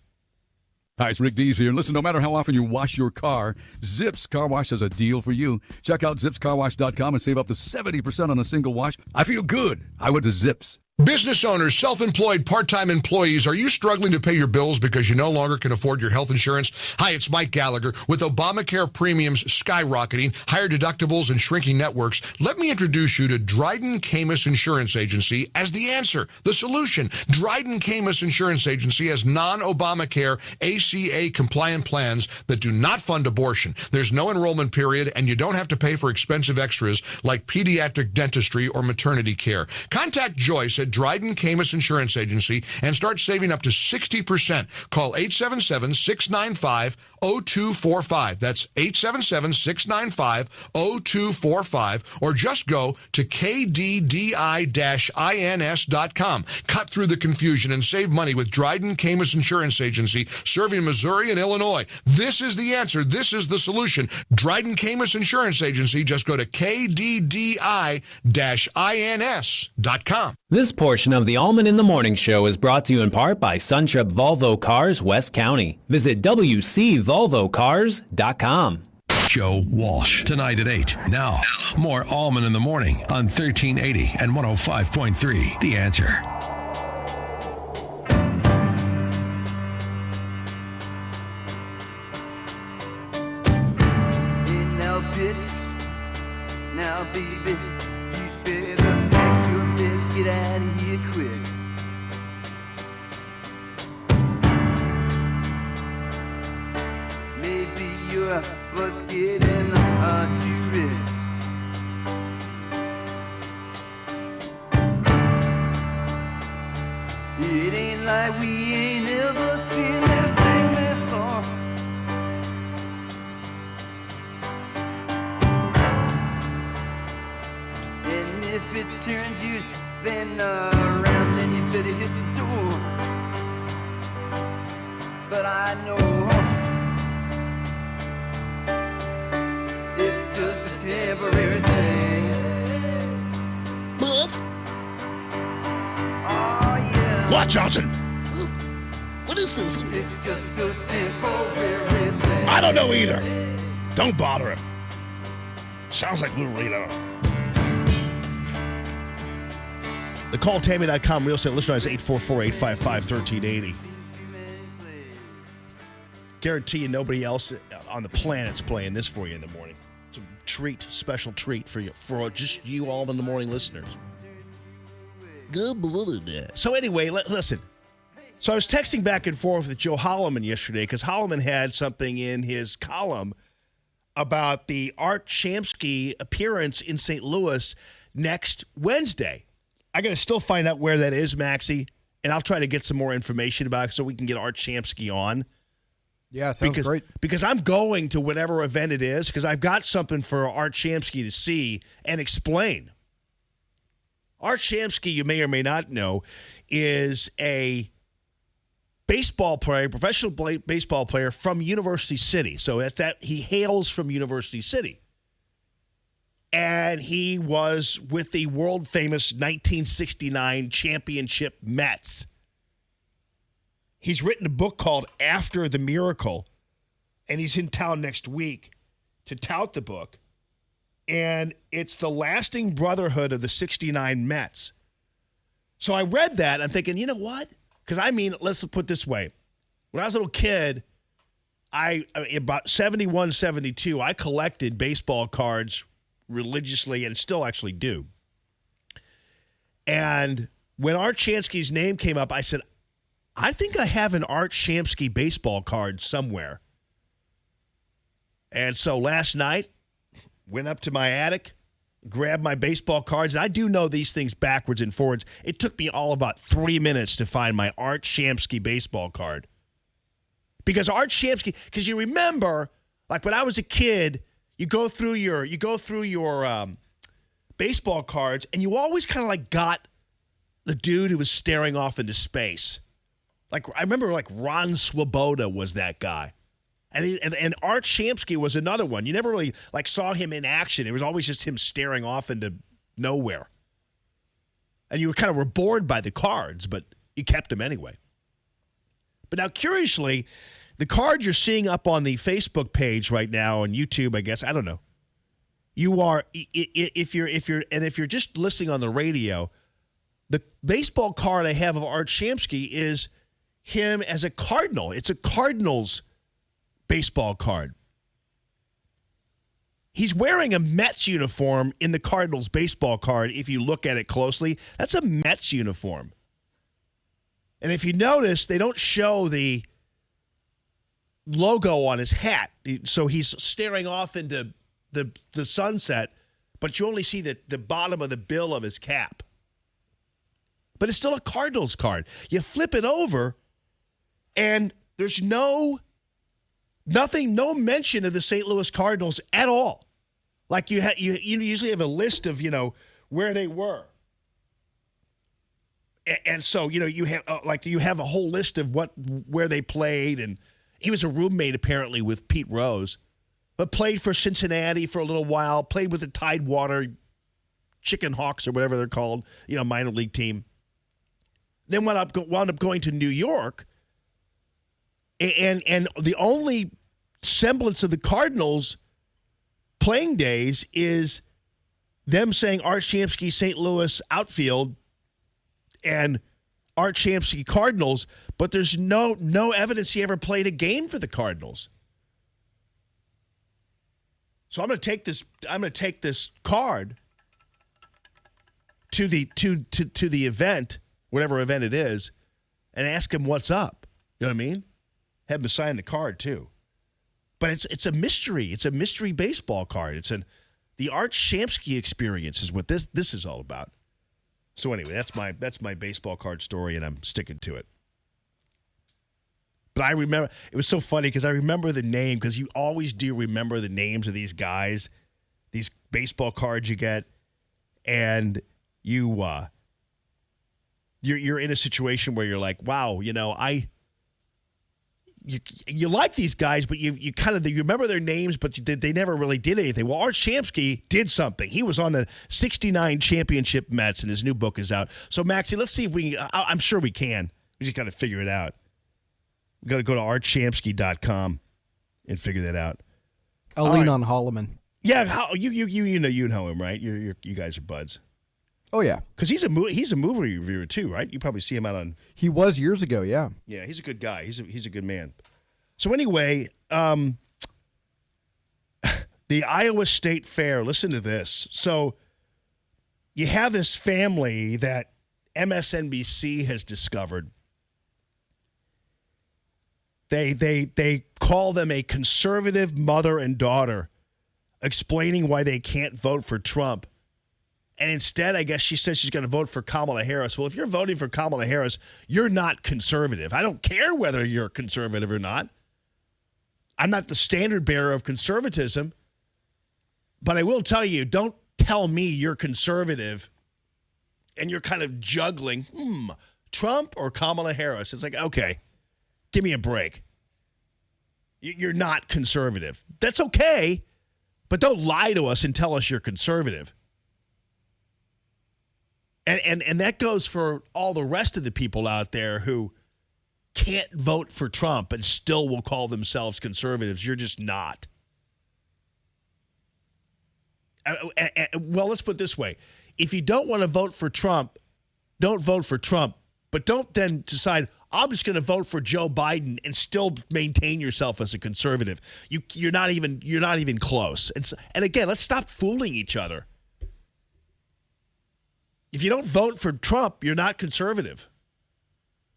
Hi, it's Rick Dees here. And listen, no matter how often you wash your car, Zips Car Wash has a deal for you. Check out zipscarwash.com and save up to 70% on a single wash. I feel good. I went to Zips. Business owners, self-employed, part-time employees, are you struggling to pay your bills because you no longer can afford your health insurance? Hi, it's Mike Gallagher. With Obamacare premiums skyrocketing, higher deductibles, and shrinking networks, let me introduce you to Dryden Camus Insurance Agency as the answer, the solution. Dryden Camus Insurance Agency has non-Obamacare ACA-compliant plans that do not fund abortion. There's no enrollment period, and you don't have to pay for expensive extras like pediatric dentistry or maternity care. Contact Joyce at Dryden Camus Insurance Agency and start saving up to 60%. Call 877-695-0245. That's 877-695-0245, or just go to kddi-ins.com. Cut through the confusion and save money with Dryden Camus Insurance Agency, serving Missouri and Illinois. This is the answer. This is the solution. Dryden Camus Insurance Agency. Just go to kddi-ins.com. This portion of the Allman in the Morning Show is brought to you in part by Suntrip Volvo Cars, West County. Visit WCVolvoCars.com. Joe Walsh, tonight at 8. Now, more Allman in the Morning on 1380 and 105.3. The Answer. Hey, now, bitch. Now, baby, you better pack your bags, get out of here quick. Maybe you're what's getting hard to rest. It ain't like we ain't ever seen this thing before. And if it turns you then around, then you better hit the door. But I know it's just a temporary thing. Buzz? Oh, yeah. What, Johnson? What is this? It's just a temporary thing. I don't know either. Don't bother him. Sounds like Lou Rito. The calltammy.com real estate listener is 844-855-1380. Guarantee you nobody else on the planet's playing this for you in the morning. It's a treat, special treat for you, for just you all in the morning listeners. So anyway, listen. So I was texting back and forth with Joe Holloman yesterday because Holloman had something in his column about the Art Shamsky appearance in St. Louis next Wednesday. I got to still find out where that is, Maxie, and I'll try to get some more information about it so we can get Art Shamsky on. Yeah, sounds great. Because I'm going to whatever event it is because I've got something for Art Shamsky to see and explain. Art Shamsky, you may or may not know, is a baseball player, professional baseball player from University City. So he hails from University City. And he was with the world-famous 1969 championship Mets. He's written a book called After the Miracle, and he's in town next week to tout the book. And it's the lasting brotherhood of the 69 Mets. So I read that, I'm thinking, you know what? Because, I mean, let's put it this way. When I was a little kid, about 71, 72, I collected baseball cards religiously and still actually do. And when Art Shamsky's name came up, I said, I think I have an Art Shamsky baseball card somewhere. And so last night, went up to my attic, grabbed my baseball cards. And I do know these things backwards and forwards. It took me all about 3 minutes to find my Art Shamsky baseball card. Because Art Shamsky, because you remember, like when I was a kid, you go through your baseball cards, and you always kind of like got the dude who was staring off into space. Like I remember, like Ron Swoboda was that guy. And Art Shamsky was another one. You never really like saw him in action. It was always just him staring off into nowhere. And you were bored by the cards, but you kept them anyway. But now, curiously, the card you're seeing up on the Facebook page right now on YouTube, I guess, I don't know. You are if you're just listening on the radio, the baseball card I have of Art Shamsky is him as a Cardinal. It's a Cardinals baseball card. He's wearing a Mets uniform in the Cardinals baseball card. If you look at it closely, that's a Mets uniform. And if you notice, they don't show the logo on his hat. So he's staring off into the sunset, but you only see the bottom of the bill of his cap. But it's still a Cardinals card. You flip it over, and there's no mention of the St. Louis Cardinals at all. Like you usually have a list of, where they were. And so, you have a whole list of where they played, and he was a roommate apparently with Pete Rose, but played for Cincinnati for a little while, played with the Tidewater Chicken Hawks or whatever they're called, minor league team. Then wound up going to New York, and the only semblance of the Cardinals playing days is them saying Art Shamsky St. Louis outfield and Art Shamsky Cardinals, but there's no evidence he ever played a game for the Cardinals. So I'm going to take this card to the event, whatever event it is, and ask him what's up. You know what I mean? Have him sign the card too. But it's a mystery. It's a mystery baseball card. The Art Shamsky experience is what this is all about. So anyway, that's my baseball card story, and I'm sticking to it. But I remember, it was so funny because I remember the name, because you always do remember the names of these guys, these baseball cards you get, and you're in a situation where you're like, wow, you like these guys, but you kind of, you remember their names, but they never really did anything. Well, Art Shamsky did something. He was on the 69 championship Mets, and his new book is out. So, Maxie, let's see if we can, I'm sure we can. We just got to figure it out. We got to go to artshamsky.com and figure that out. I'll lean on Holloman. Yeah, you know him, right? You guys are buds. Oh yeah, because he's a movie reviewer too, right? You probably see him out on. He was years ago, yeah. Yeah, he's a good guy. He's a good man. So anyway, the Iowa State Fair. Listen to this. So you have this family that MSNBC has discovered. They call them a conservative mother and daughter, explaining why they can't vote for Trump. And instead, I guess she says she's going to vote for Kamala Harris. Well, if you're voting for Kamala Harris, you're not conservative. I don't care whether you're conservative or not. I'm not the standard bearer of conservatism. But I will tell you, don't tell me you're conservative and you're kind of juggling, Trump or Kamala Harris. It's like, okay, give me a break. You're not conservative. That's okay, but don't lie to us and tell us you're conservative. And that goes for all the rest of the people out there who can't vote for Trump and still will call themselves conservatives. You're just not. Well, let's put it this way. If you don't want to vote for Trump, don't vote for Trump. But don't then decide, I'm just going to vote for Joe Biden and still maintain yourself as a conservative. You're not even close. And again, let's stop fooling each other. If you don't vote for Trump, you're not conservative.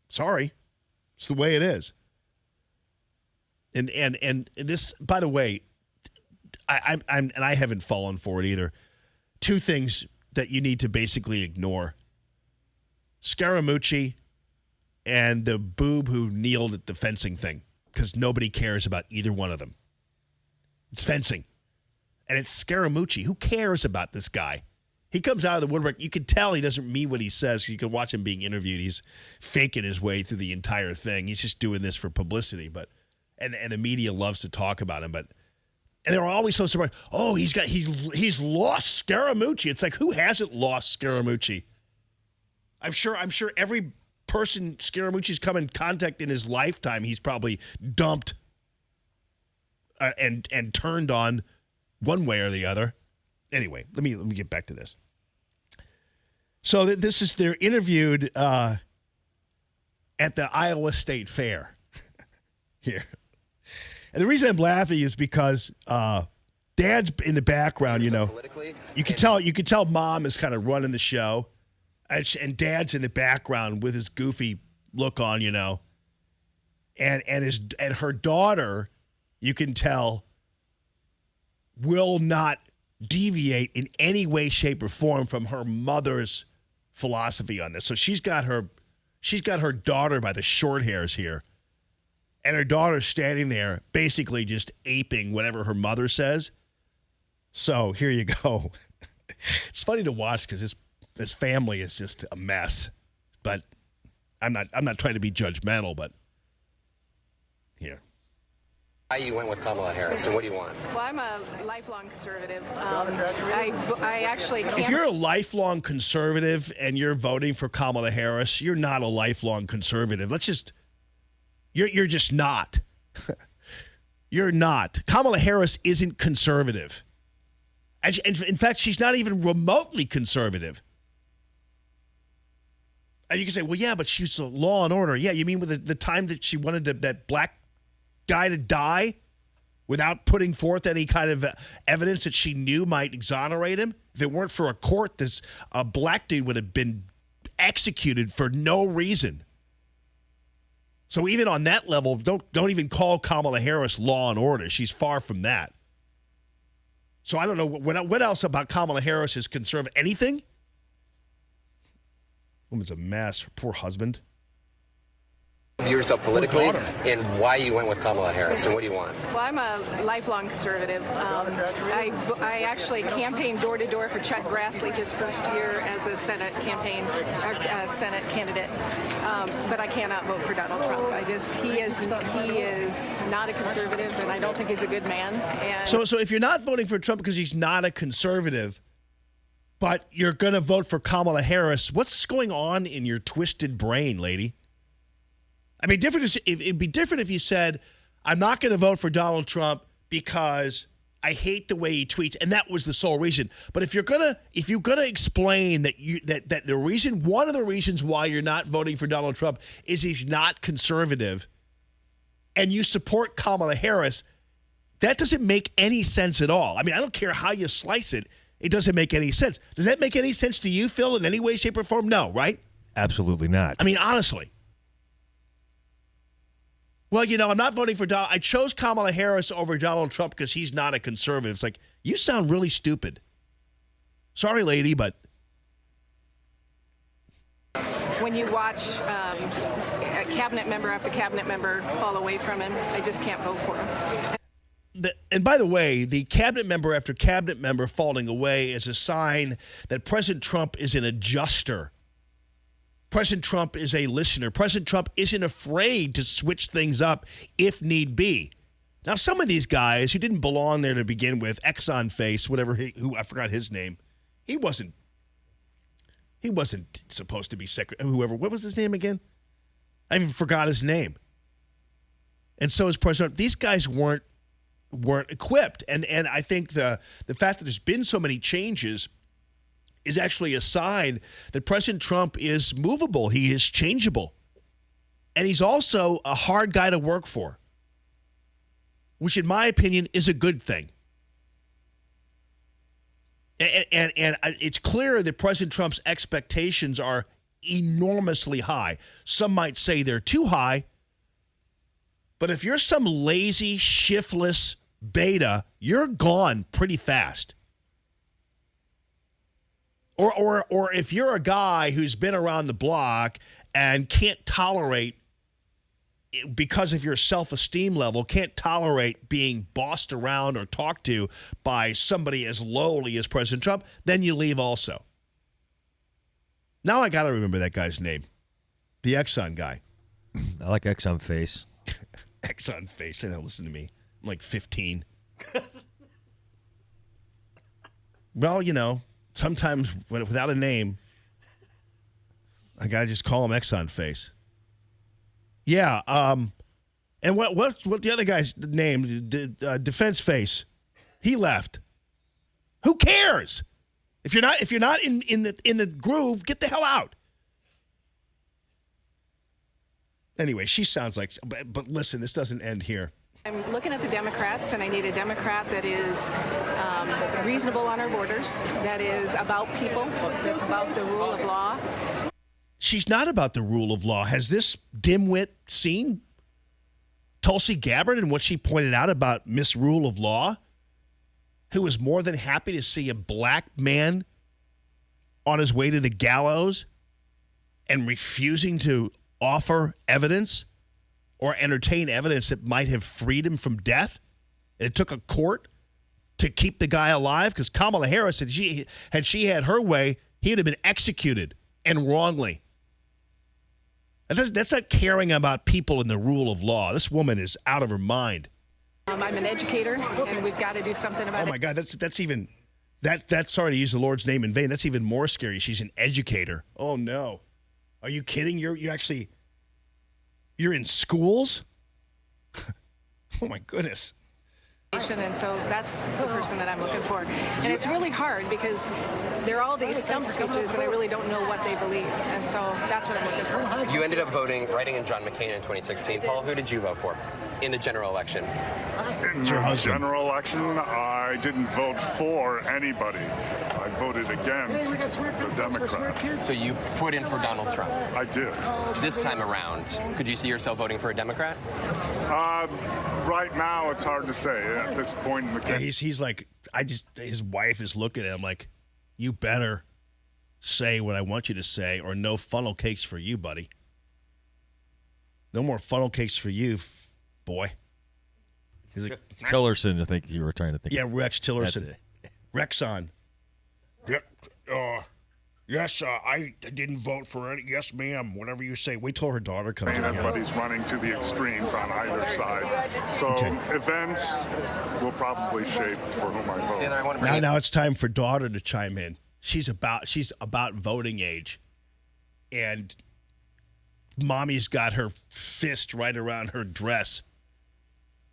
Sorry. It's the way it is. And this, by the way, I haven't fallen for it either. Two things that you need to basically ignore. Scaramucci and the boob who kneeled at the fencing thing, because nobody cares about either one of them. It's fencing. And it's Scaramucci. Who cares about this guy? He comes out of the woodwork. You can tell he doesn't mean what he says. You can watch him being interviewed. He's faking his way through the entire thing. He's just doing this for publicity. And the media loves to talk about him. And they're always so surprised. Oh, he's lost Scaramucci. It's like, who hasn't lost Scaramucci? I'm sure every person Scaramucci's come in contact in his lifetime, he's probably dumped and turned on one way or the other. Anyway, let me get back to this. So they're interviewed at the Iowa State Fair here. And the reason I'm laughing is because Dad's in the background, you can tell Mom is kind of running the show, and Dad's in the background with his goofy look on, and her daughter, you can tell, will not deviate in any way, shape, or form from her mother's philosophy on this. So she's got her daughter by the short hairs here. And her daughter's standing there basically just aping whatever her mother says. So here you go. It's funny to watch because this family is just a mess. But I'm not trying to be judgmental, but here. Why you went with Kamala Harris, and what do you want? Well, I'm a lifelong conservative. I actually can't. If you're a lifelong conservative and you're voting for Kamala Harris, you're not a lifelong conservative. You're just not. You're not. Kamala Harris isn't conservative. And in fact, she's not even remotely conservative. And you can say, well, yeah, but she's a law and order. Yeah, you mean with the time that she wanted that black guy to die without putting forth any kind of evidence that she knew might exonerate him? If it weren't for a court, a black dude would have been executed for no reason. So even on that level, don't even call Kamala Harris law and order. She's far from that. So I don't know what else about Kamala Harris is conservative. Anything? Woman's a mess. Her poor husband. View yourself politically, and why you went with Kamala Harris, and what do you want? Well, I'm a lifelong conservative. I actually campaigned door to door for Chuck Grassley his first year as a Senate candidate, but I cannot vote for Donald Trump. He is not a conservative, and I don't think he's a good man. And so if you're not voting for Trump because he's not a conservative, but you're going to vote for Kamala Harris, what's going on in your twisted brain, lady? I mean, it'd be different if you said, I'm not going to vote for Donald Trump because I hate the way he tweets, and that was the sole reason. But if you're gonna explain that the reason, one of the reasons why you're not voting for Donald Trump is he's not conservative, and you support Kamala Harris, that doesn't make any sense at all. I mean, I don't care how you slice it. It doesn't make any sense. Does that make any sense to you, Phil, in any way, shape, or form? No, right? Absolutely not. I mean, honestly. Well, I'm not voting for Donald. I chose Kamala Harris over Donald Trump because he's not a conservative. It's like, you sound really stupid. Sorry, lady, but. when you watch a cabinet member after cabinet member fall away from him, I just can't vote for him. And by the way, the cabinet member after cabinet member falling away is a sign that President Trump is an adjuster. President Trump is a listener. President Trump isn't afraid to switch things up if need be. Now, some of these guys who didn't belong there to begin with, Exxon Face, who I forgot his name, he wasn't supposed to be secretary. Whoever, what was his name again? I even forgot his name. And so is President. These guys weren't equipped, and I think the fact that there's been so many changes is actually a sign that President Trump is movable. He is changeable. And he's also a hard guy to work for, which in my opinion is a good thing. And it's clear that President Trump's expectations are enormously high. Some might say they're too high. But if you're some lazy, shiftless beta, you're gone pretty fast. Or if you're a guy who's been around the block and can't tolerate, because of your self-esteem level, can't tolerate being bossed around or talked to by somebody as lowly as President Trump, then you leave also. Now I got to remember that guy's name. The Exxon guy. I like Exxon Face. Exxon Face. They don't listen to me. I'm like 15. Well, sometimes without a name, I got to just call him Exxon Face. Yeah. And what the other guy's name? Defense Face. He left. Who cares? If you're not in the groove, get the hell out. Anyway, she sounds like. But listen, this doesn't end here. I'm looking at the Democrats, and I need a Democrat that is reasonable on our borders, that is about people, that's about the rule of law. She's not about the rule of law. Has this dimwit seen Tulsi Gabbard and what she pointed out about misrule of law? Who was more than happy to see a black man on his way to the gallows and refusing to offer evidence or entertain evidence that might have freed him from death. It took a court to keep the guy alive because Kamala Harris, had she had her way, he'd have been executed, and wrongly. That's not caring about people in the rule of law. This woman is out of her mind. I'm an educator, and we've got to do something about it. Oh my God, that's even that's sorry to use the Lord's name in vain. That's even more scary. She's an educator. Oh no, are you kidding? You're in schools? Oh my goodness. And so that's the person that I'm looking for. And it's really hard because there are all these stump speeches and I really don't know what they believe. And so that's what I'm looking for. You ended up writing in John McCain in 2016. Paul, who did you vote for in the general election? In the general election, I didn't vote for anybody. I voted against the Democrat. So you put in for Donald Trump? I did. This time around, could you see yourself voting for a Democrat? Right now, it's hard to say. At this point in the game, he's like, his wife is looking at him like, you better say what I want you to say, or no funnel cakes for you, buddy. No more funnel cakes for you, boy. It's Tillerson, I think you were trying to think. Yeah, Rex Tillerson. Rexon. Yes, I didn't vote for it. Yes, ma'am. Whatever you say. Wait till her daughter comes in. Everybody's running to the extremes on either side. So events will probably shape for whom I vote. Now it's time for daughter to chime in. She's about voting age, and mommy's got her fist right around her dress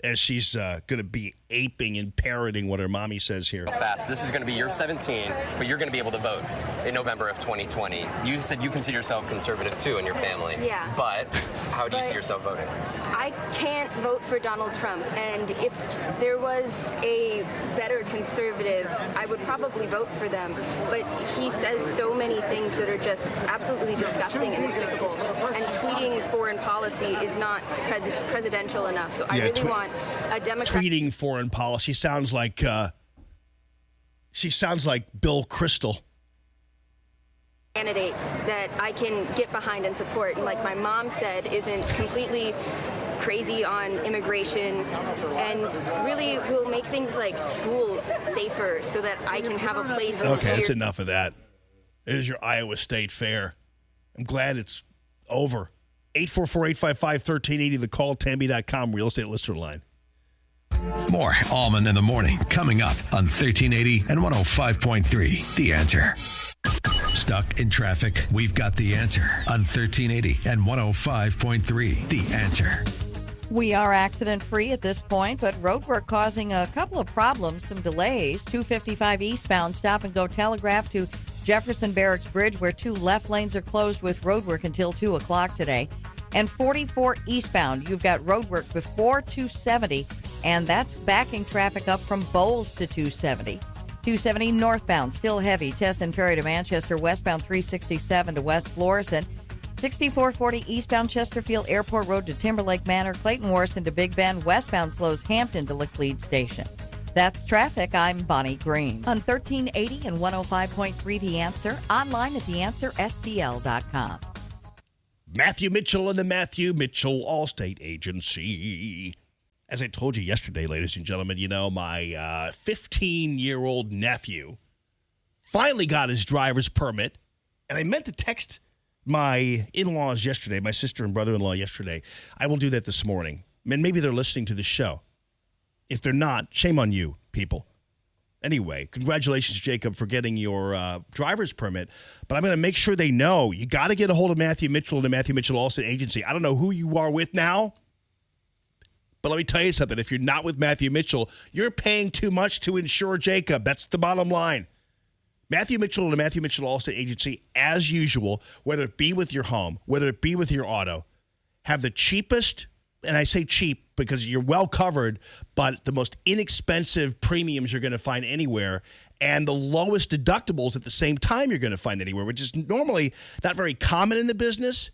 as she's going to be aping and parroting what her mommy says here. Fast. This is going to be, you're 17, but you're going to be able to vote in November of 2020. You said you consider yourself conservative too in your family. Yeah. But how do you see yourself voting? I can't vote for Donald Trump, and if there was a better conservative, I would probably vote for them. But he says so many things that are just absolutely disgusting and despicable. And tweeting foreign policy is not presidential enough. So I really want a Democrat. Tweeting foreign policy sounds like Bill Kristol. Candidate that I can get behind and support, and like my mom said, isn't completely crazy on immigration and really will make things like schools safer so that I can have a place. Okay, that's enough of that. There's your Iowa State Fair. I'm glad it's over. 844-855-1380, the call, Tammy.com, real estate listener line. More Allman in the morning coming up on 1380 and 105.3. The Answer. Stuck in traffic? We've got the answer on 1380 and 105.3. The Answer. We are accident-free at this point, but roadwork causing a couple of problems, some delays. 255 eastbound, stop-and-go Telegraph to Jefferson Barracks Bridge, where 2 left lanes are closed with roadwork until 2 o'clock today. And 44 eastbound, you've got roadwork before 270, and that's backing traffic up from Bowles to 270. 270 northbound, still heavy. Tesson Ferry to Manchester, westbound 367 to West Florissant. 6440 eastbound Chesterfield Airport Road to Timberlake Manor. Clayton Warson to Big Bend. Westbound slows Hampton to Laclede Station. That's traffic. I'm Bonnie Green. On 1380 and 105.3 The Answer. Online at theanswerstl.com. Matthew Mitchell and the Matthew Mitchell Allstate Agency. As I told you yesterday, ladies and gentlemen, you know, my 15-year-old nephew finally got his driver's permit. And I meant to text my in-laws yesterday, my sister and brother-in-law yesterday. I will do that this morning. And maybe they're listening to the show. If they're not, shame on you, people. Anyway, congratulations, Jacob, for getting your driver's permit. But I'm going to make sure they know you got to get a hold of Matthew Mitchell and the Matthew Mitchell Allstate Agency. I don't know who you are with now, but let me tell you something. If you're not with Matthew Mitchell, you're paying too much to insure Jacob. That's the bottom line. Matthew Mitchell and the Matthew Mitchell Allstate Agency, as usual, whether it be with your home, whether it be with your auto, have the cheapest, and I say cheap because you're well covered, but the most inexpensive premiums you're going to find anywhere, and the lowest deductibles at the same time you're going to find anywhere, which is normally not very common in the business,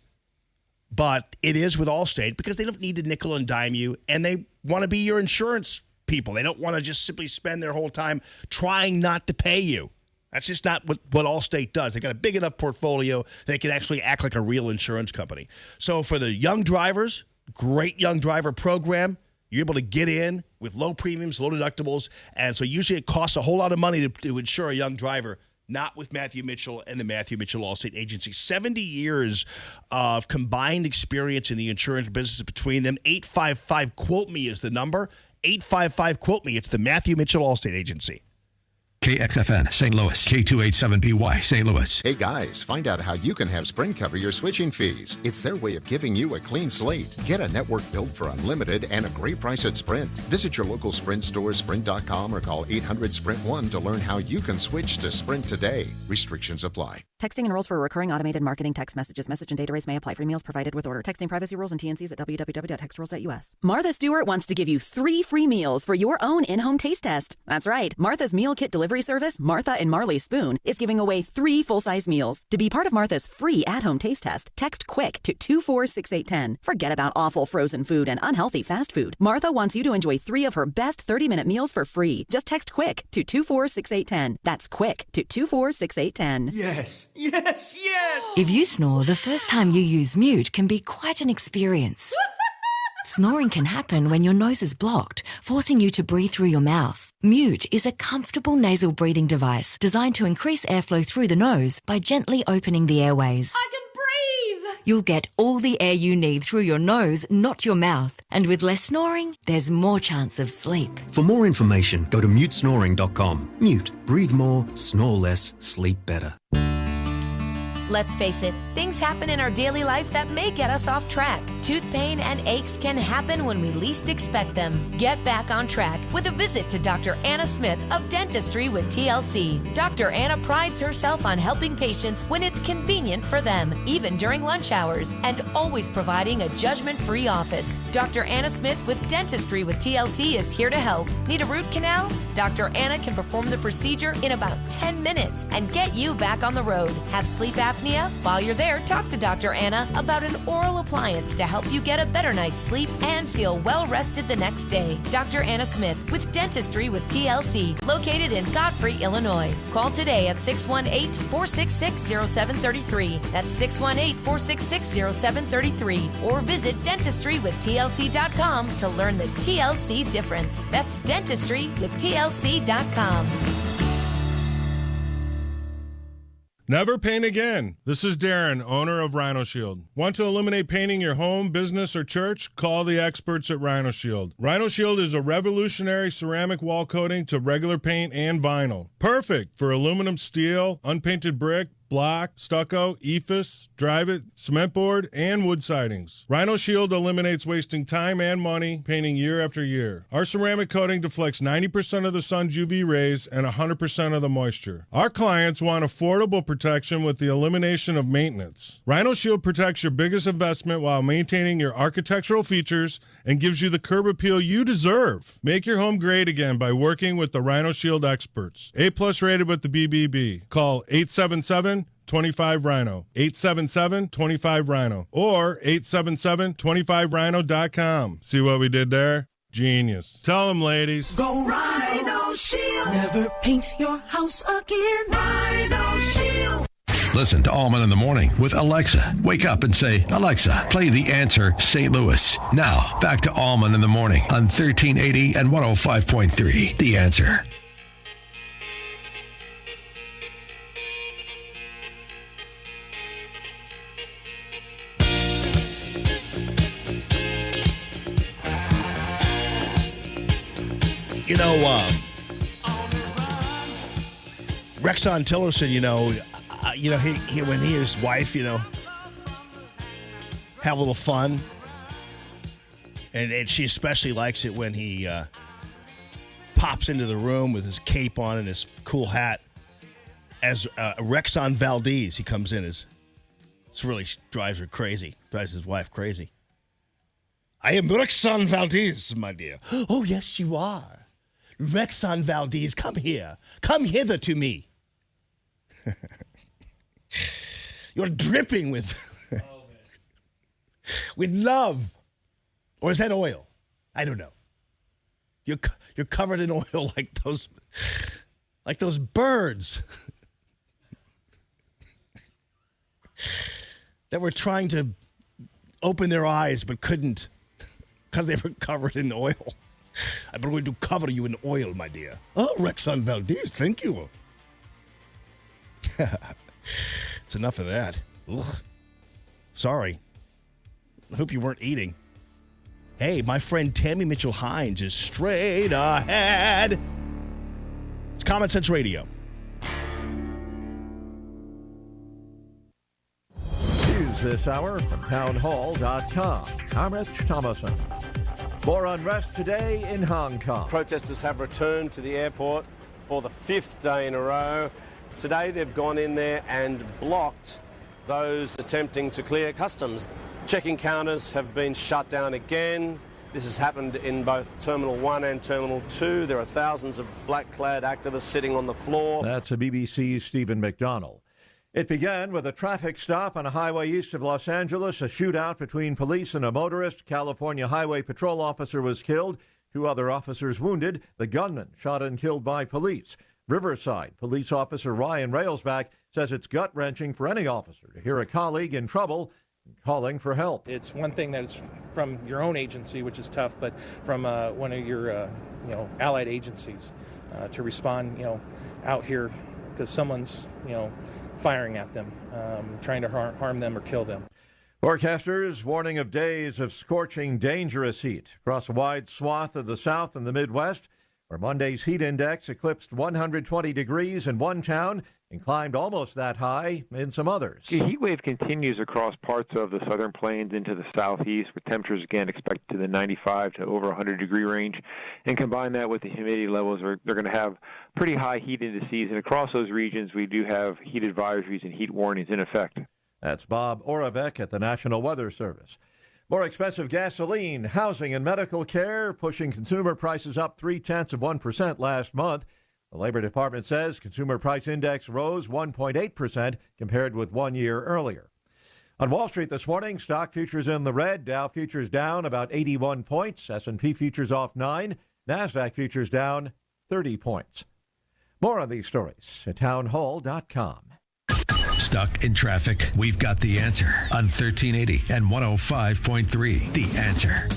but it is with Allstate because they don't need to nickel and dime you, and they want to be your insurance people. They don't want to just simply spend their whole time trying not to pay you. That's just not what Allstate does. They got a big enough portfolio they can actually act like a real insurance company. So for the young drivers, great young driver program. You're able to get in with low premiums, low deductibles, and so usually it costs a whole lot of money to insure a young driver. Not with Matthew Mitchell and the Matthew Mitchell Allstate Agency. 70 years of combined experience in the insurance business between them. 855-QUOTE-ME is the number. 855-QUOTE-ME. It's the Matthew Mitchell Allstate Agency. KXFN, St. Louis, K287BY, St. Louis. Hey guys, find out how you can have Sprint cover your switching fees. It's their way of giving you a clean slate. Get a network build for unlimited and a great price at Sprint. Visit your local Sprint store, sprint.com, or call 800-SPRINT1 to learn how you can switch to Sprint today. Restrictions apply. Texting enrolls for recurring automated marketing text messages. Message and data rates may apply. Free meals provided with order. Texting privacy rules and TNCs at www.textrules.us. Martha Stewart wants to give you 3 free meals for your own in-home taste test. That's right. Martha's Meal Kit delivery service, Martha and Marley Spoon, is giving away 3 full-size meals. To be part of Martha's free at-home taste test, text QUICK to 246-810. Forget about awful frozen food and unhealthy fast food. Martha wants you to enjoy 3 of her best 30-minute meals for free. Just text QUICK to 246-810. That's QUICK to 246-810. Yes, yes, yes! If you snore, the first time you use Mute can be quite an experience. Snoring can happen when your nose is blocked, forcing you to breathe through your mouth. Mute is a comfortable nasal breathing device designed to increase airflow through the nose by gently opening the airways. I can breathe! You'll get all the air you need through your nose, not your mouth. And with less snoring, there's more chance of sleep. For more information, go to mutesnoring.com. Mute. Breathe more, snore less, sleep better. Let's face it, things happen in our daily life that may get us off track. Tooth pain and aches can happen when we least expect them. Get back on track with a visit to Dr. Anna Smith of Dentistry with TLC. Dr. Anna prides herself on helping patients when it's convenient for them, even during lunch hours, and always providing a judgment-free office. Dr. Anna Smith with Dentistry with TLC is here to help. Need a root canal? Dr. Anna can perform the procedure in about 10 minutes and get you back on the road. Have sleep apnea? While you're there, talk to Dr. Anna about an oral appliance to help you get a better night's sleep and feel well rested the next day. Dr. Anna Smith with Dentistry with TLC, located in Godfrey, Illinois. Call today at 618-466-0733. That's 618-466-0733. Or visit dentistrywithtlc.com to learn the TLC difference. That's dentistrywithtlc.com. Never paint again. This is Darren, owner of Rhino Shield. Want to eliminate painting your home, business, or church? Call the experts at Rhino Shield. Rhino Shield is a revolutionary ceramic wall coating to regular paint and vinyl. Perfect for aluminum, steel, unpainted brick, block, stucco, ephes, drive-it, cement board, and wood sidings. Rhino Shield eliminates wasting time and money painting year after year. Our ceramic coating deflects 90% of the sun's UV rays and 100% of the moisture. Our clients want affordable protection with the elimination of maintenance. Rhino Shield protects your biggest investment while maintaining your architectural features and gives you the curb appeal you deserve. Make your home great again by working with the Rhino Shield experts. A+ rated with the BBB. Call 877-25-RHINO, 877-25-RHINO, or 877-25rhino.com. See what we did there? Genius. Tell them, ladies. Go Rhino Shield. Never paint your house again. Rhino Shield. Listen to Allman in the Morning with Alexa. Wake up and say, Alexa, play The Answer St. Louis. Now, back to Allman in the Morning on 1380 and 105.3. The Answer. You know, Rexon Tillerson, he when he and his wife, have a little fun, and she especially likes it when he pops into the room with his cape on and his cool hat. As Rexon Valdez, he comes in as this really drives her crazy, drives his wife crazy. I am Rexon Valdez, my dear. Oh, yes, you are. Rexon Valdez, come here. Come hither to me. You're dripping with love. Or is that oil? I don't know. You're covered in oil like those birds that were trying to open their eyes but couldn't because they were covered in oil. I'm going to cover you in oil, my dear. Oh, Rexon Valdez, thank you. It's enough of that. Ugh. Sorry. I hope you weren't eating. Hey, my friend Tammy Mitchell-Hines is straight ahead. It's Common Sense Radio. News this hour from townhall.com. I'm Rich Thomason. More unrest today in Hong Kong. Protesters have returned to the airport for the 5th day in a row. Today they've gone in there and blocked those attempting to clear customs. Checking counters have been shut down again. This has happened in both Terminal 1 and Terminal 2. There are thousands of black-clad activists sitting on the floor. That's a BBC's Stephen McDonnell. It began with a traffic stop on a highway east of Los Angeles, a shootout between police and a motorist. California Highway Patrol officer was killed. 2 other officers wounded. The gunman shot and killed by police. Riverside police officer Ryan Railsback says it's gut-wrenching for any officer to hear a colleague in trouble calling for help. It's one thing that it's from your own agency, which is tough, but from one of your allied agencies to respond out here because someone's firing at them, trying to harm them or kill them. Forecasters warning of days of scorching, dangerous heat across a wide swath of the South and the Midwest, where Monday's heat index eclipsed 120 degrees in one town and climbed almost that high in some others. The heat wave continues across parts of the southern plains into the southeast, with temperatures again expected to the 95 to over 100-degree range. And combine that with the humidity levels, they're going to have pretty high heat indices. And across those regions, we do have heat advisories and heat warnings in effect. That's Bob Oravec at the National Weather Service. More expensive gasoline, housing, and medical care pushing consumer prices up 0.3% last month. The Labor Department says consumer price index rose 1.8% compared with 1 year earlier. On Wall Street this morning, stock futures in the red. Dow futures down about 81 points. S&P futures off 9. NASDAQ futures down 30 points. More on these stories at townhall.com. Stuck in traffic? We've got the answer on 1380 and 105.3. The Answer.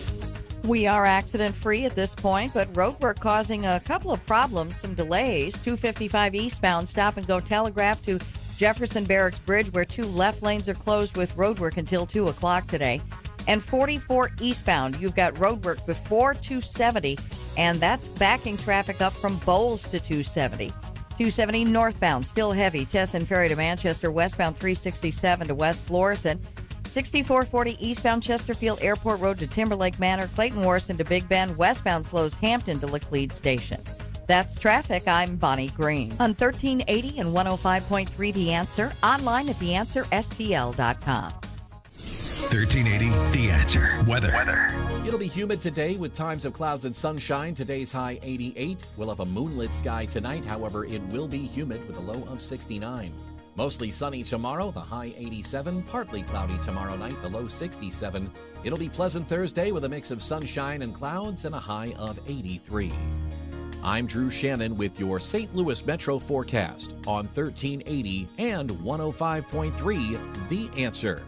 We are accident-free at this point, but roadwork causing a couple of problems, some delays. 255 eastbound stop-and-go Telegraph to Jefferson Barracks Bridge, where 2 left lanes are closed with roadwork until 2 o'clock today. And 44 eastbound, you've got roadwork before 270, and that's backing traffic up from Bowles to 270. 270 northbound, still heavy. Tesson Ferry to Manchester, westbound 367 to West Florissant. 6440 eastbound Chesterfield Airport Road to Timberlake Manor. Clayton Warson to Big Bend. Westbound slows Hampton to Laclede Station. That's traffic. I'm Bonnie Green. On 1380 and 105.3 The Answer. Online at theanswerstl.com. 1380 The Answer. Weather. It'll be humid today with times of clouds and sunshine. Today's high 88. We'll have a moonlit sky tonight. However, it will be humid with a low of 69. Mostly sunny tomorrow, the high 87. Partly cloudy tomorrow night, the low 67. It'll be pleasant Thursday with a mix of sunshine and clouds and a high of 83. I'm Drew Shannon with your St. Louis Metro forecast on 1380 and 105.3 The Answer.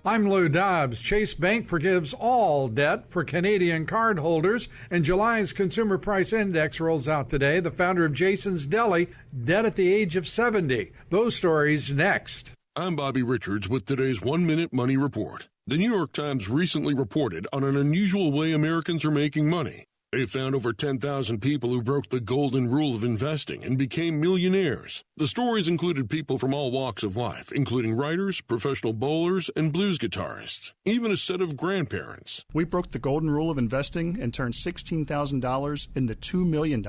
I'm Lou Dobbs. Chase Bank forgives all debt for Canadian cardholders, and July's Consumer Price Index rolls out today. The founder of Jason's Deli, dead at the age of 70. Those stories next. I'm Bobby Richards with today's 1 Minute Money Report. The New York Times recently reported on an unusual way Americans are making money. They found over 10,000 people who broke the golden rule of investing and became millionaires. The stories included people from all walks of life, including writers, professional bowlers, and blues guitarists, even a set of grandparents. We broke the golden rule of investing and turned $16,000 into $2 million.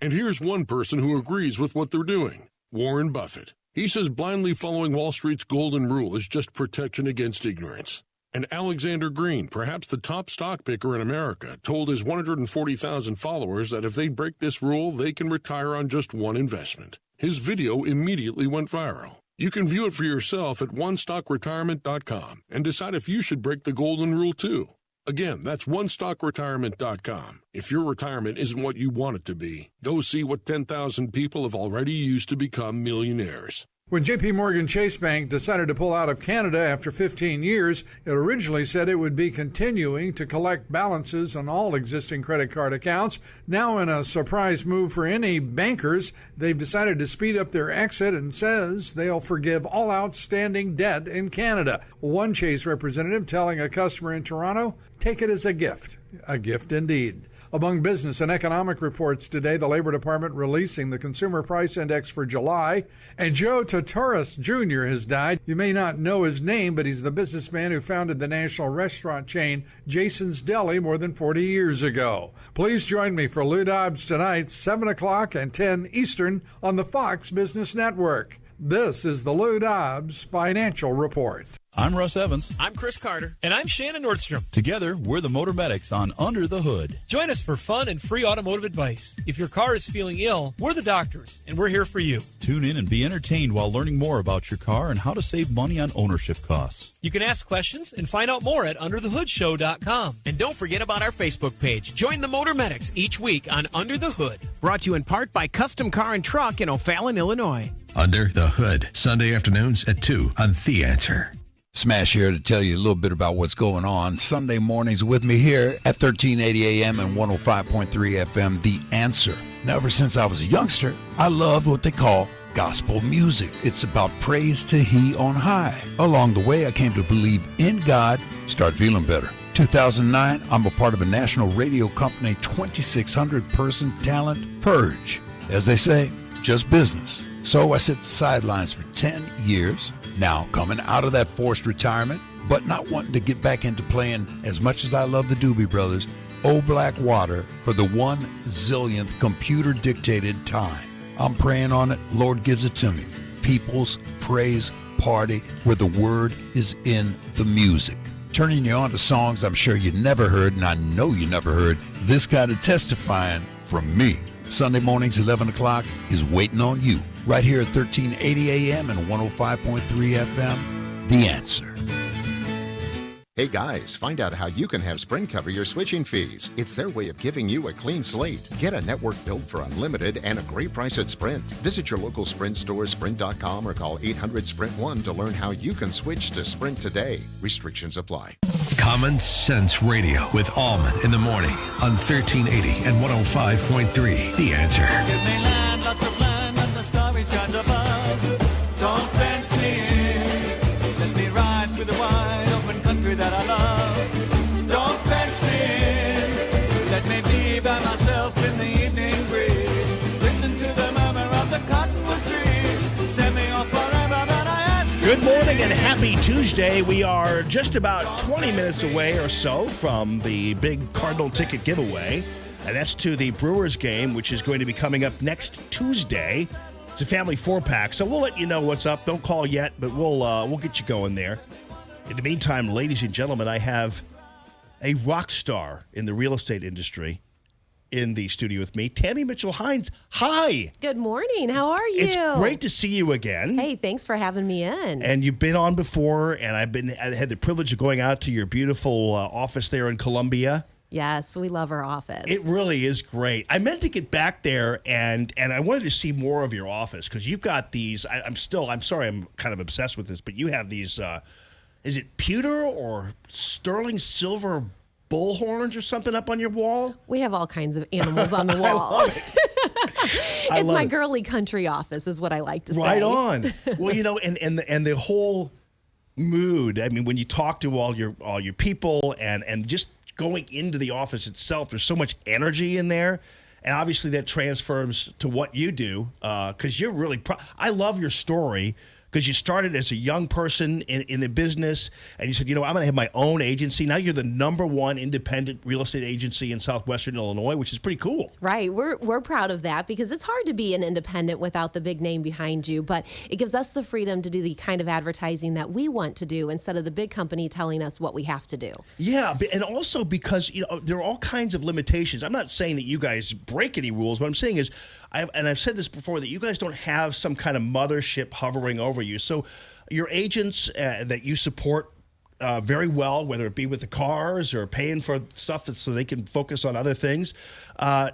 And here's one person who agrees with what they're doing, Warren Buffett. He says blindly following Wall Street's golden rule is just protection against ignorance. And Alexander Green, perhaps the top stock picker in America, told his 140,000 followers that if they break this rule, they can retire on just one investment. His video immediately went viral. You can view it for yourself at onestockretirement.com and decide if you should break the golden rule too. Again, that's onestockretirement.com. If your retirement isn't what you want it to be, go see what 10,000 people have already used to become millionaires. When J.P. Morgan Chase Bank decided to pull out of Canada after 15 years, it originally said it would be continuing to collect balances on all existing credit card accounts. Now, in a surprise move for any bankers, they've decided to speed up their exit and says they'll forgive all outstanding debt in Canada. One Chase representative telling a customer in Toronto, take it as a gift indeed. Among business and economic reports today, the Labor Department releasing the Consumer Price Index for July. And Joe Totoris Jr. has died. You may not know his name, but he's the businessman who founded the national restaurant chain Jason's Deli more than 40 years ago. Please join me for Lou Dobbs tonight, 7 o'clock and 10 Eastern on the Fox Business Network. This is the Lou Dobbs Financial Report. I'm Russ Evans. I'm Chris Carter. And I'm Shannon Nordstrom. Together, we're the Motor Medics on Under the Hood. Join us for fun and free automotive advice. If your car is feeling ill, we're the doctors, and we're here for you. Tune in and be entertained while learning more about your car and how to save money on ownership costs. You can ask questions and find out more at underthehoodshow.com. And don't forget about our Facebook page. Join the Motor Medics each week on Under the Hood. Brought to you in part by Custom Car and Truck in O'Fallon, Illinois. Under the Hood, Sunday afternoons at 2 on The Answer. Smash here to tell you a little bit about what's going on Sunday mornings with me here at 1380 AM and 105.3 FM, The Answer. Now, ever since I was a youngster, I loved what they call gospel music. It's about praise to He on high. Along the way, I came to believe in God, start feeling better. 2009, I'm a part of a national radio company, 2,600-person talent purge. As they say, just business. So I sit the sidelines for 10 years. Now, coming out of that forced retirement, but not wanting to get back into playing as much as I love the Doobie Brothers, Old Black Water for the 1,000,000th computer-dictated time. I'm praying on it. Lord gives it to me. People's Praise Party, where the word is in the music. Turning you on to songs I'm sure you never heard, and I know you never heard, this kind of testifying from me. Sunday mornings, 11 o'clock, is waiting on you. Right here at 1380 AM and 105.3 FM, The Answer. Hey guys, find out how you can have Sprint cover your switching fees. It's their way of giving you a clean slate. Get a network build for unlimited and a great price at Sprint. Visit your local Sprint store, sprint.com, or call 800-SPRINT-1 to learn how you can switch to Sprint today. Restrictions apply. Common Sense Radio with Allman in the morning on 1380 and 105.3 The Answer. Give me land, lots of land, and the starry skies above. Don't fence me in. Let me ride through the wide open country that I love. Don't fence me in. Let me be by myself in the evening breeze. Listen to the murmur of the cottonwood trees. Send me off forever, but I ask you. Good morning and happy Tuesday. We are just about 20 minutes away or so from the big Cardinal ticket giveaway. And that's to the Brewers game, which is going to be coming up next Tuesday. It's a family 4-pack, so we'll let you know what's up. Don't call yet, but we'll get you going there. In the meantime, ladies and gentlemen, I have a rock star in the real estate industry in the studio with me, Tammy Mitchell-Hines. Hi. Good morning. How are you? It's great to see you again. Hey, thanks for having me in. And you've been on before, and I had the privilege of going out to your beautiful office there in Columbia. Yes, we love our office. It really is great. I meant to get back there, and I wanted to see more of your office because you've got these. I'm sorry, I'm kind of obsessed with this, but you have these. Is it pewter or sterling silver bullhorns or something up on your wall? We have all kinds of animals on the wall. I love it. It's my girly country office, is what I like to say. Right on. Well, and the whole mood. I mean, when you talk to all your people and just going into the office itself, there's so much energy in there. And obviously that transfers to what you do because you're really I love your story because you started as a young person in the business and you said, I'm going to have my own agency. Now you're the #1 independent real estate agency in Southwestern Illinois, which is pretty cool. Right. We're proud of that because it's hard to be an independent without the big name behind you, but it gives us the freedom to do the kind of advertising that we want to do instead of the big company telling us what we have to do. Yeah, and also because there are all kinds of limitations. I'm not saying that you guys break any rules. What I'm saying is, I've said this before, that you guys don't have some kind of mothership hovering over you. So your agents that you support very well, whether it be with the cars or paying for stuff so they can focus on other things,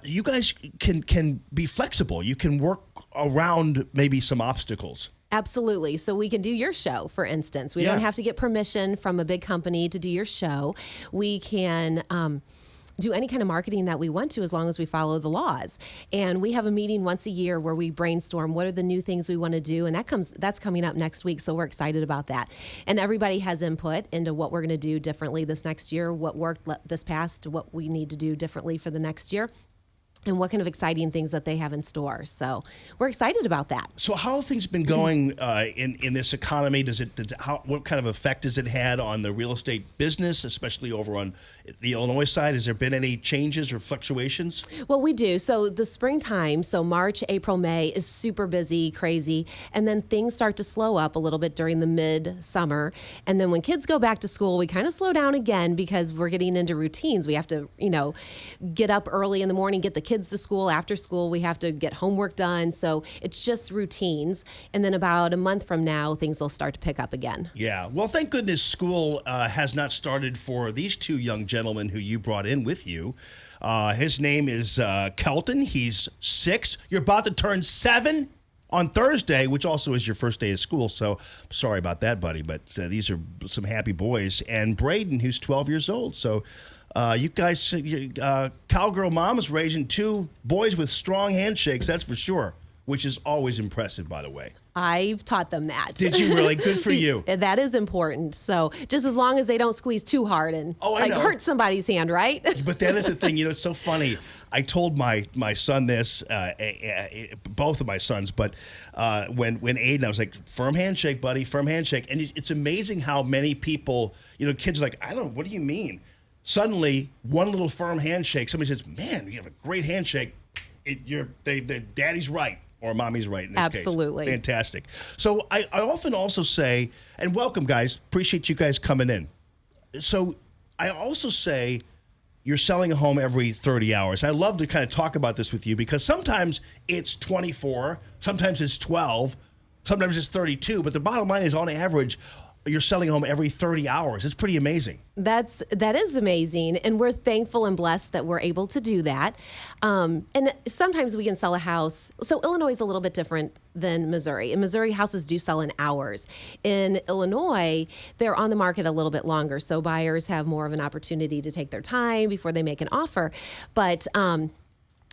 you guys can be flexible. You can work around maybe some obstacles. Absolutely. So we can do your show, for instance. We don't have to get permission from a big company to do your show. We can do any kind of marketing that we want to as long as we follow the laws. And we have a meeting once a year where we brainstorm what are the new things we want to do, and that's coming up next week, so we're excited about that. And everybody has input into what we're going to do differently this next year, what worked this past, what we need to do differently for the next year, and what kind of exciting things that they have in store. So we're excited about that. So how have things been going in this economy? What kind of effect has it had on the real estate business, especially over on the Illinois side? Has there been any changes or fluctuations? Well, we do. So the springtime, so March, April, May is super busy, crazy. And then things start to slow up a little bit during the mid-summer. And then when kids go back to school, we kind of slow down again because we're getting into routines. We have to, get up early in the morning, get the kids to school. After school, we have to get homework done. So it's just routines. And then about a month from now, things will start to pick up again. Yeah. Well, thank goodness school has not started for these two young gentlemen who you brought in with you. His name is Kelton. He's 6. You're about to turn 7 on Thursday, which also is your first day of school. So sorry about that, buddy. But these are some happy boys. And Braden, who's 12 years old. So you guys, Cowgirl Mom is raising 2 boys with strong handshakes, that's for sure, which is always impressive, by the way. I've taught them that. Did you really? Good for you. That is important. So just as long as they don't squeeze too hard and hurt somebody's hand, right? But that is the thing. It's so funny. I told my son this, both of my sons, but when Aiden, I was like, firm handshake, buddy, firm handshake. And it's amazing how many people, kids are like, I don't know, what do you mean? Suddenly, one little firm handshake, somebody says, man, you have a great handshake. Daddy's right. Or mommy's right in this case. Absolutely. Fantastic. So I often also say, and welcome, guys. Appreciate you guys coming in. So I also say you're selling a home every 30 hours. I love to kind of talk about this with you because sometimes it's 24, sometimes it's 12, sometimes it's 32. But the bottom line is, on average, you're selling a home every 30 hours. It's pretty amazing. That is amazing, and we're thankful and blessed that we're able to do that. And sometimes we can sell a house. So Illinois is a little bit different than Missouri. In Missouri, houses do sell in hours. In Illinois, they're on the market a little bit longer, so buyers have more of an opportunity to take their time before they make an offer. But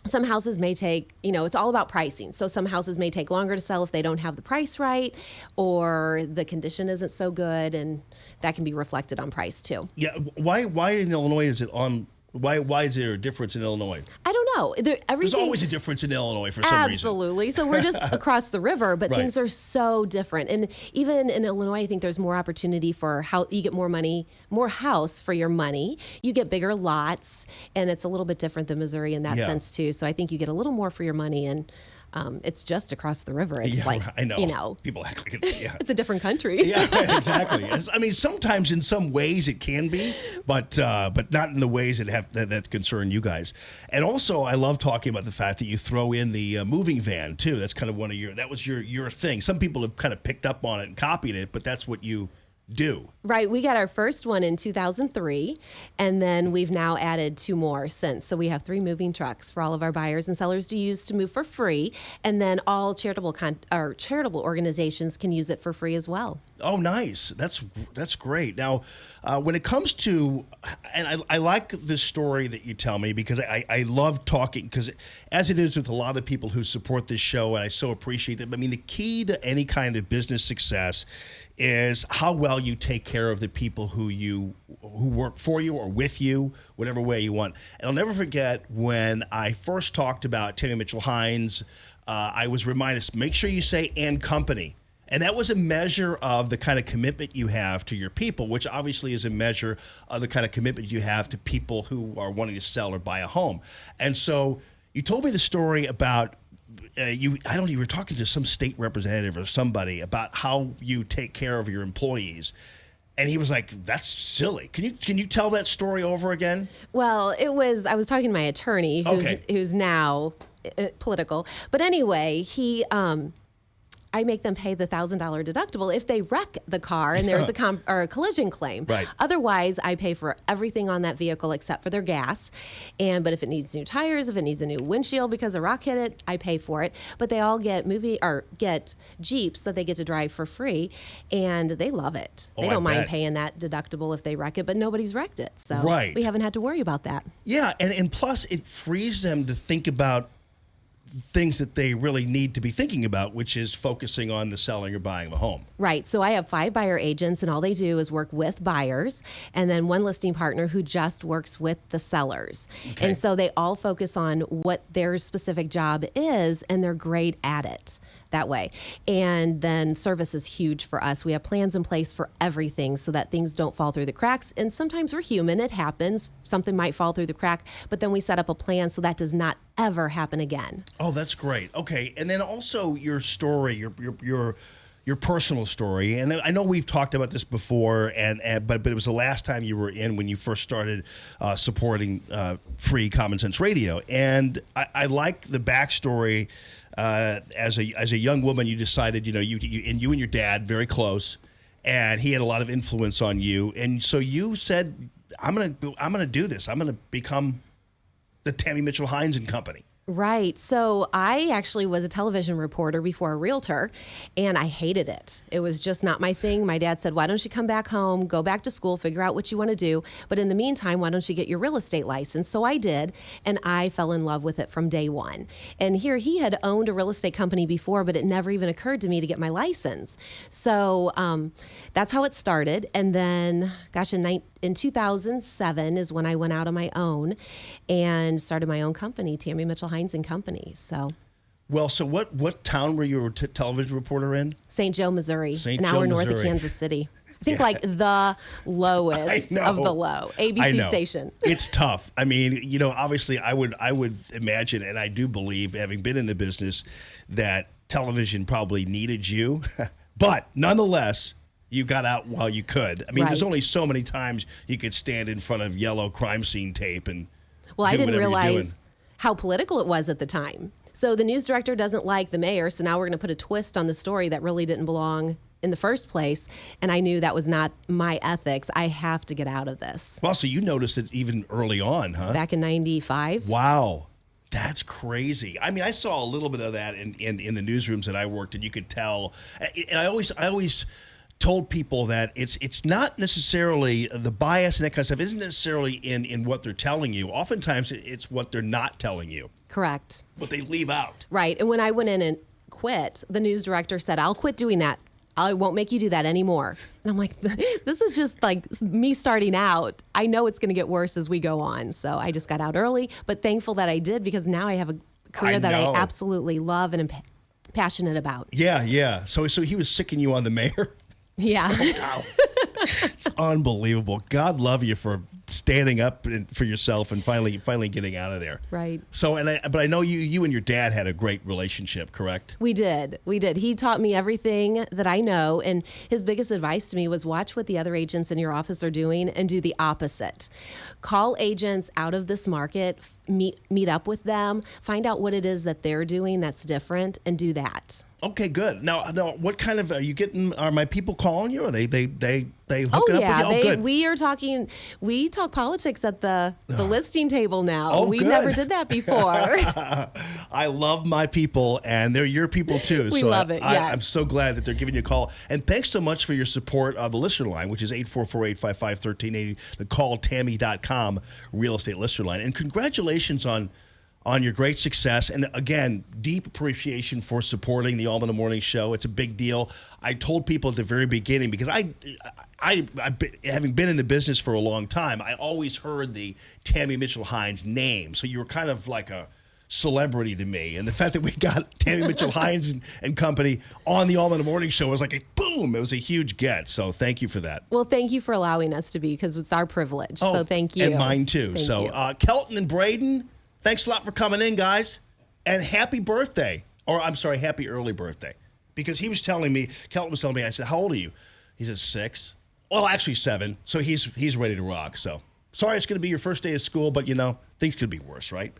some houses may take, it's all about pricing. So some houses may take longer to sell if they don't have the price right, or the condition isn't so good, and that can be reflected on price too. Yeah. Why in Illinois is it on? Why is there a difference in Illinois? I don't know. There's always a difference in Illinois for some reason. Absolutely. So we're just across the river, but Right. things are so different. And even in Illinois, I think there's more opportunity for how you get more money, more house for your money. You get bigger lots, and it's a little bit different than Missouri in that sense too. So I think you get a little more for your money, and it's just across the river. It's I know. People act like it's it's a different country. Yeah, exactly. I mean, sometimes in some ways it can be, but not in the ways that concern you guys. And also, I love talking about the fact that you throw in the moving van too. That's kind of that was your thing. Some people have kind of picked up on it and copied it, but that's what you do. Right. We got our first one in 2003, and then we've now added 2 more since. So we have 3 moving trucks for all of our buyers and sellers to use to move for free, and then all charitable organizations can use it for free as well. Oh, nice. That's great. Now, when it comes to, and I like this story that you tell me because I love talking, because as it is with a lot of people who support this show, and I so appreciate it. I mean, the key to any kind of business success is how well you take care of the people who work for you or with you, whatever way you want. And I'll never forget when I first talked about Tammy Mitchell Hines, I was reminded, make sure you say "and company." And that was a measure of the kind of commitment you have to your people, which obviously is a measure of the kind of commitment you have to people who are wanting to sell or buy a home. And so you told me the story about you were talking to some state representative or somebody about how you take care of your employees. And he was like, that's silly. Can you tell that story over again? Well, I was talking to my attorney who's now political. But anyway, I make them pay the $1,000 deductible if they wreck the car and there's a collision claim. Right. Otherwise, I pay for everything on that vehicle except for their gas. But if it needs new tires, if it needs a new windshield because a rock hit it, I pay for it. But they all get get Jeeps that they get to drive for free, and they love it. They don't mind paying that deductible if they wreck it, but nobody's wrecked it. So we haven't had to worry about that. Yeah, and plus it frees them to think about things that they really need to be thinking about, which is focusing on the selling or buying of a home. Right. So I have 5 buyer agents, and all they do is work with buyers, and then 1 listing partner who just works with the sellers. Okay. And so they all focus on what their specific job is, and they're great at it that way. And then service is huge for us. We have plans in place for everything so that things don't fall through the cracks. And sometimes we're human. It happens. Something might fall through the crack, but then we set up a plan so that does not ever happen again. Oh, that's great. Okay. And then also your story, your personal story. And I know we've talked about this before, but it was the last time you were in when you first started supporting free Common Sense Radio. And I like the backstory. As a young woman, you decided, you and your dad very close, and he had a lot of influence on you, and so you said, I'm gonna do this. I'm gonna become the Tammy Mitchell Hines and Company. Right. So I actually was a television reporter before a realtor, and I hated it. It was just not my thing. My dad said, why don't you come back home, go back to school, figure out what you want to do. But in the meantime, why don't you get your real estate license? So I did, and I fell in love with it from day one. And here he had owned a real estate company before, but it never even occurred to me to get my license. So that's how it started. And then, gosh, in 2007 is when I went out on my own and started my own company, Tammy Mitchell Hines and Company. So what town were you a television reporter in? St. Joe, Missouri, an hour north of Kansas City. I think like the lowest of the low ABC station. It's tough. I mean, obviously I would imagine, and I do believe, having been in the business, that television probably needed you, but nonetheless, you got out while you could. I mean, There's only so many times you could stand in front of yellow crime scene tape and I didn't realize how political it was at the time. So the news director doesn't like the mayor, so now we're going to put a twist on the story that really didn't belong in the first place, and I knew that was not my ethics. I have to get out of this. Well, so you noticed it even early on, huh? Back in 95. Wow. That's crazy. I mean, I saw a little bit of that in the newsrooms that I worked, and you could tell. And I always told people that it's not necessarily the bias and that kind of stuff isn't necessarily in what they're telling you. Oftentimes it's what they're not telling you. Correct. What they leave out. Right. And when I went in and quit, the news director said, I'll quit doing that. I won't make you do that anymore. And I'm like, this is just like me starting out. I know it's going to get worse as we go on. So I just got out early, but thankful that I did, because now I have a career that I absolutely love and am passionate about. Yeah. So he was sicking you on the mayor? Yeah. Oh, wow. It's unbelievable. God love you for standing up for yourself and finally getting out of there. Right. So, but I know you and your dad had a great relationship, correct? We did. He taught me everything that I know, and his biggest advice to me was watch what the other agents in your office are doing and do the opposite. Call agents out of this market, meet up with them, find out what it is that they're doing that's different, and do that. Okay, good. Now, what kind of are you getting? Are my people calling you? Or they hooking up with you? Oh, good. We are talking. We talk politics at the listing table now. Oh, we good. never did that before. I love my people, and they're your people too. We love it. Yes. I'm so glad that they're giving you a call. And thanks so much for your support of the listener line, which is 844-855-1380, the calltammy.com real estate listener line. And congratulations on your great success. And again, deep appreciation for supporting the Allman in the Morning show. It's a big deal. I told people at the very beginning, because having been in the business for a long time, I always heard the Tammy Mitchell Hines name. So you were kind of like a celebrity to me. And the fact that we got Tammy Mitchell Hines and Company on the Allman in the Morning show was like boom. It was a huge get. So thank you for that. Well, thank you for allowing us to be, because it's our privilege. So thank you. And mine too. Thank you. Kelton and Braden, thanks a lot for coming in, guys. And happy birthday. Or I'm sorry, happy early birthday. Because Kelton was telling me, I said, how old are you? He said 6. Well, actually 7. So he's ready to rock. So sorry it's going to be your first day of school, but things could be worse, right?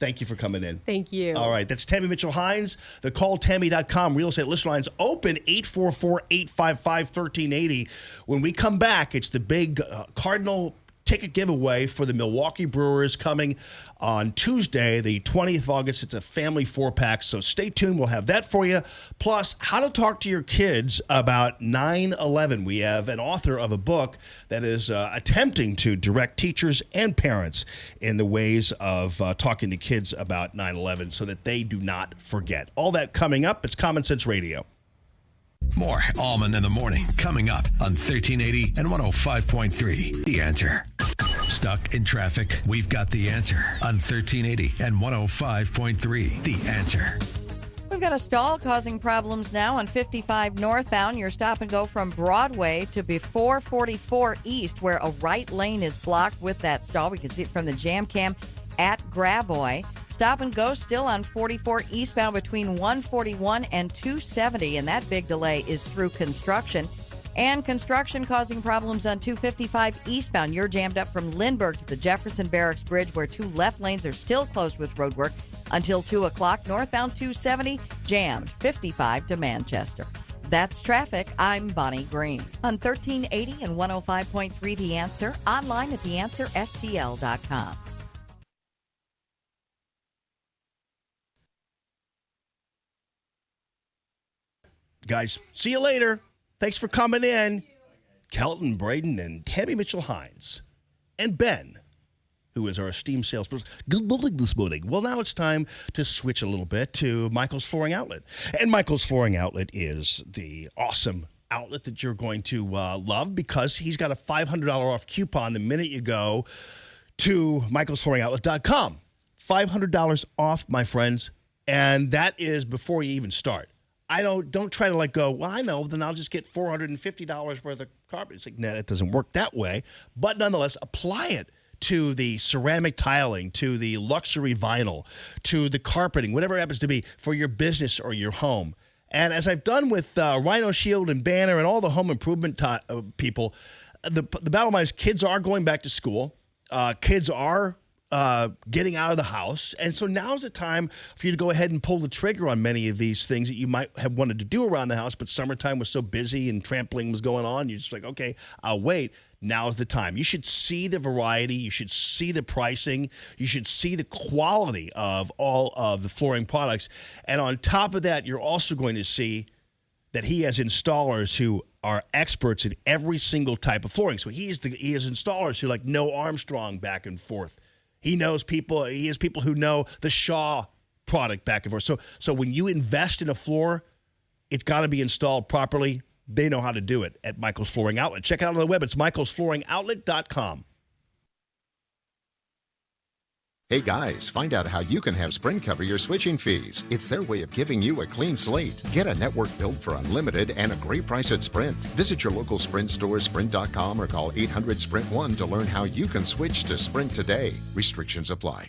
Thank you for coming in. Thank you. All right, that's Tammy Mitchell-Hines. The calltammy.com real estate listener lines open 844-855-1380. When we come back, it's the big Cardinal ticket giveaway for the Milwaukee Brewers coming on Tuesday, the 20th of August. It's a family 4-pack, so stay tuned. We'll have that for you. Plus, how to talk to your kids about 9/11. We have an author of a book that is attempting to direct teachers and parents in the ways of talking to kids about 9/11 so that they do not forget. All that coming up. It's Common Sense Radio. More Allman in the Morning coming up on 1380 and 105.3. The Answer. Stuck in traffic? We've got the answer on 1380 and 105.3. The Answer. We've got a stall causing problems now on 55 northbound. Your stop and go from Broadway to before 44 East, where a right lane is blocked with that stall. We can see it from the jam cam at Gravois. Stop and go still on 44 eastbound between 141 and 270, and that big delay is through construction. And construction causing problems on 255 eastbound. You're jammed up from Lindbergh to the Jefferson Barracks Bridge, where 2 left lanes are still closed with road work until 2 o'clock. Northbound 270 jammed 55 to Manchester. That's traffic. I'm Bonnie Green on 1380 and 105.3 The Answer, online at theanswerstl.com. Guys, see you later. Thanks for coming in. Kelton Braden and Tammy Mitchell-Hines. And Ben, who is our esteemed salesperson. Good morning this morning. Well, now it's time to switch a little bit to Michael's Flooring Outlet. And Michael's Flooring Outlet is the awesome outlet that you're going to love, because he's got a $500 off coupon the minute you go to michaelsflooringoutlet.com. $500 off, my friends. And that is before you even start. Don't try to go, well, I know, then I'll just get $450 worth of carpet. It's like, nah, it doesn't work that way. But nonetheless, apply it to the ceramic tiling, to the luxury vinyl, to the carpeting, whatever it happens to be for your business or your home. And as I've done with Rhino Shield and Banner and all the home improvement people, the bottom line is kids are going back to school. Kids are getting out of the house. And so now's the time for you to go ahead and pull the trigger on many of these things that you might have wanted to do around the house, but summertime was so busy and trampoline was going on. You're just like, okay, I'll wait. Now's the time. You should see the variety. You should see the pricing. You should see the quality of all of the flooring products. And on top of that, you're also going to see that he has installers who are experts in every single type of flooring. So he has installers who know Armstrong back and forth. He knows people. He has people who know the Shaw product back and forth. So when you invest in a floor, it's got to be installed properly. They know how to do it at Michael's Flooring Outlet. Check it out on the web. It's michaelsflooringoutlet.com. Hey guys, find out how you can have Sprint cover your switching fees. It's their way of giving you a clean slate. Get a network build for unlimited and a great price at Sprint. Visit your local Sprint store, sprint.com, or call 800-SPRINT-1 to learn how you can switch to Sprint today. Restrictions apply.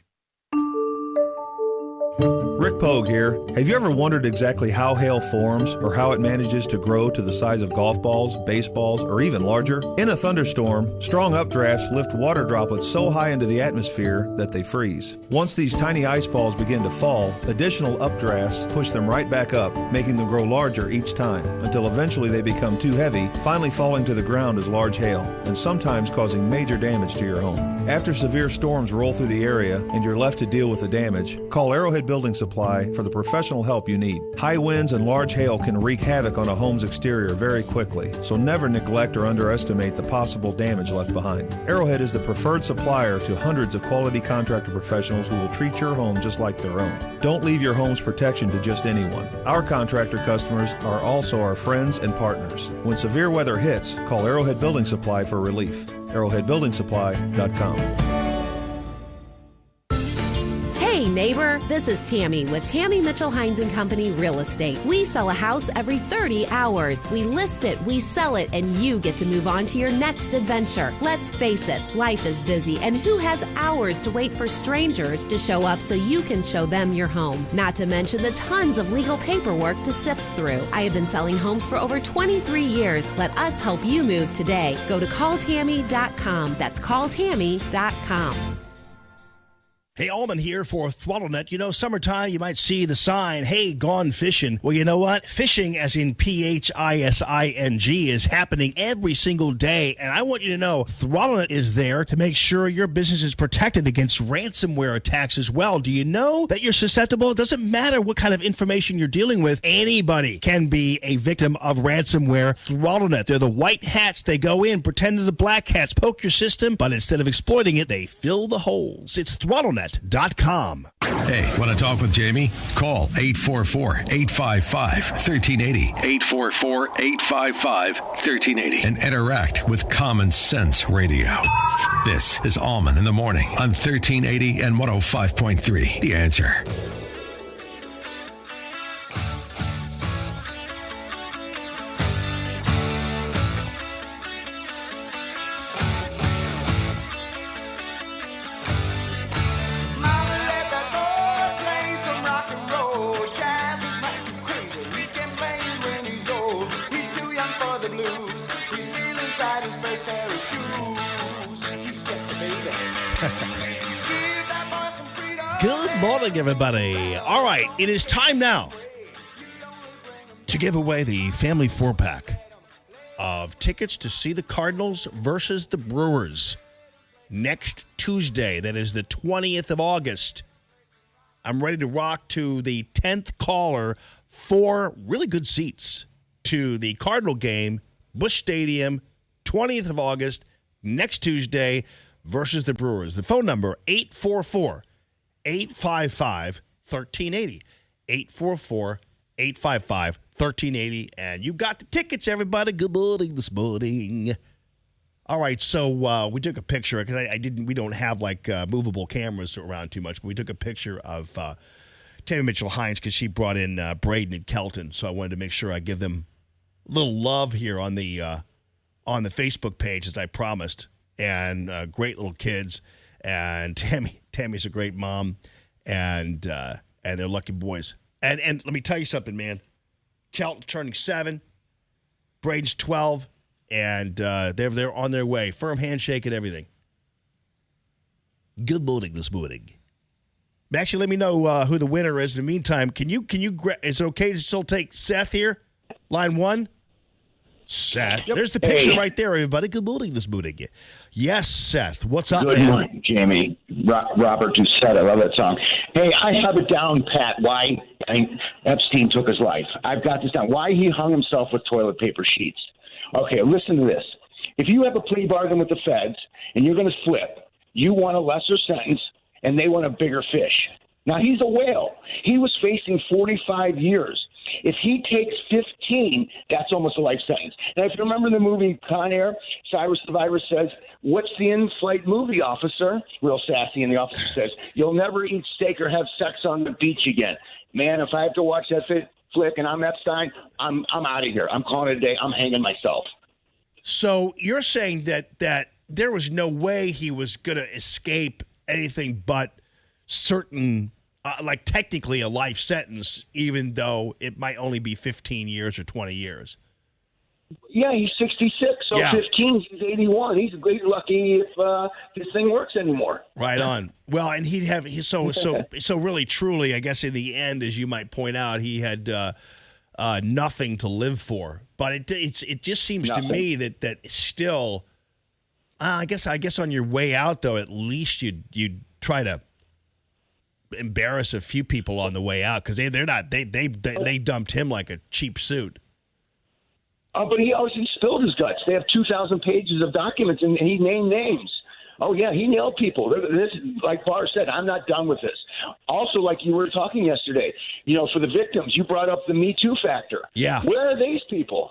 Rick Pogue here. Have you ever wondered exactly how hail forms or how it manages to grow to the size of golf balls, baseballs, or even larger? In a thunderstorm, strong updrafts lift water droplets so high into the atmosphere that they freeze. Once these tiny ice balls begin to fall, additional updrafts push them right back up, making them grow larger each time, until eventually they become too heavy, finally falling to the ground as large hail, and sometimes causing major damage to your home. After severe storms roll through the area and you're left to deal with the damage, call Arrowhead Building Supply for the professional help you need. High winds and large hail can wreak havoc on a home's exterior very quickly, so never neglect or underestimate the possible damage left behind. Arrowhead is the preferred supplier to hundreds of quality contractor professionals who will treat your home just like their own. Don't leave your home's protection to just anyone. Our contractor customers are also our friends and partners. When severe weather hits, call Arrowhead Building Supply for relief. ArrowheadBuildingSupply.com. Hey neighbor, this is Tammy with Tammy Mitchell-Hines & Company Real Estate. We sell a house every 30 hours. We list it, we sell it, and you get to move on to your next adventure. Let's face it, life is busy, and who has hours to wait for strangers to show up so you can show them your home? Not to mention the tons of legal paperwork to sift through. I have been selling homes for over 23 years. Let us help you move today. Go to calltammy.com. That's calltammy.com. Hey, Allman here for ThrottleNet. You know, summertime, you might see the sign, hey, gone fishing. Well, you know what? Fishing, as in P-H-I-S-I-N-G, is happening every single day. And I want you to know, ThrottleNet is there to make sure your business is protected against ransomware attacks as well. Do you know that you're susceptible? It doesn't matter what kind of information you're dealing with. Anybody can be a victim of ransomware. ThrottleNet, they're the white hats. They go in, pretend they're the black hats, poke your system, but instead of exploiting it, they fill the holes. It's ThrottleNet.com. Hey, want to talk with Jamie? Call 844-855-1380. 844-855-1380. And interact with Common Sense Radio. This is Allman in the Morning on 1380 and 105.3. The Answer. His first pair of shoes. He's just a baby. Give that boy some freedom. Good morning, everybody. All right, it is time now to give away the family 4-pack of tickets to see the Cardinals versus the Brewers next Tuesday. That is the 20th of August. I'm ready to rock to the 10th caller. 4 really good seats to the Cardinal game, Busch Stadium, 20th of August, next Tuesday, versus the Brewers. The phone number, 844-855-1380. 844-855-1380. And you got the tickets, everybody. Good morning this morning. All right, so we took a picture, because we don't have, like, movable cameras around too much, but we took a picture of Tammy Mitchell-Hines, because she brought in Braden and Kelton, so I wanted to make sure I give them a little love here on the Facebook page, as I promised, and great little kids, and Tammy's a great mom, and they're lucky boys. And let me tell you something, man. Kelton's turning 7, Braden's 12, and they're on their way. Firm handshake and everything. Good morning this morning. Actually, let me know who the winner is. In the meantime, can you is it okay to still take Seth here? Line 1? Seth. Yep. There's the picture right there, everybody. Good morning this morning. Yes, Seth. What's up, Good man? morning, Jamie. Robert Doucette. I love that song. Hey, I have it down, Pat, why Epstein took his life. I've got this down. Why he hung himself with toilet paper sheets. Okay, listen to this. If you have a plea bargain with the feds and you're going to flip, you want a lesser sentence and they want a bigger fish. Now, he's a whale. He was facing 45 years. If he takes 15, that's almost a life sentence. Now, if you remember the movie Con Air, Cyrus the Virus says, what's the in-flight movie, officer? Real sassy, and the officer says, you'll never eat steak or have sex on the beach again. Man, if I have to watch that flick and I'm Epstein, I'm out of here. I'm calling it a day. I'm hanging myself. So you're saying that there was no way he was going to escape anything but certain, like technically a life sentence, even though it might only be 15 years or 20 years. Yeah, he's 66, so 15, he's 81. He's great lucky if this thing works anymore. Right on. Well, and he'd have so really truly, I guess in the end, as you might point out, he had nothing to live for. But it just seems to me that still, I guess on your way out though, at least you'd try to embarrass a few people on the way out, because they dumped him like a cheap suit. But he obviously spilled his guts. They have 2,000 pages of documents, and he named names. Oh, yeah, he nailed people. This, like Barr said, I'm not done with this. Also, like you were talking yesterday, for the victims, you brought up the Me Too factor. Yeah. Where are these people?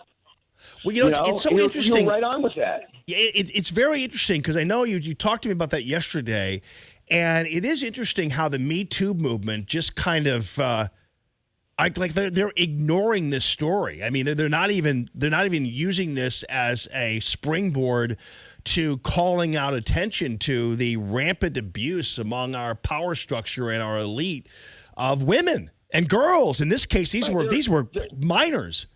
Well, it's so interesting. You're right on with that. Yeah, it's very interesting, because I know you talked to me about that yesterday, and it is interesting how the Me Too movement just kind of they're ignoring this story. I mean, they're not even using this as a springboard to calling out attention to the rampant abuse among our power structure and our elite of women and girls. In this case, these were minors.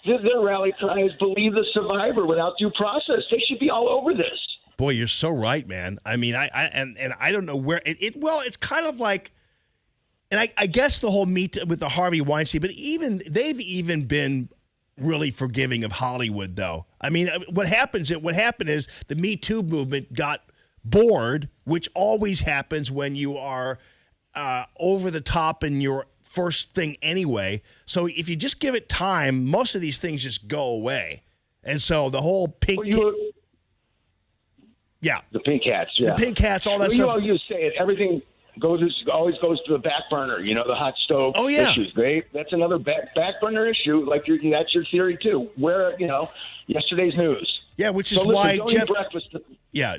Their rally cry is believe the survivor without due process. They should be all over this. Boy, you're so right, man. I mean, I don't know where it's kind of like, and I guess the whole meet with the Harvey Weinstein, but they've even been really forgiving of Hollywood, though. I mean, what happened is the Me Too movement got bored, which always happens when you are over the top in your first thing anyway. So if you just give it time, most of these things just go away. And so the whole pink... The pink hats, yeah. The pink hats, all that stuff. You say it. Everything always goes to the back burner, the hot stove issues. That's another back burner issue. Like that's your theory, too. Where, yesterday's news. Yeah, which is why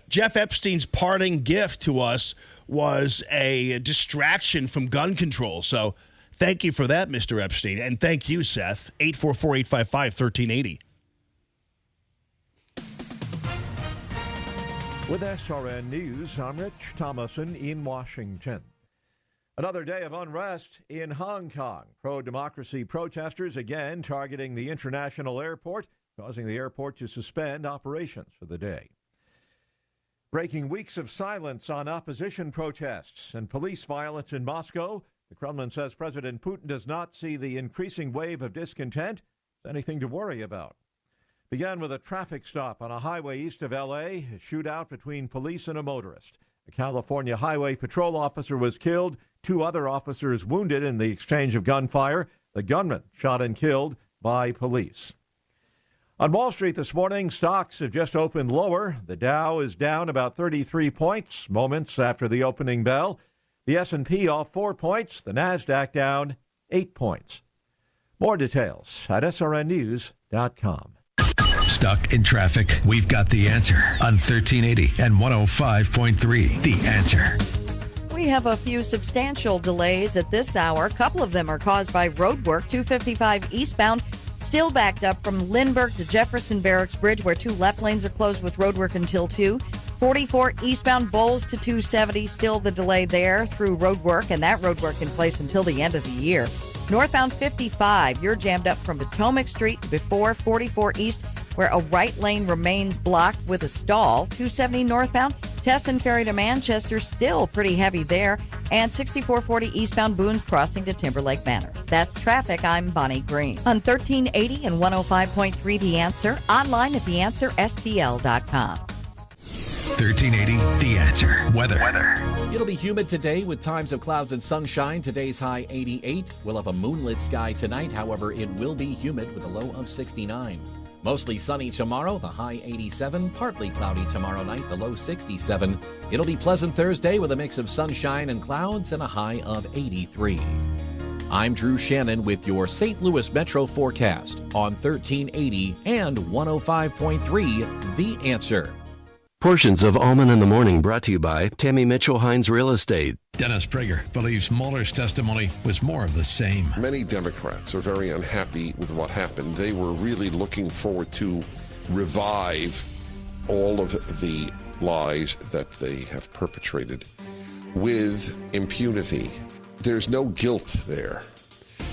Jeff Epstein's parting gift to us was a distraction from gun control. So thank you for that, Mr. Epstein. And thank you, Seth. 844-855-1380. With SRN News, I'm Rich Thomason in Washington. Another day of unrest in Hong Kong. Pro-democracy protesters again targeting the international airport, causing the airport to suspend operations for the day. Breaking weeks of silence on opposition protests and police violence in Moscow. The Kremlin says President Putin does not see the increasing wave of discontent as anything to worry about. Began with a traffic stop on a highway east of L.A., a shootout between police and a motorist. A California highway patrol officer was killed, 2 other officers wounded in the exchange of gunfire. The gunman shot and killed by police. On Wall Street this morning, stocks have just opened lower. The Dow is down about 33 points, moments after the opening bell. The S&P off 4 points, the NASDAQ down 8 points. More details at srnnews.com. Stuck in traffic? We've got the answer on 1380 and 105.3. The Answer. We have a few substantial delays at this hour. A couple of them are caused by road work. 255 eastbound, still backed up from Lindbergh to Jefferson Barracks Bridge, where 2 left lanes are closed with road work until 2. 44 eastbound Bowles to 270, still the delay there through road work, and that road work in place until the end of the year. Northbound 55, you're jammed up from Potomac Street before 44 east, where a right lane remains blocked with a stall. 270 northbound, Tesson Ferry to Manchester, still pretty heavy there. And 6440 eastbound Boone's Crossing to Timberlake Manor. That's traffic. I'm Bonnie Green. On 1380 and 105.3 The Answer, online at theanswerstl.com. 1380 The Answer. Weather. It'll be humid today with times of clouds and sunshine. Today's high 88. We'll have a moonlit sky tonight. However, it will be humid with a low of 69. Mostly sunny tomorrow, the high 87. Partly cloudy tomorrow night, the low 67. It'll be pleasant Thursday with a mix of sunshine and clouds and a high of 83. I'm Drew Shannon with your St. Louis Metro forecast on 1380 and 105.3 The Answer. Portions of Allman in the Morning brought to you by Tammy Mitchell Hines Real Estate. Dennis Prager believes Mueller's testimony was more of the same. Many Democrats are very unhappy with what happened. They were really looking forward to revive all of the lies that they have perpetrated with impunity. There's no guilt there.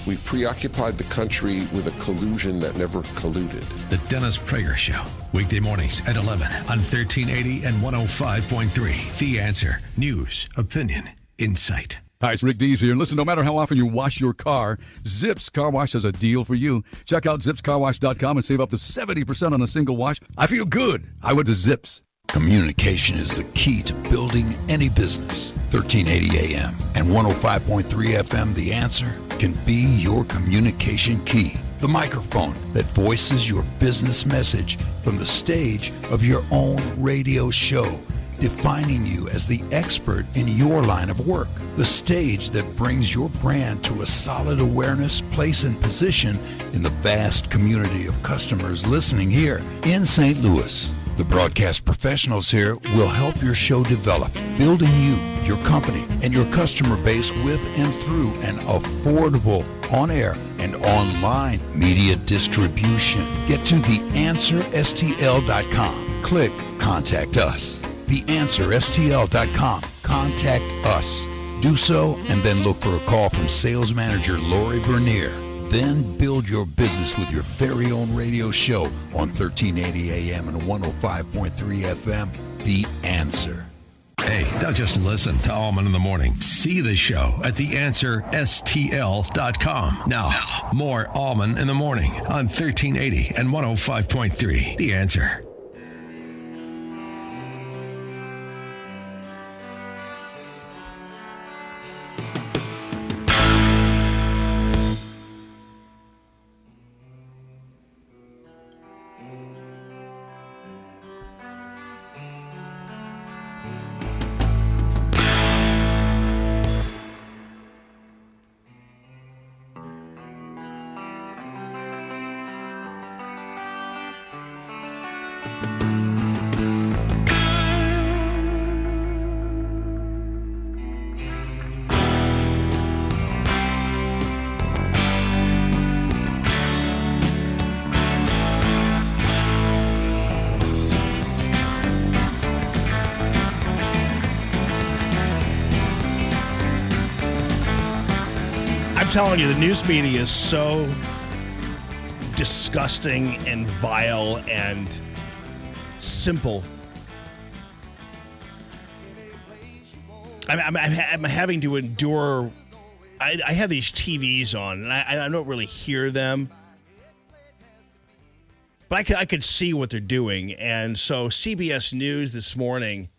We preoccupied the country with a collusion that never colluded. The Dennis Prager Show. Weekday mornings at 11 on 1380 and 105.3. The Answer. News, opinion, insight. Hi, it's Rick Dees here. And listen, no matter how often you wash your car, Zips Car Wash has a deal for you. Check out zipscarwash.com and save up to 70% on a single wash. I feel good. I went to Zips. Communication is the key to building any business. 1380 AM and 105.3 FM, The Answer, can be your communication key. The microphone that voices your business message from the stage of your own radio show, defining you as the expert in your line of work. The stage that brings your brand to a solid awareness, place, and position in the vast community of customers listening here in St. Louis. The broadcast professionals here will help your show develop, building you, your company, and your customer base with and through an affordable on-air and online media distribution. Get to theanswerstl.com. Click Contact Us. Theanswerstl.com. Contact us. Do so and then look for a call from sales manager Lori Vernier. Then build your business with your very own radio show on 1380 AM and 105.3 FM. The Answer. Hey, don't just listen to Allman in the Morning. See the show at theanswerstl.com. Now, more Allman in the Morning on 1380 and 105.3. The Answer. I'm telling you, the news media is so disgusting and vile and simple. I'm having to endure. I have these TVs on, and I don't really hear them, but I could see what they're doing. And so CBS News this morning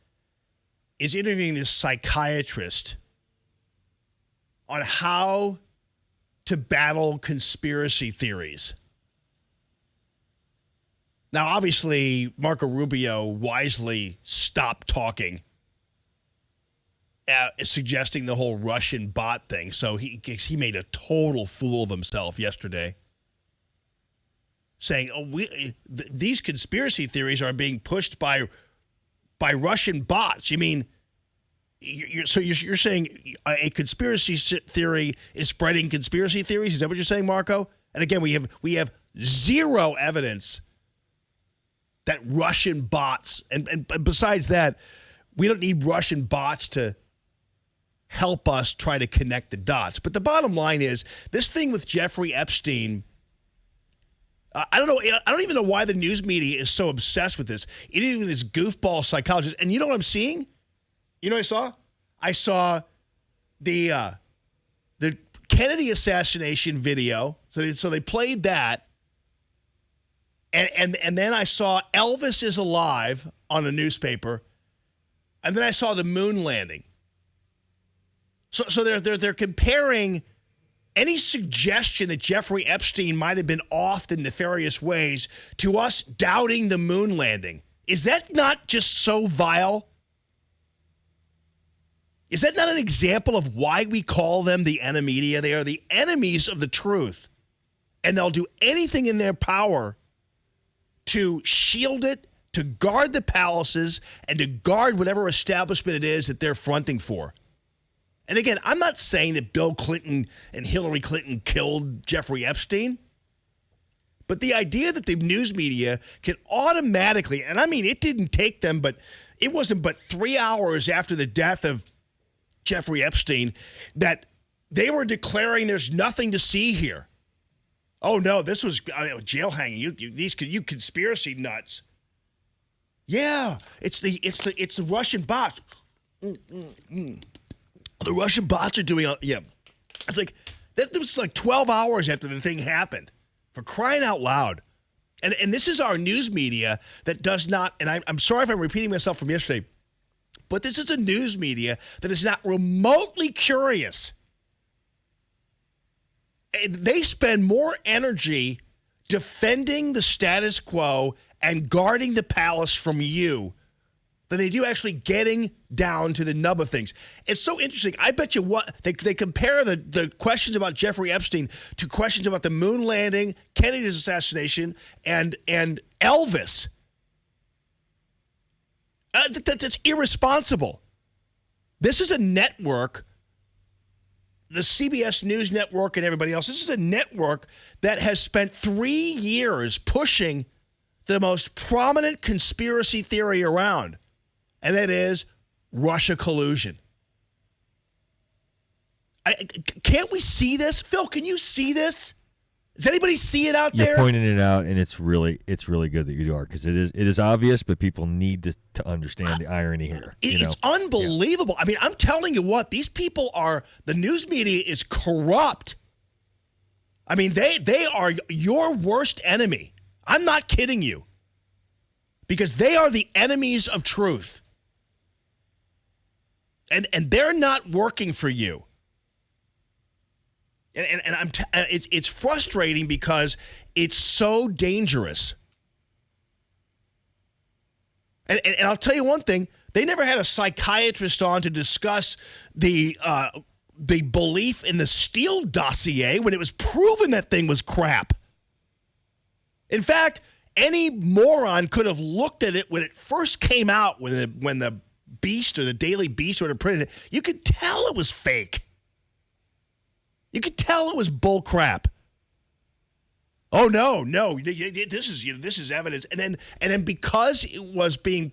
is interviewing this psychiatrist on how to battle conspiracy theories. Now, obviously, Marco Rubio wisely stopped talking, suggesting the whole Russian bot thing. So he made a total fool of himself yesterday, saying, these conspiracy theories are being pushed by Russian bots. You mean, you're saying a conspiracy theory is spreading conspiracy theories? Is that what you're saying, Marco? And again, we have zero evidence that Russian bots, and besides that, we don't need Russian bots to help us try to connect the dots. But the bottom line is, this thing with Jeffrey Epstein, I don't know. I don't even know why the news media is so obsessed with this. Even this goofball psychologist. And you know what I'm seeing? You know what I saw? I saw the Kennedy assassination video. So they played that. And then I saw Elvis is alive on a newspaper. And then I saw the moon landing. So they're comparing any suggestion that Jeffrey Epstein might have been off in nefarious ways to us doubting the moon landing. Is that not just so vile? Is that not an example of why we call them the enemy? They are the enemies of the truth. And they'll do anything in their power to shield it, to guard the palaces, and to guard whatever establishment it is that they're fronting for. And again, I'm not saying that Bill Clinton and Hillary Clinton killed Jeffrey Epstein. But the idea that the news media can automatically, and I mean, it didn't take them, but it wasn't but 3 hours after the death of Jeffrey Epstein that they were declaring there's nothing to see here. Oh no, this was jail hanging. You conspiracy nuts. Yeah, it's the Russian bots. The Russian bots are doing. Yeah, it's like that was like 12 hours after the thing happened. For crying out loud. And this is our news media that does not, and I'm sorry if I'm repeating myself from yesterday, but this is a news media that is not remotely curious. They spend more energy defending the status quo and guarding the palace from you than they do actually getting down to the nub of things. It's so interesting. I bet you what they compare the questions about Jeffrey Epstein to questions about the moon landing, Kennedy's assassination, and Elvis. That's irresponsible. This is a network, the CBS News Network and everybody else. This is a network that has spent 3 years pushing the most prominent conspiracy theory around, and that is Russia collusion. Can't we see this? Phil, can you see this? Does anybody see it out there? You're pointing it out, and it's really good that you are, because it is obvious, but people need to understand the irony here. It's unbelievable. I mean, I'm telling you what, these people are, the news media is corrupt. I mean, they are your worst enemy. I'm not kidding you. Because they are the enemies of truth. And they're not working for you. And it's frustrating because it's so dangerous. And I'll tell you one thing, they never had a psychiatrist on to discuss the belief in the Steele dossier when it was proven that thing was crap. In fact, any moron could have looked at it when it first came out, when the Beast or the Daily Beast would have printed it. You could tell it was fake. You could tell it was bull crap. Oh no, this is evidence. And then because it was being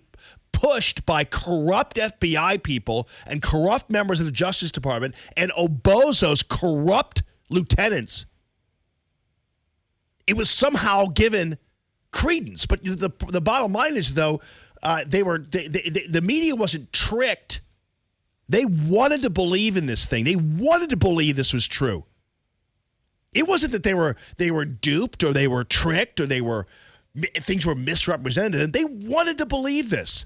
pushed by corrupt FBI people and corrupt members of the Justice Department and Obozo's corrupt lieutenants, it was somehow given credence. But the bottom line is, though, the media wasn't tricked. They wanted to believe in this thing. They wanted to believe this was true. It wasn't that they were duped or they were tricked or things were misrepresented. They wanted to believe this.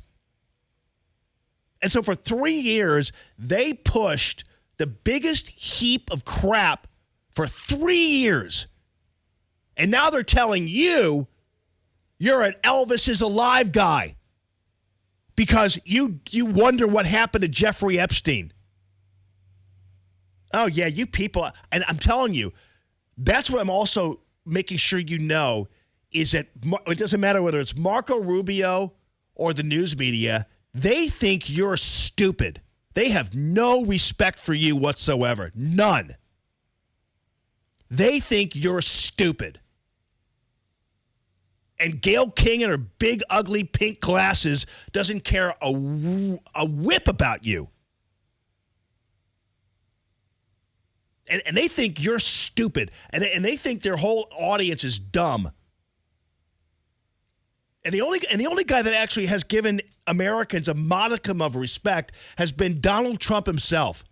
And so for 3 years, they pushed the biggest heap of crap for 3 years. And now they're telling you you're an Elvis is alive guy. Because you wonder what happened to Jeffrey Epstein. Oh, yeah, you people. And I'm telling you, that's what I'm also making sure you know, is that it doesn't matter whether it's Marco Rubio or the news media, they think you're stupid. They have no respect for you whatsoever. None. They think you're stupid. And Gayle King and her big, ugly pink glasses doesn't care a whip about you. And they think you're stupid. And they think their whole audience is dumb. And the only guy that actually has given Americans a modicum of respect has been Donald Trump himself.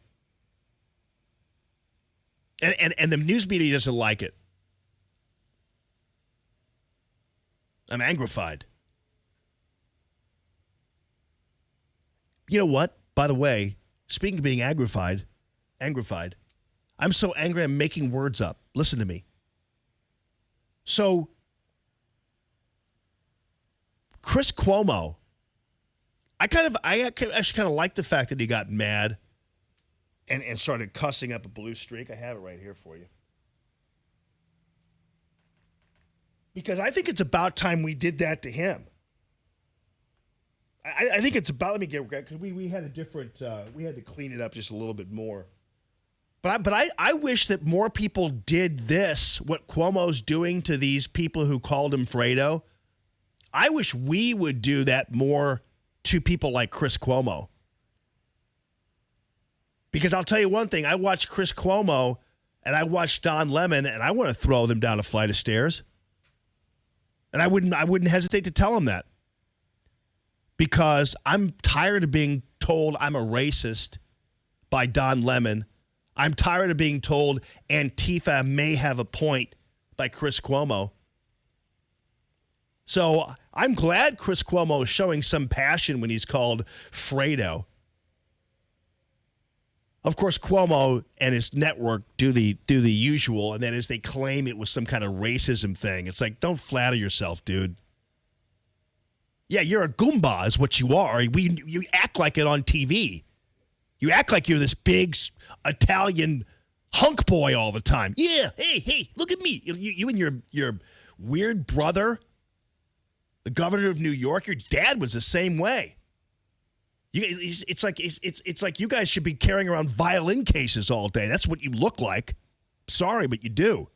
And the news media doesn't like it. I'm angrified. You know what? By the way, speaking of being angrified, I'm so angry I'm making words up. Listen to me. So, Chris Cuomo, I actually kind of like the fact that he got mad and started cussing up a blue streak. I have it right here for you. Because I think it's about time we did that to him. I think it's about, let me get, because we had a different, we had to clean it up just a little bit more. But I wish that more people did this, what Cuomo's doing to these people who called him Fredo. I wish we would do that more to people like Chris Cuomo. Because I'll tell you one thing, I watched Chris Cuomo and I watched Don Lemon, and I want to throw them down a flight of stairs. And I wouldn't hesitate to tell him that. Because I'm tired of being told I'm a racist by Don Lemon. I'm tired of being told Antifa may have a point by Chris Cuomo. So I'm glad Chris Cuomo is showing some passion when he's called Fredo. Of course, Cuomo and his network do the usual, and that is they claim it was some kind of racism thing. It's like, don't flatter yourself, dude. Yeah, you're a Goomba is what you are. You act like it on TV. You act like you're this big Italian hunk boy all the time. Yeah, hey, look at me. You and your weird brother, the governor of New York, your dad was the same way. It's like you guys should be carrying around violin cases all day. That's what you look like. Sorry, but you do.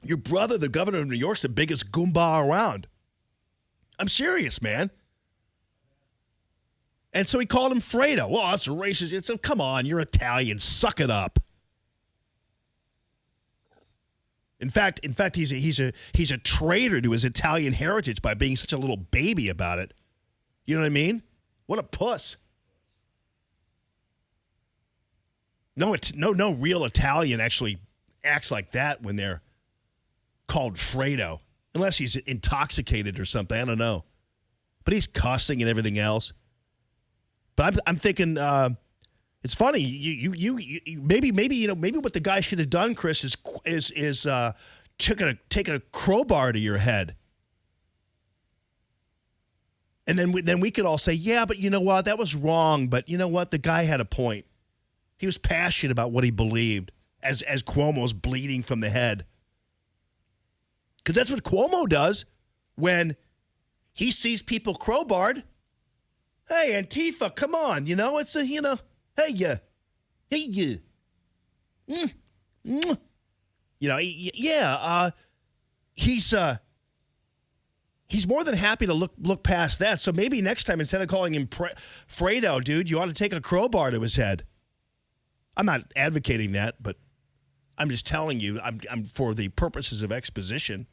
Your brother, the governor of New York, is the biggest Goomba around. I'm serious, man. And so he called him Fredo. Well, that's a racist. Come on, you're Italian. Suck it up. In fact, he's a traitor to his Italian heritage by being such a little baby about it. You know what I mean? What a puss. No real Italian actually acts like that when they're called Fredo, unless he's intoxicated or something. I don't know, but he's cussing and everything else. But I'm thinking it's funny. You maybe what the guy should have done, Chris, is taking a crowbar to your head, and then we could all say, yeah, but you know what, that was wrong. But you know what, the guy had a point. He was passionate about what he believed. As Cuomo's bleeding from the head. Because that's what Cuomo does when he sees people crowbarred. Hey, Antifa, come on. It's hey, you. He's more than happy to look past that. So maybe next time, instead of calling him Fredo, dude, you ought to take a crowbar to his head. I'm not advocating that, but I'm just telling you, I'm for the purposes of exposition.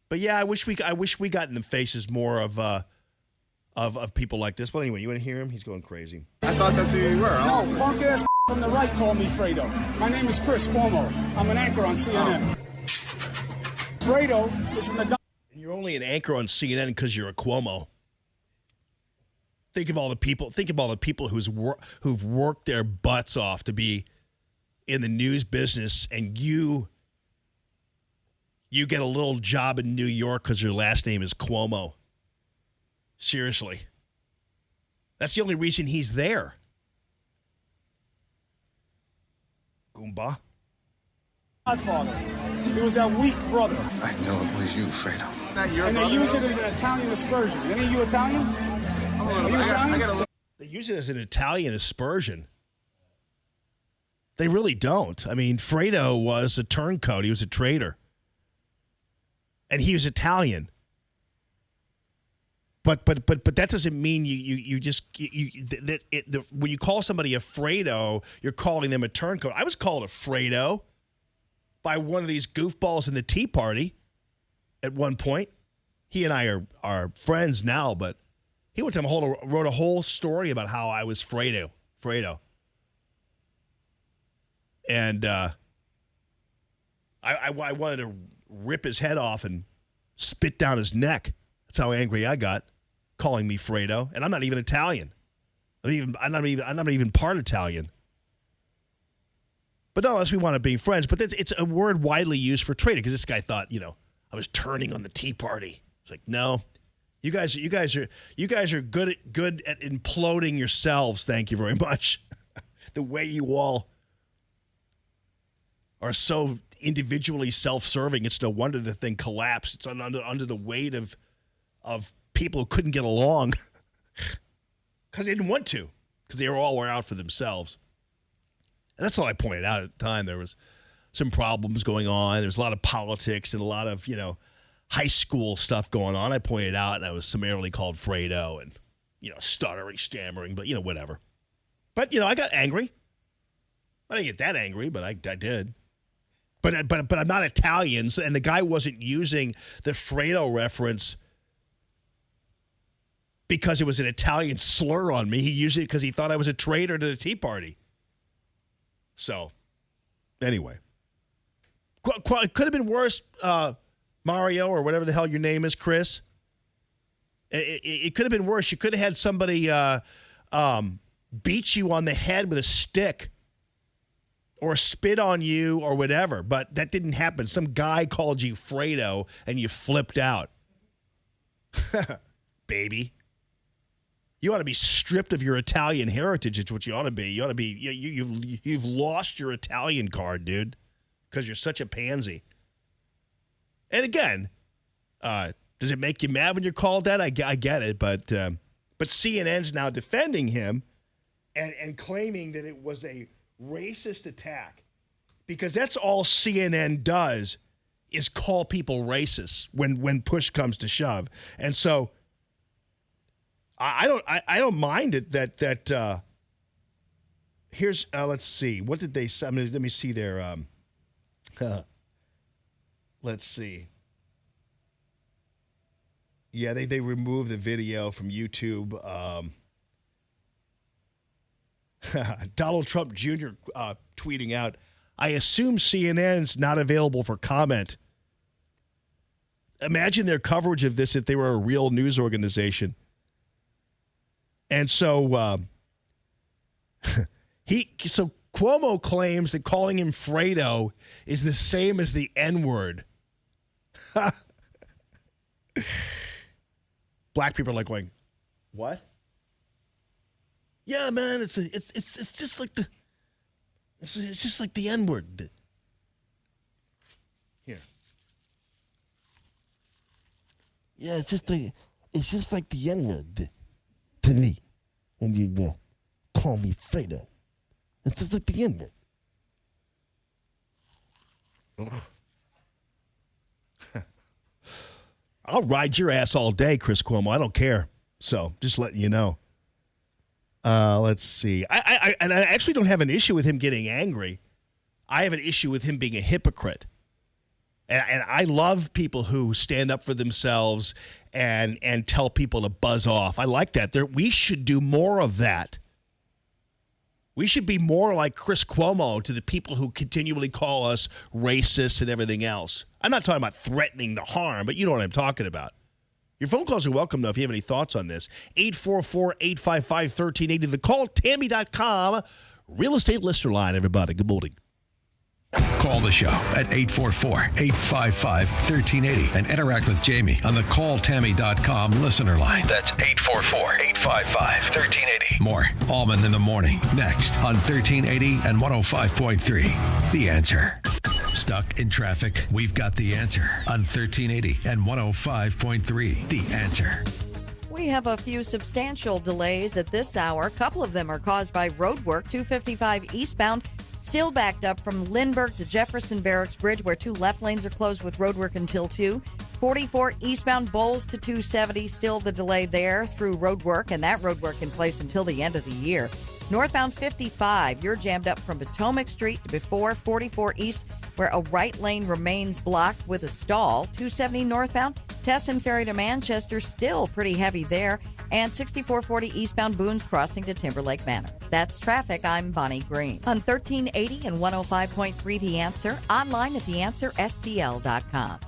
But yeah, I wish we got in the faces more of people like this. But anyway, you want to hear him? He's going crazy. I thought that's who you were. No, punk ass from the right called me Fredo. My name is Chris Cuomo. I'm an anchor on CNN. Fredo is from the. And you're only an anchor on CNN because you're a Cuomo. Think of all the people who've worked their butts off to be in the news business, and you get a little job in New York because your last name is Cuomo. Seriously. That's the only reason he's there. Goomba. Godfather. He was that weak brother. I know it was you, Fredo. And they use it as an Italian aspersion. Any of you Italian? They use it as an Italian aspersion. They really don't. I mean, Fredo was a turncoat. He was a traitor. And he was Italian. But that doesn't mean when you call somebody a Fredo, you're calling them a turncoat. I was called a Fredo by one of these goofballs in the Tea Party at one point. He and I are friends now, but he wrote a whole story about how I was Fredo. And I wanted to rip his head off and spit down his neck. That's how angry I got, calling me Fredo. And I'm not even Italian. I'm not even part Italian. But no, unless we want to be friends. But it's a word widely used for traitor, because this guy thought, I was turning on the Tea Party. It's like, no. You guys are good at imploding yourselves. Thank you very much. The way you all are so individually self-serving, it's no wonder the thing collapsed. It's under the weight of people who couldn't get along because they didn't want to, because they were out for themselves. And that's all I pointed out at the time. There was some problems going on. There was a lot of politics and a lot of high school stuff going on. I pointed out, and I was summarily called Fredo and, stuttering, stammering, but, whatever. But, I got angry. I didn't get that angry, but I did. But I'm not Italian, and the guy wasn't using the Fredo reference because it was an Italian slur on me. He used it because he thought I was a traitor to the Tea Party. So, anyway. It could have been worse, Mario, or whatever the hell your name is, Chris. It could have been worse. You could have had somebody beat you on the head with a stick or spit on you or whatever, but that didn't happen. Some guy called you Fredo and you flipped out. Baby. You ought to be stripped of your Italian heritage. It's what you ought to be. You ought to be. You've lost your Italian card, dude, because you're such a pansy. And again, does it make you mad when you're called that? I get it, but CNN's now defending him and claiming that it was a racist attack, because that's all CNN does is call people racist when push comes to shove. And so I don't mind it that Here's let's see. What did they say? Let me see their. Let's see. Yeah, they removed the video from YouTube. Donald Trump Jr. Tweeting out, "I assume CNN's not available for comment." Imagine their coverage of this if they were a real news organization. And so so Cuomo claims that calling him Fredo is the same as the N-word. Black people are like going, "What?" Yeah, man, it's just like the it's just like the N-word. Here. Yeah, it's just like the N-word to me when you call me Fredo. It's just like the N-word. I'll ride your ass all day, Chris Cuomo. I don't care. So, just letting you know. Let's see. I actually don't have an issue with him getting angry. I have an issue with him being a hypocrite. And I love people who stand up for themselves and tell people to buzz off. I like that. We should do more of that. We should be more like Chris Cuomo to the people who continually call us racist and everything else. I'm not talking about threatening to harm, but you know what I'm talking about. Your phone calls are welcome, though, if you have any thoughts on this. 844-855-1380. The call, Tammy.com. Real estate listener line, everybody. Good morning. Call the show at 844-855-1380 and interact with Jamie on the calltammy.com listener line. That's 844-855-1380. More Allman in the Morning next on 1380 and 105.3. The Answer. Stuck in traffic? We've got the answer on 1380 and 105.3. The Answer. We have a few substantial delays at this hour. A couple of them are caused by road work. 255 eastbound, still backed up from Lindbergh to Jefferson Barracks Bridge, where 2 left lanes are closed with road work until 2. 44 eastbound, Bowles to 270, still the delay there through road work, and that road work in place until the end of the year. Northbound 55, you're jammed up from Potomac Street to before 44 east, where a right lane remains blocked with a stall. 270 northbound, Tesson Ferry to Manchester, still pretty heavy there. And 6440 eastbound, Boone's Crossing to Timberlake Manor. That's traffic. I'm Bonnie Green. On 1380 and 105.3 The Answer, online at theanswerstl.com.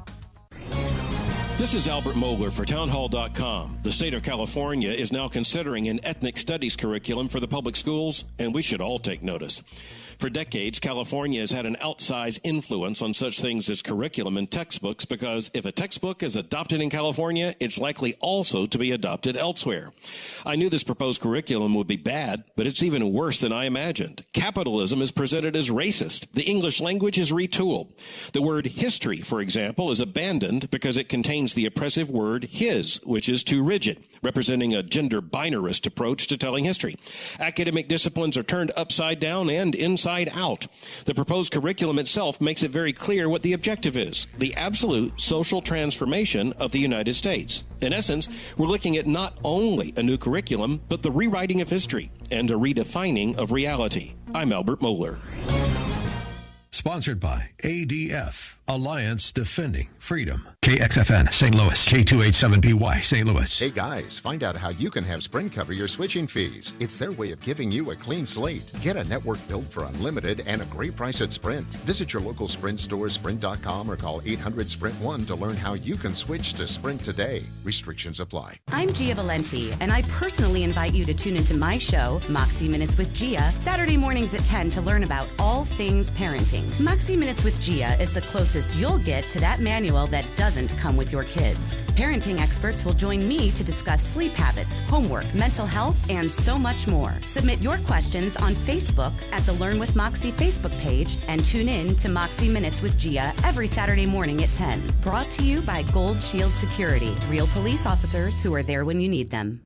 This is Albert Mohler for townhall.com. The state of California is now considering an ethnic studies curriculum for the public schools, and we should all take notice. For decades, California has had an outsized influence on such things as curriculum and textbooks because if a textbook is adopted in California, it's likely also to be adopted elsewhere. I knew this proposed curriculum would be bad, but it's even worse than I imagined. Capitalism is presented as racist. The English language is retooled. The word history, for example, is abandoned because it contains the oppressive word his, which is too rigid, representing a gender binarist approach to telling history. Academic disciplines are turned upside down and inside out. The proposed curriculum itself makes it very clear what the objective is: the absolute social transformation of the United States. In essence, we're looking at not only a new curriculum, but the rewriting of history and a redefining of reality. I'm Albert Mohler. Sponsored by ADF, Alliance Defending Freedom. KXFN, St. Louis. K287BY, St. Louis. Hey guys, find out how you can have Sprint cover your switching fees. It's their way of giving you a clean slate. Get a network build for unlimited and a great price at Sprint. Visit your local Sprint store, sprint.com, or call 800-SPRINT-1 to learn how you can switch to Sprint today. Restrictions apply. I'm Gia Valenti, and I personally invite you to tune into my show, Moxie Minutes with Gia, Saturday mornings at 10 to learn about all things parenting. Moxie Minutes with Gia is the closest you'll get to that manual that doesn't come with your kids. Parenting experts will join me to discuss sleep habits, homework, mental health, and so much more. Submit your questions on Facebook at the Learn with Moxie Facebook page and tune in to Moxie Minutes with Gia every Saturday morning at 10. Brought to you by Gold Shield Security, real police officers who are there when you need them.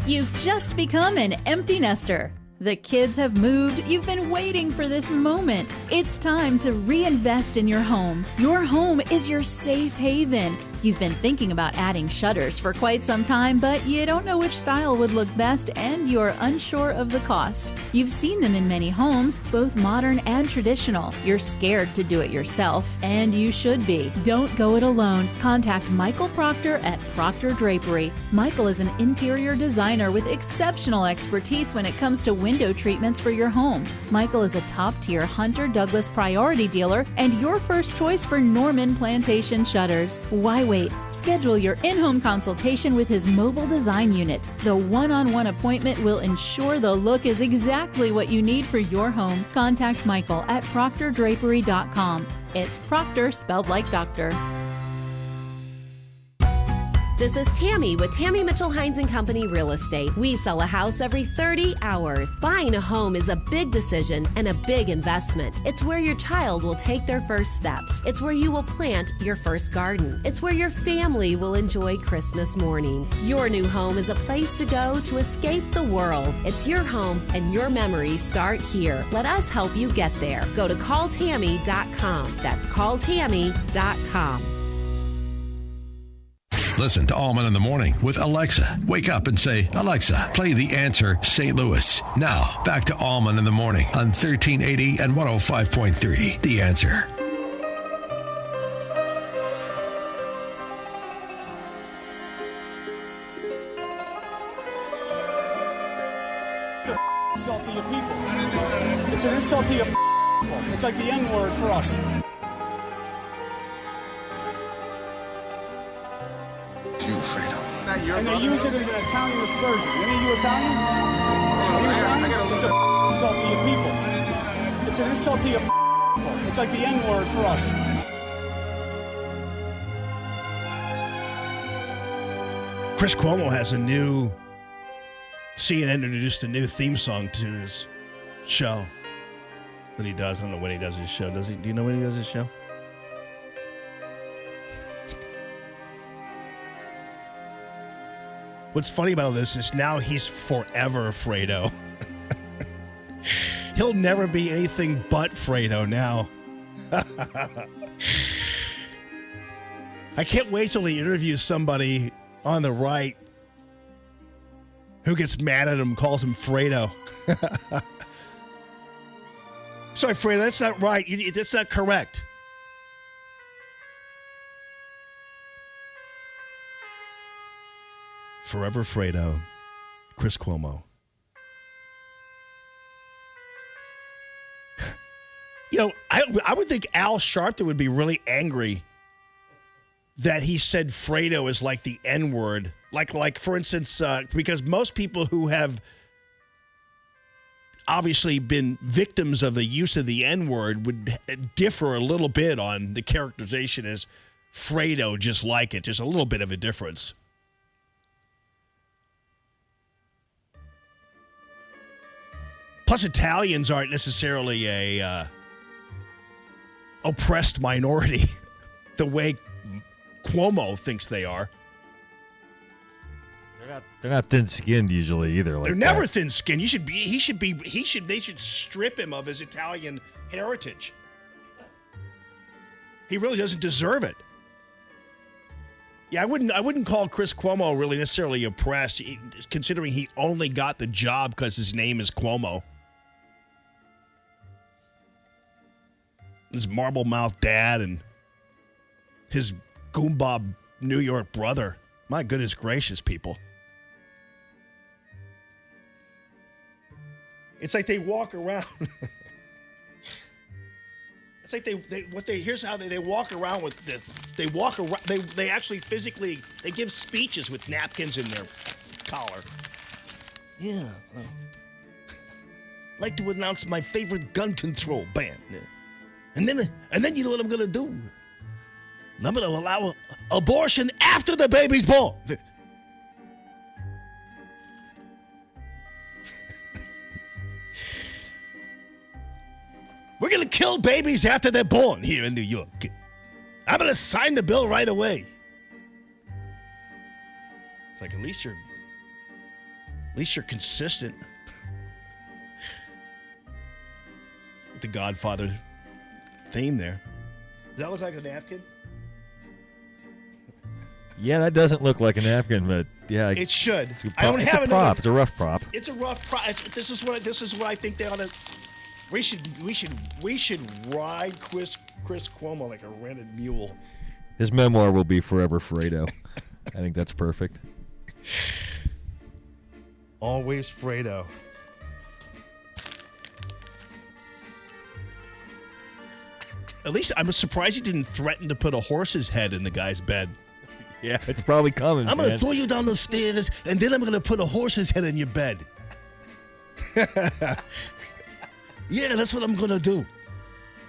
You've just become an empty nester. The kids have moved. You've been waiting for this moment. It's time to reinvest in your home. Your home is your safe haven. You've been thinking about adding shutters for quite some time, but you don't know which style would look best and you're unsure of the cost. You've seen them in many homes, both modern and traditional. You're scared to do it yourself, and you should be. Don't go it alone. Contact Michael Proctor at Proctor Drapery. Michael is an interior designer with exceptional expertise when it comes to window treatments for your home. Michael is a top-tier Hunter Douglas priority dealer and your first choice for Norman Plantation shutters. Why wait? Schedule your in-home consultation with his mobile design unit. The one-on-one appointment will ensure the look is exactly what you need for your home. Contact Michael at proctordrapery.com. It's Proctor spelled like doctor. This is Tammy with Tammy Mitchell Hines & Company Real Estate. We sell a house every 30 hours. Buying a home is a big decision and a big investment. It's where your child will take their first steps. It's where you will plant your first garden. It's where your family will enjoy Christmas mornings. Your new home is a place to go to escape the world. It's your home and your memories start here. Let us help you get there. Go to calltammy.com. That's calltammy.com. Listen to Allman in the Morning with Alexa. Wake up and say, Alexa, play The Answer St. Louis. Now, back to Allman in the Morning on 1380 and 105.3. The Answer. It's an insult to your people. It's an insult to your people. It's like the N-word for us. You, Fredo. And they use it as an Italian aspersion. Any of you Italian? Are you Italian? It's an insult to your people. It's an insult to your people. It's like the N-word for us. Chris Cuomo has a new... CNN introduced a new theme song to his show that he does. I don't know when he does his show. Does he? Do you know when he does his show? What's funny about this is now he's forever Fredo. He'll never be anything but Fredo now. I can't wait till he interviews somebody on the right who gets mad at him, calls him Fredo. Sorry, Fredo, that's not right. That's not correct. Forever Fredo, Chris Cuomo. You know, I would think Al Sharpton would be really angry that he said Fredo is like the N-word. Like for instance, because most people who have obviously been victims of the use of the N-word would differ a little bit on the characterization as Fredo, just like it. Just a little bit of a difference. Plus, Italians aren't necessarily a oppressed minority the way Cuomo thinks they are. They're not thin-skinned usually either. Like they're never thin-skinned. They should strip him of his Italian heritage. He really doesn't deserve it. Yeah, I wouldn't call Chris Cuomo really necessarily oppressed, considering he only got the job because his name is Cuomo. His marble-mouthed dad and his goomba New York brother. My goodness gracious, people. It's like they walk around. It's like here's how they walk around with this. They walk around. They actually physically they give speeches with napkins in their collar. Yeah. Like to announce my favorite gun control band. And then you know what I'm gonna do? I'm gonna allow abortion after the baby's born. We're going to kill babies after they're born here in New York. I'm going to sign the bill right away. It's like, at least you're consistent. the Godfather theme there. Does that look like a napkin? Yeah, that doesn't look like a napkin, but yeah, It should. It's a I don't prop. have It's a another. prop. It's a rough prop. It's a rough prop. This is what I think they ought to. We should ride Chris Cuomo like a rented mule. His memoir will be Forever Fredo. I think that's perfect. Always Fredo. At least I'm surprised he didn't threaten to put a horse's head in the guy's bed. Yeah, it's probably coming. I'm going to throw you down the stairs, and then I'm going to put a horse's head in your bed. Yeah, that's what I'm going to do.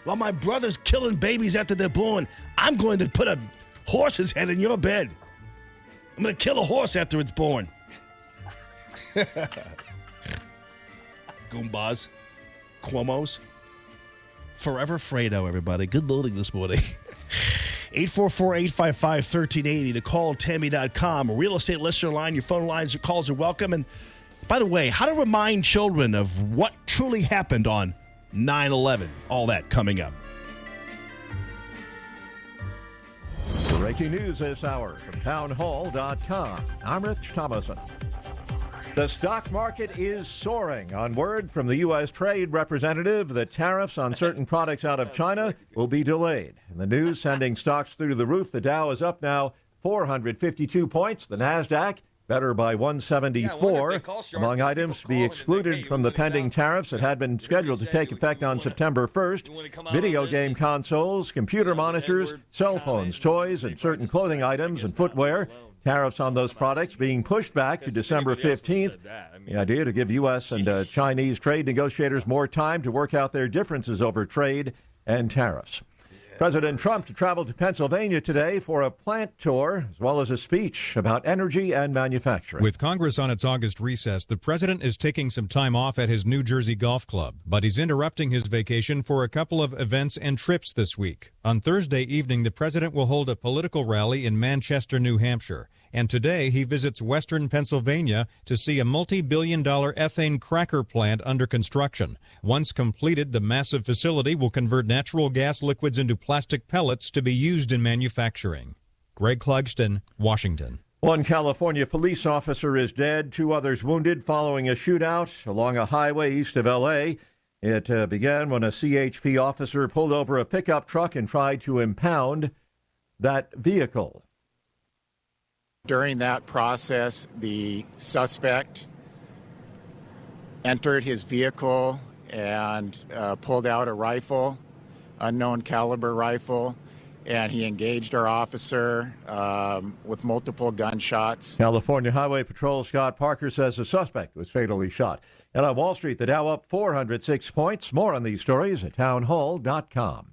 While my brother's killing babies after they're born, I'm going to put a horse's head in your bed. I'm going to kill a horse after it's born. Goombas. Cuomos. Forever Fredo, everybody. Good morning this morning. 844-855-1380. The call Tammy.com. A real estate listener line. Your phone lines, your calls are welcome. And by the way, how to remind children of what truly happened on 9/11. All that coming up. Breaking news this hour from townhall.com. I'm Rich Thomason. The stock market is soaring on word from the U.S. Trade Representative that tariffs on certain products out of China will be delayed. And the news sending stocks through the roof. The Dow is up now 452 points. The NASDAQ better by 174. Among items to be excluded from the pending tariffs that had been scheduled to take effect on September 1st, video game consoles, computer monitors, cell phones, toys, and certain clothing items and footwear. Tariffs on those products being pushed back to December 15th. The idea to give U.S. and Chinese trade negotiators more time to work out their differences over trade and tariffs. President Trump traveled to Pennsylvania today for a plant tour as well as a speech about energy and manufacturing. With Congress on its August recess, the president is taking some time off at his New Jersey golf club, but he's interrupting his vacation for a couple of events and trips this week. On Thursday evening, the president will hold a political rally in Manchester, New Hampshire. And today he visits western Pennsylvania to see a multi-billion-dollar ethane cracker plant under construction. Once completed, the massive facility will convert natural gas liquids into plastic pellets to be used in manufacturing. Greg Clugston, Washington. One California police officer is dead, 2 others wounded following a shootout along a highway east of L.A. It began when a CHP officer pulled over a pickup truck and tried to impound that vehicle. During that process, the suspect entered his vehicle and pulled out a rifle, unknown caliber rifle, and he engaged our officer with multiple gunshots. California Highway Patrol Scott Parker says the suspect was fatally shot. And on Wall Street, the Dow up 406 points. More on these stories at townhall.com.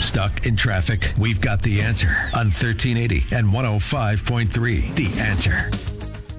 Stuck in traffic? We've got the answer on 1380 and 105.3. The Answer.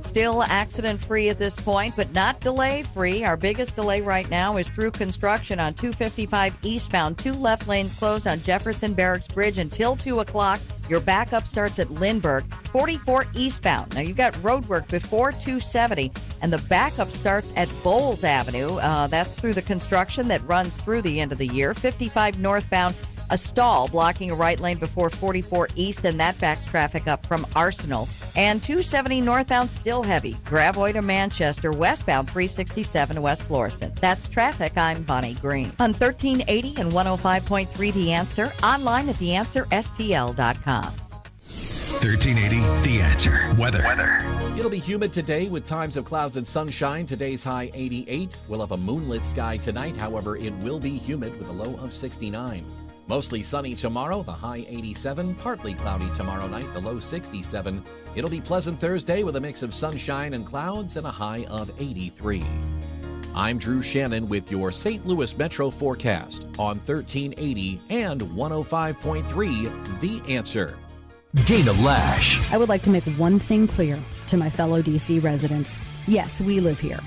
Still accident-free at this point, but not delay-free. Our biggest delay right now is through construction on 255 eastbound. 2 left lanes closed on Jefferson Barracks Bridge until 2 o'clock. Your backup starts at Lindbergh. 44 eastbound. Now, you've got road work before 270, and the backup starts at Bowles Avenue. That's through the construction that runs through the end of the year. 55 northbound. A stall blocking a right lane before 44 east, and that backs traffic up from Arsenal. And 270 northbound still heavy. Gravois to Manchester, westbound 367 West Florissant. That's traffic. I'm Bonnie Green. On 1380 and 105.3 The Answer, online at theanswerstl.com. 1380 The Answer. Weather. It'll be humid today with times of clouds and sunshine. Today's high 88. We'll have a moonlit sky tonight. However, it will be humid with a low of 69. Mostly sunny tomorrow, the high 87. Partly cloudy tomorrow night, the low 67. It'll be pleasant Thursday with a mix of sunshine and clouds and a high of 83. I'm Drew Shannon with your St. Louis Metro forecast on 1380 and 105.3 The Answer. Dana Lash. I would like to make one thing clear to my fellow D.C. residents. Yes, we live here.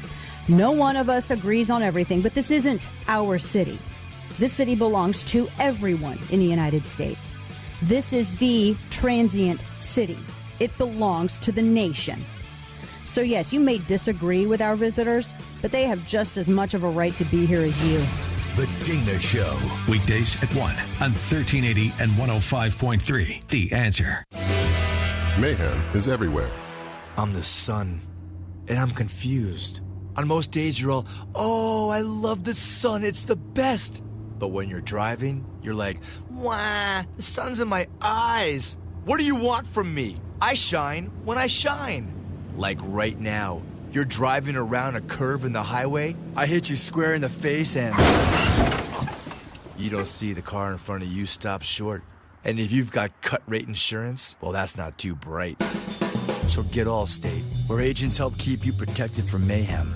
No one of us agrees on everything, but this isn't our city. This city belongs to everyone in the United States. This is the transient city. It belongs to the nation. So yes, you may disagree with our visitors, but they have just as much of a right to be here as you. The Dana Show. Weekdays at 1 on 1380 and 105.3. The Answer. Mayhem is everywhere. I'm the sun, and I'm confused. On most days, you're all, oh, I love the sun, it's the best. But when you're driving, you're like, wah, the sun's in my eyes. What do you want from me? I shine when I shine. Like right now, you're driving around a curve in the highway, I hit you square in the face and you don't see the car in front of you stop short. And if you've got cut rate insurance, well, that's not too bright. So get Allstate, where agents help keep you protected from mayhem.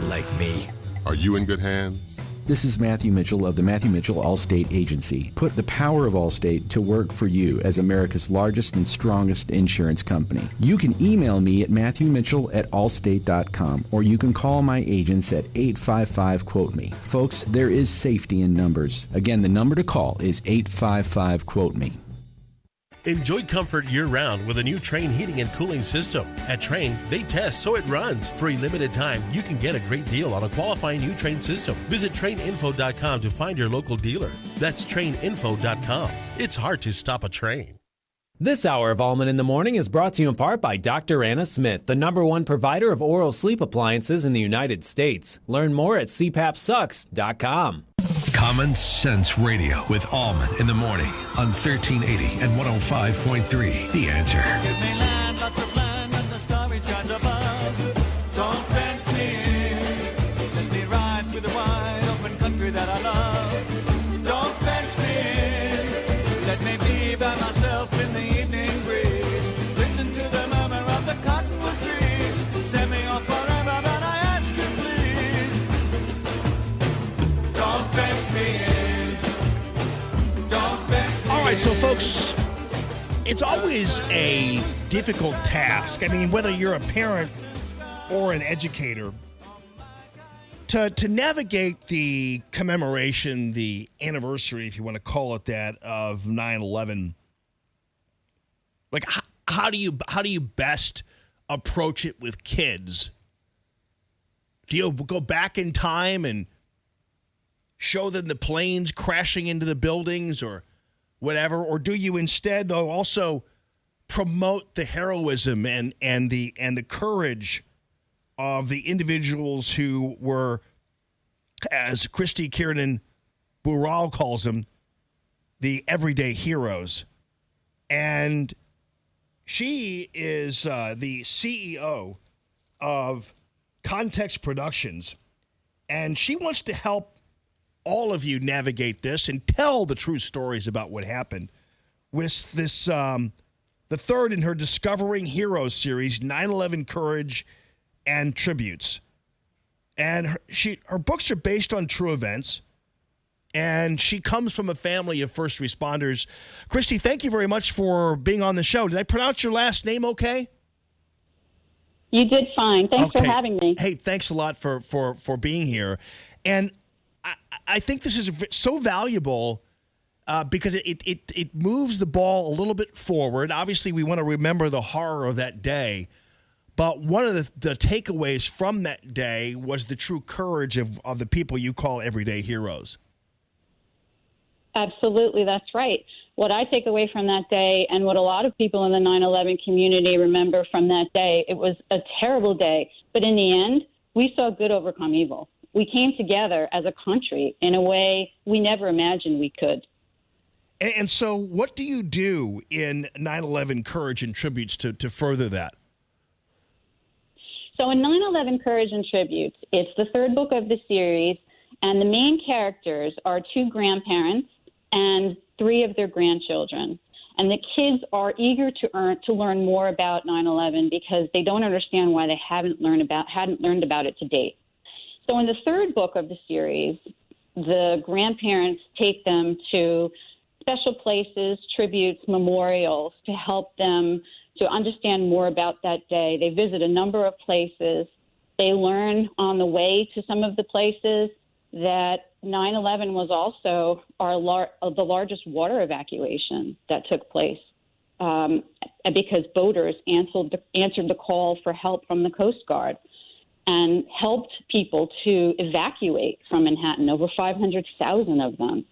Like me. Are you in good hands? This is Matthew Mitchell of the Matthew Mitchell Allstate Agency. Put the power of Allstate to work for you as America's largest and strongest insurance company. You can email me at matthewmitchell@allstate.com, or you can call my agents at 855-QUOTE-ME. Folks, there is safety in numbers. Again, the number to call is 855-QUOTE-ME. Enjoy comfort year-round with a new Train heating and cooling system. At Train, they test so it runs. For a limited time, you can get a great deal on a qualifying new Train system. Visit traininfo.com to find your local dealer. That's traininfo.com. It's hard to stop a train. This hour of Allman in the Morning is brought to you in part by Dr. Anna Smith, the #1 provider of oral sleep appliances in the United States. Learn more at cpapsucks.com. Common Sense Radio with Allman in the Morning on 1380 and 105.3. The Answer. Give me land, lots of land, and the starry skies above. Don't fence me in. Let me ride through the wide open country that I love. Don't fence me in. Let me be by myself in the evening breeze. Listen to the murmur of the cottonwood trees. Send me off forever, but I ask you please. Don't fence me in. Don't fence me in. All right, so folks, it's always a difficult task. I mean, whether you're a parent or an educator, to navigate the commemoration, the anniversary, if you want to call it that, of 9/11. Like, how do you best approach it with kids? Do you go back in time and show them the planes crashing into the buildings or whatever, or do you instead also promote the heroism and the courage of the individuals who were, as Christy Kiernan Burrell calls them, the everyday heroes? And she is the CEO of Context Productions, and she wants to help all of you navigate this and tell the true stories about what happened with this, the third in her Discovering Heroes series, 9/11 Courage and Tributes. And her books are based on true events, and she comes from a family of first responders. Christy, thank you very much for being on the show. Did I pronounce your last name okay? You did fine. Thanks for having me. Hey, thanks a lot for being here. And I think this is so valuable because it moves the ball a little bit forward. Obviously, we want to remember the horror of that day. But one of the takeaways from that day was the true courage of the people you call everyday heroes. Absolutely, that's right. What I take away from that day, and what a lot of people in the 9/11 community remember from that day, it was a terrible day. But in the end, we saw good overcome evil. We came together as a country in a way we never imagined we could. And so what do you do in 9/11 Courage and Tributes to further that? So in 9/11 Courage and Tributes, it's the third book of the series, and the main characters are two grandparents and three of their grandchildren. And the kids are eager to learn more about 9/11 because they don't understand why they hadn't learned about it to date. So in the third book of the series, the grandparents take them to special places, tributes, memorials to help them to understand more about that day. They visit a number of places. They learn on the way to some of the places that 9/11 was also the largest water evacuation that took place because boaters answered the call for help from the Coast Guard. and helped people to evacuate from Manhattan, over 500,000 of them.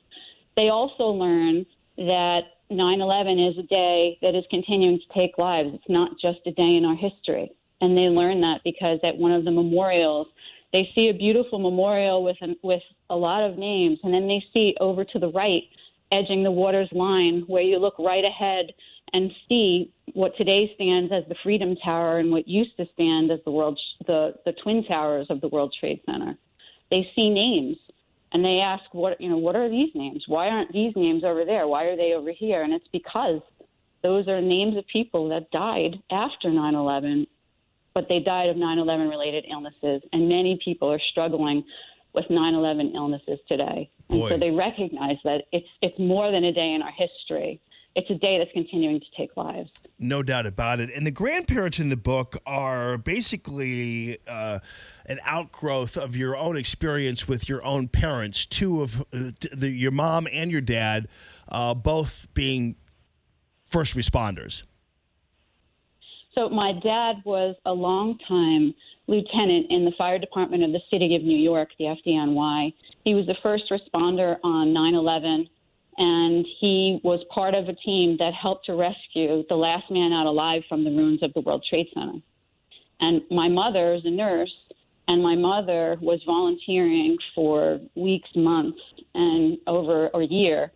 They also learned that 9/11 is a day that is continuing to take lives. It's not just a day in our history. And they learned that because at one of the memorials, they see a beautiful memorial with a lot of names, and then they see over to the right, edging the water's line, where you look right ahead and see what today stands as the Freedom Tower and what used to stand as the Twin Towers of the World Trade Center. They see names, and they ask, what are these names? Why aren't these names over there? Why are they over here? And it's because those are names of people that died after 9/11, but they died of 9/11 related illnesses, and many people are struggling with 9/11 illnesses today. And so they recognize that it's more than a day in our history. It's a day that's continuing to take lives. No doubt about it. And the grandparents in the book are basically an outgrowth of your own experience with your own parents, two of your mom and your dad, both being first responders. So my dad was a longtime lieutenant in the fire department of the city of New York, the FDNY. He was the first responder on 9/11. And he was part of a team that helped to rescue the last man out alive from the ruins of the World Trade Center. And my mother is a nurse, and my mother was volunteering for weeks, months, and over a year,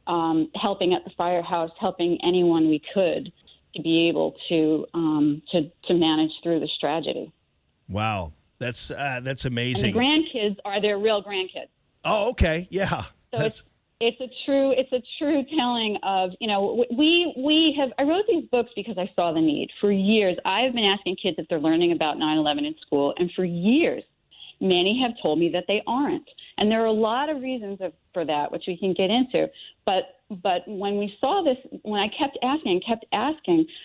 helping at the firehouse, helping anyone we could to be able to manage through this tragedy. Wow, that's amazing. And the grandkids are their real grandkids. Oh, okay, yeah. So it's a true telling of, I wrote these books because I saw the need. For years, I've been asking kids if they're learning about 9/11 in school, and for years, many have told me that they aren't. And there are a lot of reasons for that, which we can get into. But when we saw this, when I kept asking,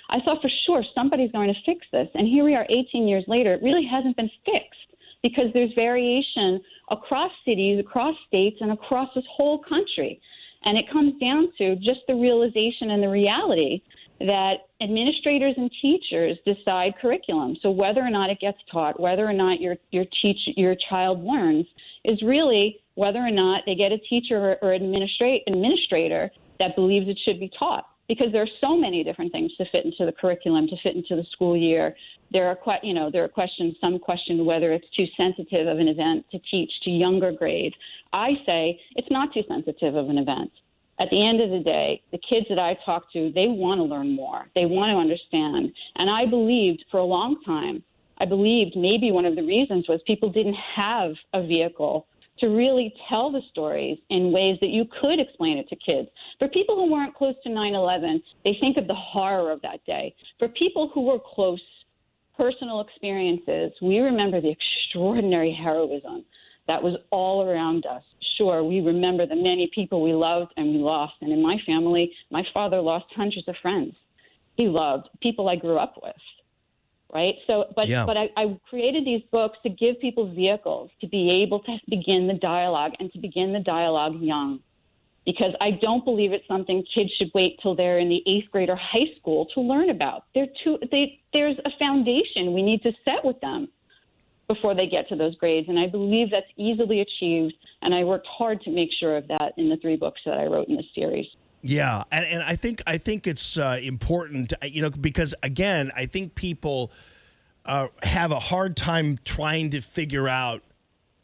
I thought for sure somebody's going to fix this. And here we are 18 years later, it really hasn't been fixed, because there's variation across cities, across states, and across this whole country. And it comes down to just the realization and the reality that administrators and teachers decide curriculum. So whether or not it gets taught, whether or not your child learns, is really whether or not they get a teacher or administrator that believes it should be taught. Because there are so many different things to fit into the curriculum, to fit into the school year. There are questions. Some question whether it's too sensitive of an event to teach to younger grades. I say it's not too sensitive of an event. At the end of the day, the kids that I talk to, they want to learn more. They want to understand. And I believed for a long time, maybe one of the reasons was people didn't have a vehicle to really tell the stories in ways that you could explain it to kids. For people who weren't close to 9/11, they think of the horror of that day. For people who were close, personal experiences, we remember the extraordinary heroism that was all around us. Sure, we remember the many people we loved and we lost. And in my family, my father lost hundreds of friends. He loved people I grew up with. Right. So, but I created these books to give people vehicles to be able to begin the dialogue, and to begin the dialogue young, because I don't believe it's something kids should wait till they're in the 8th grade or high school to learn about. There's a foundation we need to set with them before they get to those grades. And I believe that's easily achieved. And I worked hard to make sure of that in the 3 books that I wrote in this series. Yeah, and I think it's important, because again, I think people have a hard time trying to figure out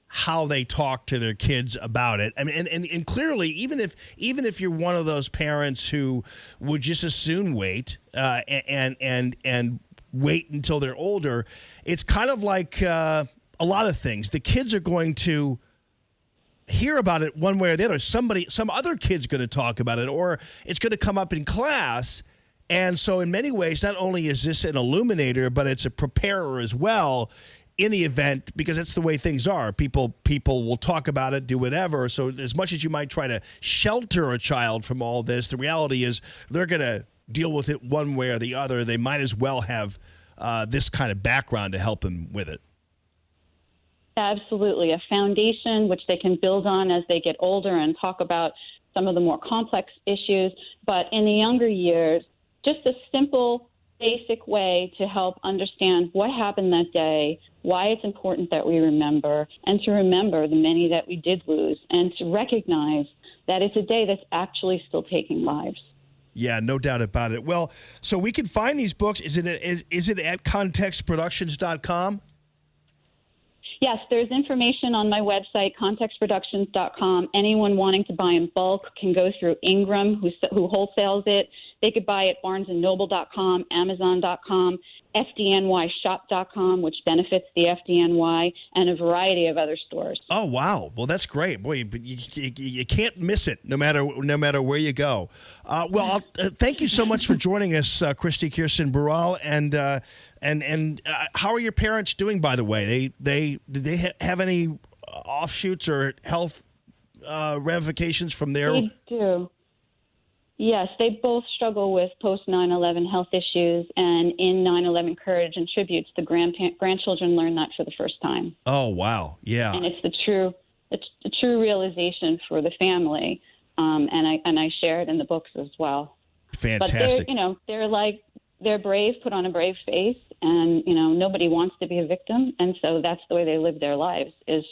how they talk to their kids about it. I mean, and clearly, even if you're one of those parents who would just as soon wait and wait until they're older, it's kind of like a lot of things. The kids are going to hear about it one way or the other. Some other kid's going to talk about it, or it's going to come up in class. And so in many ways, not only is this an illuminator, but it's a preparer as well in the event, because that's the way things are. People will talk about it, do whatever. So as much as you might try to shelter a child from all this, the reality is they're going to deal with it one way or the other. They might as well have this kind of background to help them with it. Absolutely. A foundation which they can build on as they get older and talk about some of the more complex issues. But in the younger years, just a simple basic way to help understand what happened that day, why it's important that we remember, and to remember the many that we did lose, and to recognize that it's a day that's actually still taking lives. Yeah, no doubt about it. Well, so we can find these books. Is it at contextproductions.com? Yes, there's information on my website, contextproductions.com. Anyone wanting to buy in bulk can go through Ingram, who wholesales it. They could buy it at barnesandnoble.com, amazon.com, fdnyshop.com, which benefits the FDNY, and a variety of other stores. Oh, wow. Well, that's great. Boy, but you can't miss it no matter where you go. Thank you so much for joining us, Christy Kirsten Burrell. And how are your parents doing, by the way? Did they have any offshoots or health ramifications from their... They do. Yes, they both struggle with post 9/11 health issues, and in 9/11 Courage and Tributes, the grandchildren learned that for the first time. Oh, wow. Yeah. And it's the true realization for the family, and I share it in the books as well. Fantastic. But they're brave, put on a brave face, and nobody wants to be a victim, and so that's the way they live their lives is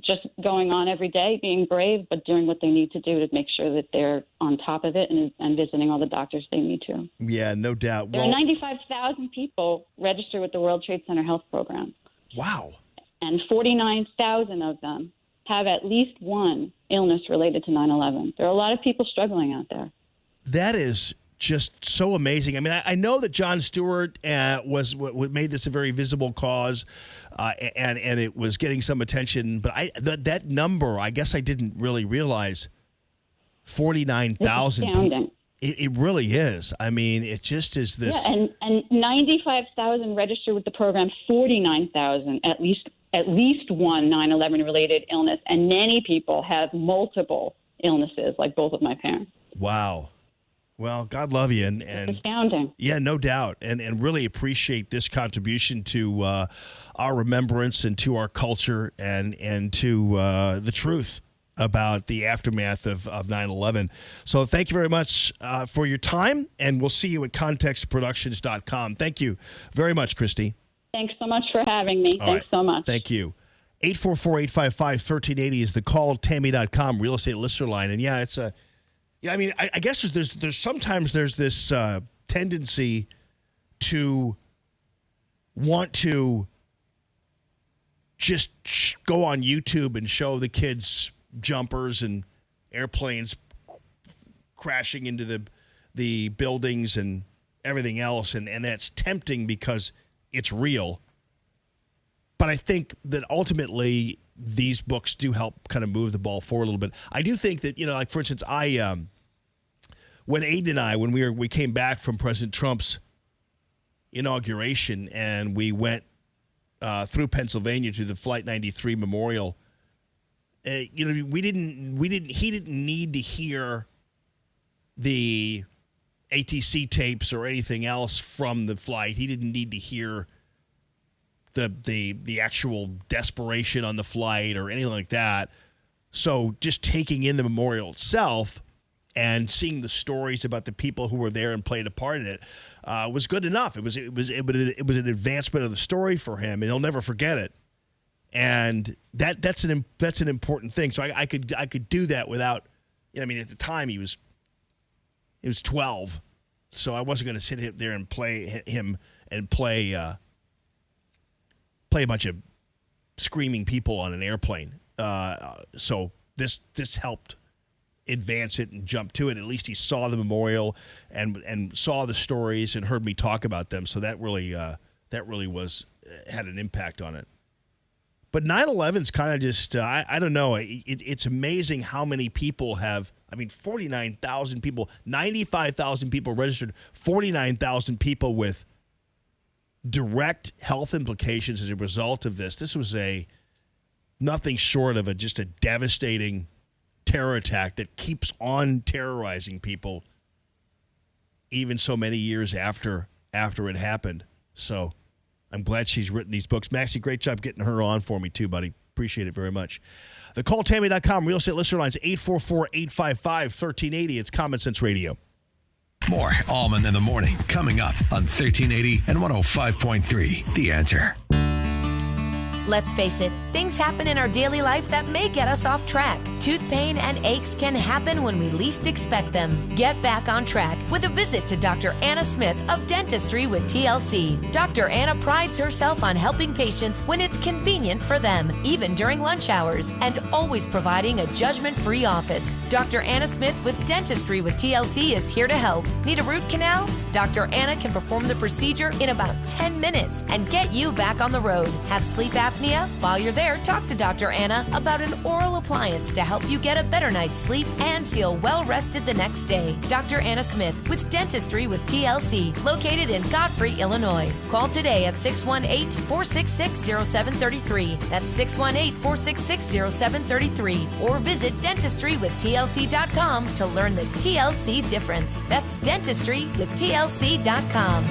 just going on every day, being brave, but doing what they need to do to make sure that they're on top of it and visiting all the doctors they need to. Yeah, no doubt. There are 95,000 people registered with the World Trade Center Health Program. Wow. And 49,000 of them have at least one illness related to 9/11. There are a lot of people struggling out there. That is just so amazing. I mean, I know that Jon Stewart was what made this a very visible cause, and it was getting some attention. But that number, I guess I didn't really realize. 49,000 people. It really is. I mean, it just is this. Yeah, and 95,000 registered with the program. 49,000 at least one 9/11 related illness, and many people have multiple illnesses, like both of my parents. Wow. Well, God love you. And astounding. Yeah, no doubt. And really appreciate this contribution to our remembrance and to our culture and to the truth about the aftermath of 9/11. So thank you very much for your time, and we'll see you at contextproductions.com. Thank you very much, Christy. Thanks so much for having me. All Thanks right. so much. Thank you. 844-855-1380 is the call. Tammy.com, real estate listener line. And yeah, it's a... Yeah, I mean, I guess there's sometimes there's this tendency to want to just go on YouTube and show the kids jumpers and airplanes crashing into the buildings and everything else, and that's tempting because it's real. But I think that ultimately these books do help kind of move the ball forward a little bit. I do think that, like, for instance, when Aiden and I, when we came back from President Trump's inauguration, and we went through Pennsylvania to the Flight 93 Memorial, he didn't need to hear the ATC tapes or anything else from the flight. He didn't need to hear the actual desperation on the flight or anything like that. So just taking in the memorial itself and seeing the stories about the people who were there and played a part in it was good enough. It was an advancement of the story for him, and he'll never forget it. And that's an important thing. So I could do that without. At the time he was 12, so I wasn't going to sit there and play a bunch of screaming people on an airplane. So this helped advance it and jump to it. At least he saw the memorial and saw the stories and heard me talk about them. So that really had an impact on it. But 9/11's kind of just I don't know. It's amazing how many people have. 49,000 people, 95,000 people registered, 49,000 people with direct health implications as a result of this. This was nothing short of just a devastating terror attack that keeps on terrorizing people even so many years after it happened. So I'm glad she's written these books. Maxie, great job getting her on for me too, buddy. Appreciate it very much. The calltammy.com real estate listener lines 844-855-1380. It's Common Sense Radio. More Allman in the Morning coming up on 1380 and 105.3. The Answer. Let's face it, things happen in our daily life that may get us off track. Tooth pain and aches can happen when we least expect them. Get back on track with a visit to Dr. Anna Smith of Dentistry with TLC. Dr. Anna prides herself on helping patients when it's convenient for them, even during lunch hours, and always providing a judgment-free office. Dr. Anna Smith with Dentistry with TLC is here to help. Need a root canal? Dr. Anna can perform the procedure in about 10 minutes and get you back on the road. Have sleep apnea? While you're there, talk to Dr. Anna about an oral appliance to help you get a better night's sleep and feel well rested the next day. Dr. Anna Smith with Dentistry with TLC, located in Godfrey, Illinois. Call today at 618-466-0733. That's 618-466-0733. Or visit dentistrywithtlc.com to learn the TLC difference. That's dentistrywithtlc.com.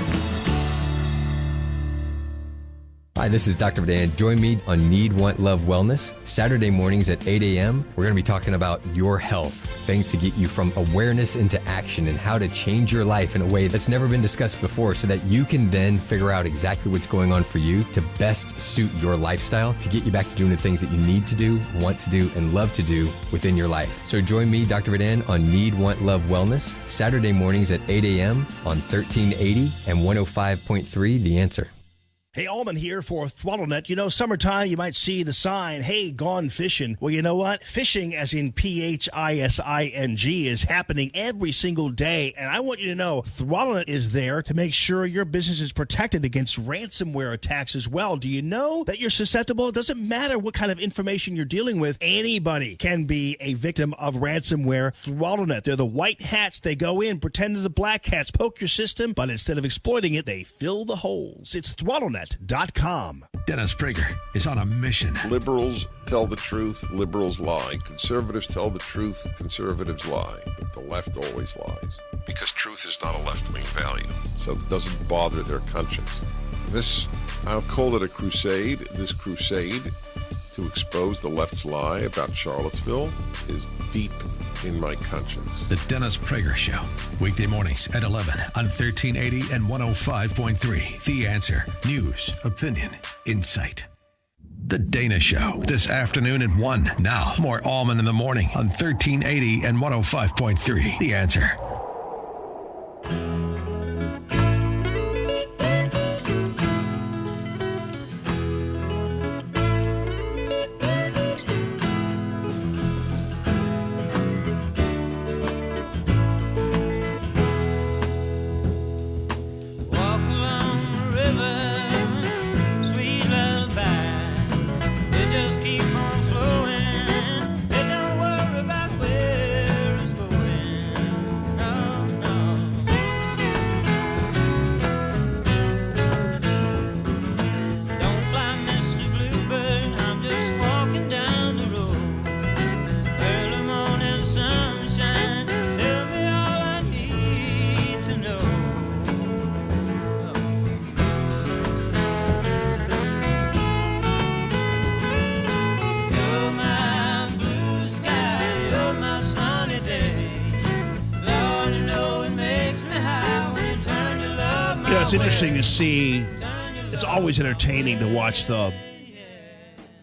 Hi, this is Dr. Dan. Join me on Need, Want, Love, Wellness. Saturday mornings at 8 a.m. We're going to be talking about your health, things to get you from awareness into action and how to change your life in a way that's never been discussed before so that you can then figure out exactly what's going on for you to best suit your lifestyle to get you back to doing the things that you need to do, want to do, and love to do within your life. So join me, Dr. Vadan, on Need, Want, Love, Wellness. Saturday mornings at 8 a.m. on 1380 and 105.3 The Answer. Hey, Allman here for ThrottleNet. You know, summertime, you might see the sign, hey, gone fishing. Well, you know what? Fishing, as in P-H-I-S-I-N-G, is happening every single day. And I want you to know, ThrottleNet is there to make sure your business is protected against ransomware attacks as well. Do you know that you're susceptible? It doesn't matter what kind of information you're dealing with. Anybody can be a victim of ransomware. ThrottleNet, they're the white hats. They go in, pretend they're the black hats, poke your system, but instead of exploiting it, they fill the holes. It's ThrottleNet.com. Dennis Prager is on a mission. Liberals tell the truth, liberals lie. Conservatives tell the truth, conservatives lie. But the left always lies. Because truth is not a left-wing value, so it doesn't bother their conscience. This, I'll call it a crusade. This crusade to expose the left's lie about Charlottesville is deep in my conscience. The Dennis Prager Show. Weekday mornings at 11 on 1380 and 105.3. The Answer. News, opinion, insight. The Dana Show. This afternoon at 1. Now, more Allman in the Morning on 1380 and 105.3. The Answer. It's interesting to see. It's always entertaining to watch the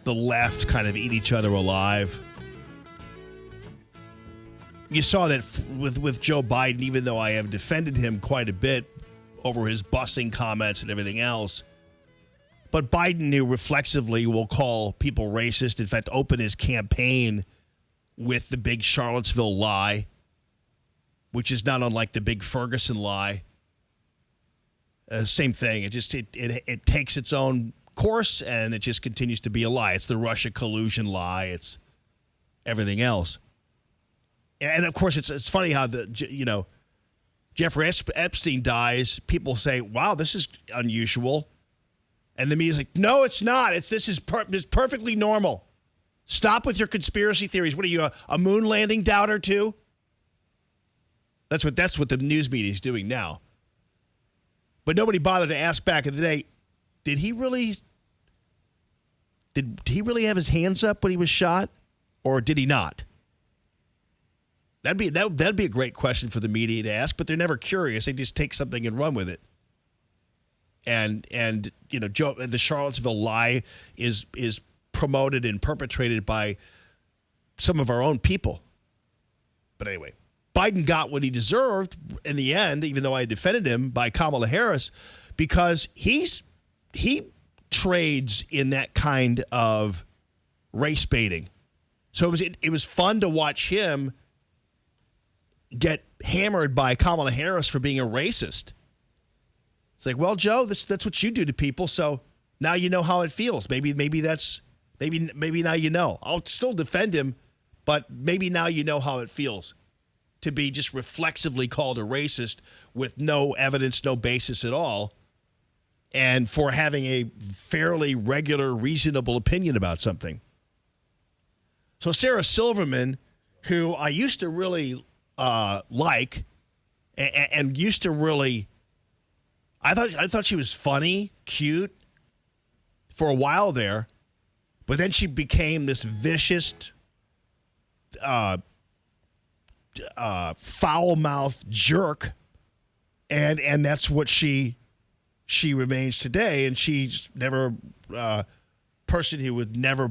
left kind of eat each other alive. You saw that with Joe Biden, even though I have defended him quite a bit over his busing comments and everything else. But Biden reflexively will call people racist. In fact, open his campaign with the big Charlottesville lie, which is not unlike the big Ferguson lie. Same thing. It takes its own course, and it just continues to be a lie. It's the Russia collusion lie. It's everything else. And of course, it's funny how Jeffrey Epstein dies. People say, "Wow, this is unusual," and the media's like, "No, it's not. This is perfectly normal. Stop with your conspiracy theories. What are you, a moon landing doubter too?" That's what the news media is doing now. But nobody bothered to ask back in the day, did he really have his hands up when he was shot, or did he not? That'd be a great question for the media to ask, but they're never curious. They just take something and run with it. And Joe, the Charlottesville lie is promoted and perpetrated by some of our own people. But anyway, Biden got what he deserved in the end, even though I defended him, by Kamala Harris, because he trades in that kind of race baiting. So it was fun to watch him get hammered by Kamala Harris for being a racist. It's like, well, Joe, that's what you do to people, so now you know how it feels. Maybe now you know. I'll still defend him, but maybe now you know how it feels to be just reflexively called a racist with no evidence, no basis at all, and for having a fairly regular, reasonable opinion about something. So Sarah Silverman, who I used to really like and used to really, I thought she was funny, cute for a while there, but then she became this vicious, foul-mouthed jerk, and that's what she remains today. And she's never person who would never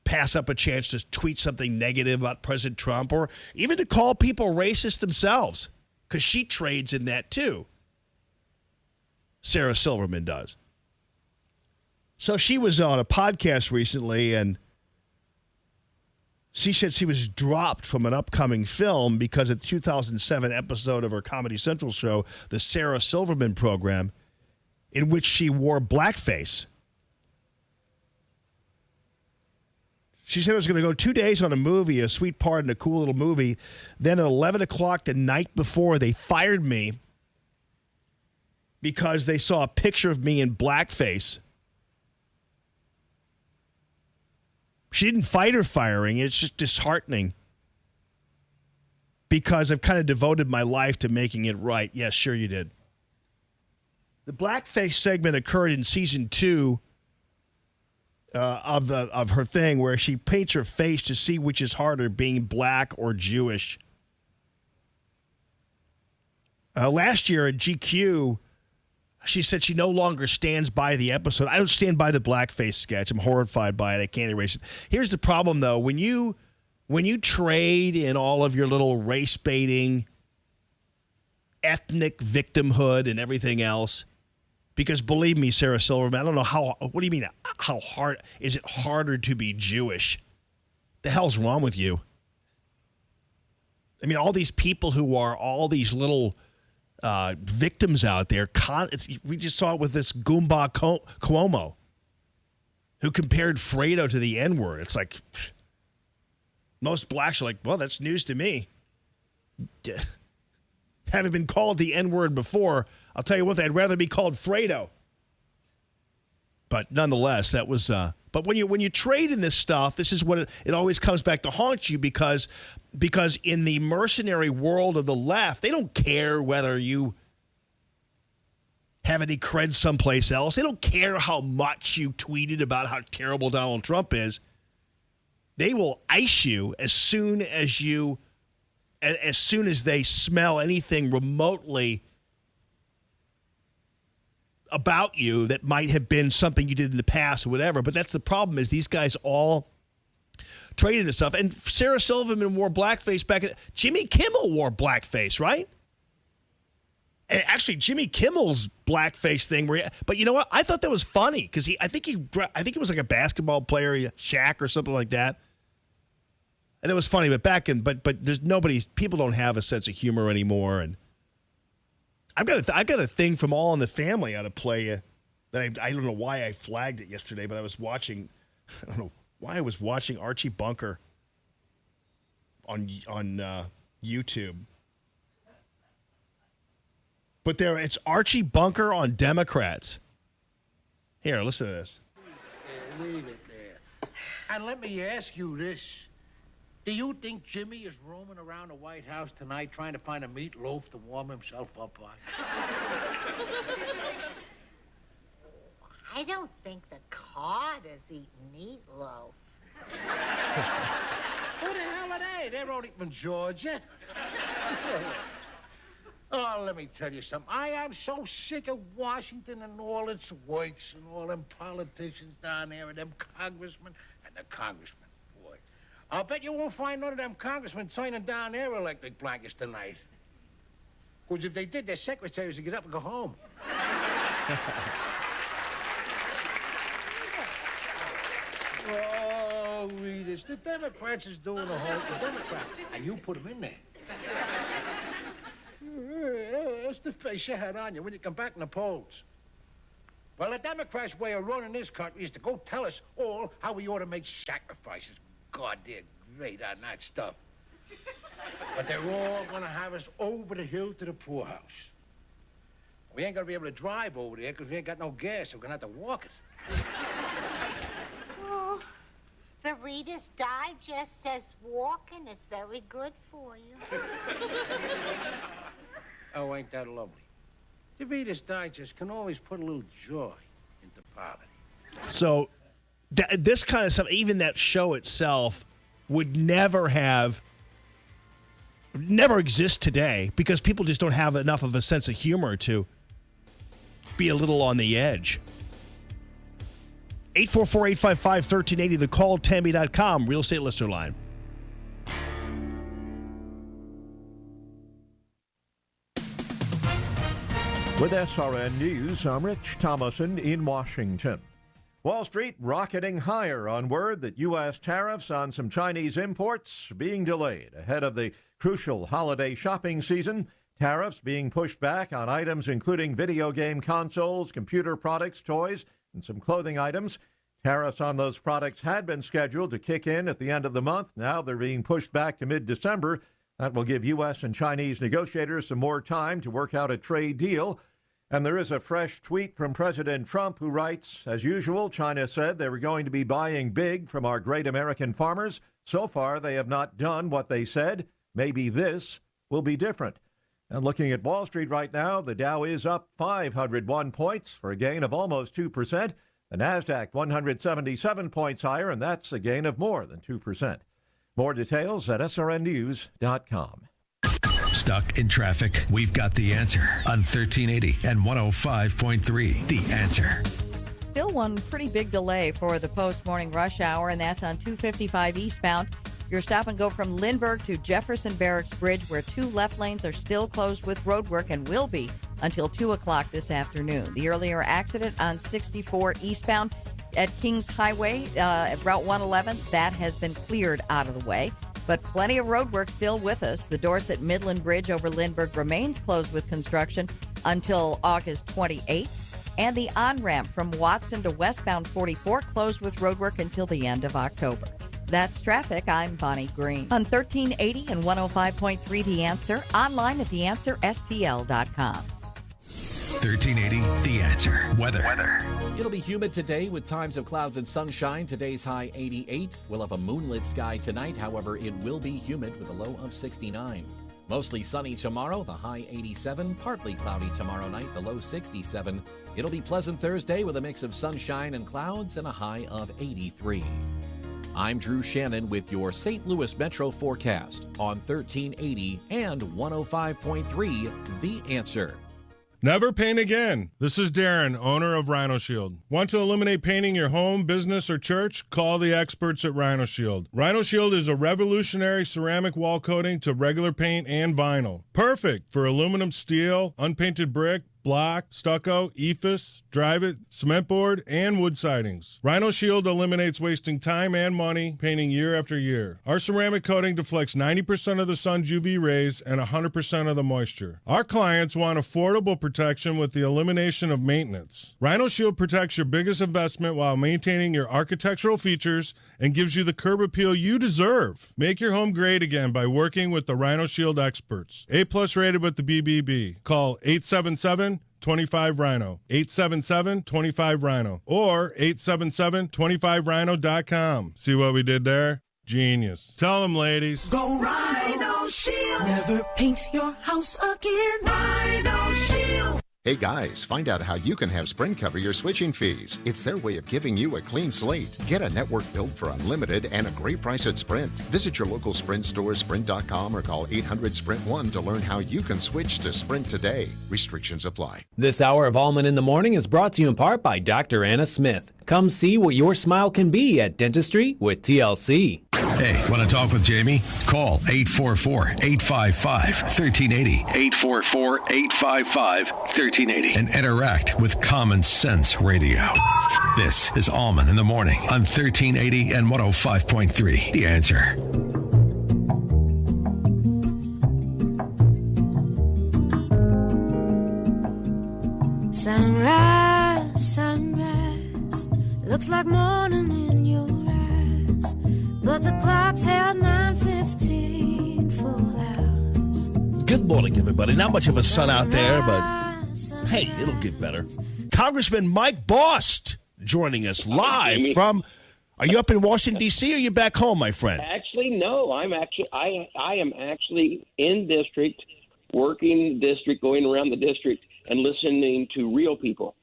pass up a chance to tweet something negative about President Trump or even to call people racist themselves, because she trades in that too. Sarah Silverman does. So she was on a podcast recently, and she said she was dropped from an upcoming film because of the 2007 episode of her Comedy Central show, the Sarah Silverman Program, in which she wore blackface. She said I was going to go 2 days on a movie, a sweet part in a cool little movie. Then at 11 o'clock the night before, they fired me because they saw a picture of me in blackface. She didn't fight her firing. It's just disheartening because I've kind of devoted my life to making it right. Yes, sure you did. The blackface segment occurred in season 2 of her thing, where she paints her face to see which is harder, being black or Jewish. Last year at GQ, she said she no longer stands by the episode. I don't stand by the blackface sketch. I'm horrified by it. I can't erase it. Here's the problem, though. When you trade in all of your little race baiting, ethnic victimhood, and everything else, because believe me, Sarah Silverman, I don't know how. What do you mean? How hard is it harder to be Jewish? The hell's wrong with you? I mean, all these people who are all these little victims out there. We just saw it with this Goomba Cuomo, who compared Fredo to the N-word. It's like most blacks are like, well, that's news to me. Having been called the N-word before, I'll tell you what, I'd rather be called Fredo. But nonetheless, that was. But when you trade in this stuff, this is what it always comes back to haunt you, because in the mercenary world of the left, they don't care whether you have any cred someplace else. They don't care how much you tweeted about how terrible Donald Trump is. They will ice you as soon as they smell anything remotely about you that might have been something you did in the past or whatever. But that's the problem, is these guys all traded this stuff. And Sarah Silverman wore blackface back. Jimmy Kimmel wore blackface, right? And actually, Jimmy Kimmel's blackface thing. But you know what? I thought that was funny because I think it was like a basketball player, Shaq or something like that. And it was funny. But there's people don't have a sense of humor anymore. And I got a thing from All in the Family out of play that I don't know why I flagged it yesterday, but I was watching. I don't know why I was watching Archie Bunker on YouTube. But it's Archie Bunker on Democrats. Here, listen to this. Leave it there. And let me ask you this. Do you think Jimmy is roaming around the White House tonight trying to find a meatloaf to warm himself up on? I don't think the cod is eating meatloaf. Who the hell are they? They're only from Georgia. Oh, let me tell you something. I am so sick of Washington and all its works and all them politicians down there and them congressmen and the congressmen. Boy, I'll bet you won't find none of them congressmen turning down their electric blankets tonight. Because if they did, their secretaries would get up and go home. Oh, read this. The Democrats is doing the whole... The Democrats. And you put them in there. That's the face you had on you when you come back in the polls. Well, the Democrats' way of running this country is to go tell us all how we ought to make sacrifices. God, they're great on that stuff. But they're all going to have us over the hill to the poorhouse. We ain't going to be able to drive over there because we ain't got no gas, so we're going to have to walk it. Oh, the Reader's Digest says walking is very good for you. Oh, ain't that lovely? The Reader's Digest can always put a little joy into poverty. So this kind of stuff, even that show itself, would never exist today because people just don't have enough of a sense of humor to be a little on the edge. 844-855-1380, the call, Tammy.com, real estate listener line. With SRN News, I'm Rich Thomason in Washington. Wall Street rocketing higher on word that U.S. tariffs on some Chinese imports being delayed ahead of the crucial holiday shopping season. Tariffs being pushed back on items including video game consoles, computer products, toys, and some clothing items. Tariffs on those products had been scheduled to kick in at the end of the month. Now they're being pushed back to mid-December. That will give U.S. and Chinese negotiators some more time to work out a trade deal. And there is a fresh tweet from President Trump who writes, as usual, China said they were going to be buying big from our great American farmers. So far, they have not done what they said. Maybe this will be different. And looking at Wall Street right now, the Dow is up 501 points for a gain of almost 2%. The NASDAQ 177 points higher, and that's a gain of more than 2%. More details at srnnews.com. Stuck in traffic? We've got the answer on 1380 and 105.3. The Answer. Still one pretty big delay for the post-morning rush hour, and that's on 255 eastbound. Your stop and go from Lindbergh to Jefferson Barracks Bridge, where 2 left lanes are still closed with road work and will be until 2 o'clock this afternoon. The earlier accident on 64 eastbound at Kings Highway at Route 111, that has been cleared out of the way. But plenty of road work still with us. The Dorset Midland Bridge over Lindbergh remains closed with construction until August 28th. And the on-ramp from Watson to westbound 44 closed with road work until the end of October. That's traffic. I'm Bonnie Green. On 1380 and 105.3 The Answer, online at theanswerstl.com. 1380 The Answer. Weather. It'll be humid today with times of clouds and sunshine. Today's high 88. We'll have a moonlit sky tonight. However, it will be humid with a low of 69. Mostly sunny tomorrow, the high 87. Partly cloudy tomorrow night, the low 67. It'll be pleasant Thursday with a mix of sunshine and clouds and a high of 83. I'm Drew Shannon with your St. Louis Metro forecast on 1380 and 105.3 The Answer. Never paint again. This is Darren, owner of Rhino Shield. Want to eliminate painting your home, business, or church? Call the experts at Rhino Shield. Rhino Shield is a revolutionary ceramic wall coating to regular paint and vinyl. Perfect for aluminum, steel, unpainted brick, block, stucco, EIFS, drive-it, cement board, and wood sidings. Rhino Shield eliminates wasting time and money painting year after year. Our ceramic coating deflects 90% of the sun's UV rays and 100% of the moisture. Our clients want affordable protection with the elimination of maintenance. Rhino Shield protects your biggest investment while maintaining your architectural features and gives you the curb appeal you deserve. Make your home great again by working with the Rhino Shield experts. A+ rated with the BBB. Call 877-25-RHINO, 877-25-RHINO, or 877-25rhino.com. See what we did there? Genius. Tell them, ladies. Go Rhino Shield. Never paint your house again. Rhino Shield. Hey guys, find out how you can have Sprint cover your switching fees. It's their way of giving you a clean slate. Get a network built for unlimited and a great price at Sprint. Visit your local Sprint store, sprint.com, or call 800-SPRINT-1 to learn how you can switch to Sprint today. Restrictions apply. This hour of Allman in the Morning is brought to you in part by Dr. Anna Smith. Come see what your smile can be at Dentistry with TLC. Hey, want to talk with Jamie? Call 844-855-1380. 844-855-1380. And interact with Common Sense Radio. This is Allman in the Morning on 1380 and 105.3. The Answer. Sunrise, sunrise, looks like morning in your eyes, but the clock's held 9:15 full hours. Good morning, everybody. Not much of a sun out there, but hey, it'll get better. Congressman Mike Bost joining us live from. Are you up in Washington D.C. or are you back home, my friend? Actually, no. I am actually in district, working district, going around the district, and listening to real people.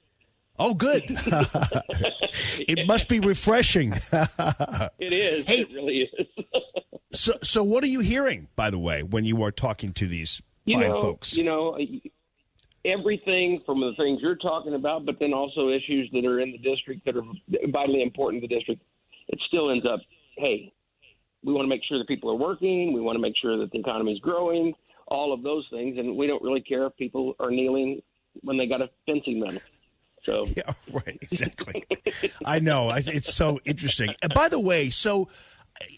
Oh, good. It must be refreshing. It is. Hey, it really is. So what are you hearing, by the way, when you are talking to these fine folks? Everything from the things you're talking about, but then also issues that are in the district that are vitally important to the district. It still ends up, hey, we want to make sure that people are working. We want to make sure that the economy is growing, all of those things. And we don't really care if people are kneeling when they got a fencing medal. So yeah, right, exactly. I know. It's so interesting. And by the way, so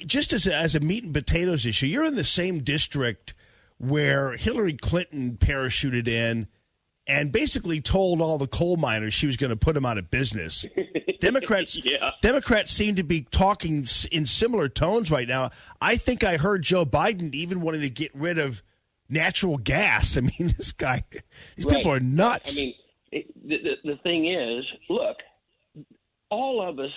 just as a meat and potatoes issue, you're in the same district where Hillary Clinton parachuted in and basically told all the coal miners she was going to put them out of business. Democrats seem to be talking in similar tones right now. I think I heard Joe Biden even wanting to get rid of natural gas. I mean, these people are nuts. I mean, the thing is, look, all of us,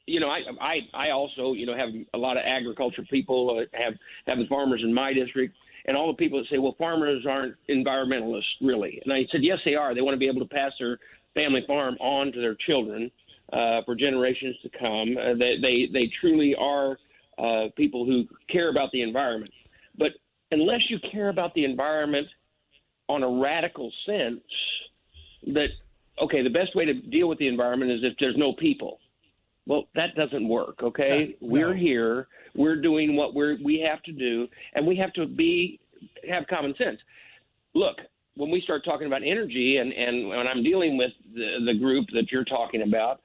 I also, have a lot of agriculture people, have the farmers in my district, and all the people that say, well, farmers aren't environmentalists, really. And I said, yes, they are. They want to be able to pass their family farm on to their children for generations to come. They truly are people who care about the environment. But unless you care about the environment on a radical sense, that, okay, the best way to deal with the environment is if there's no people. Well, that doesn't work, okay? No. We're here. We're doing what we have to do, and we have to have common sense. Look, when we start talking about energy, and when I'm dealing with the group that you're talking about,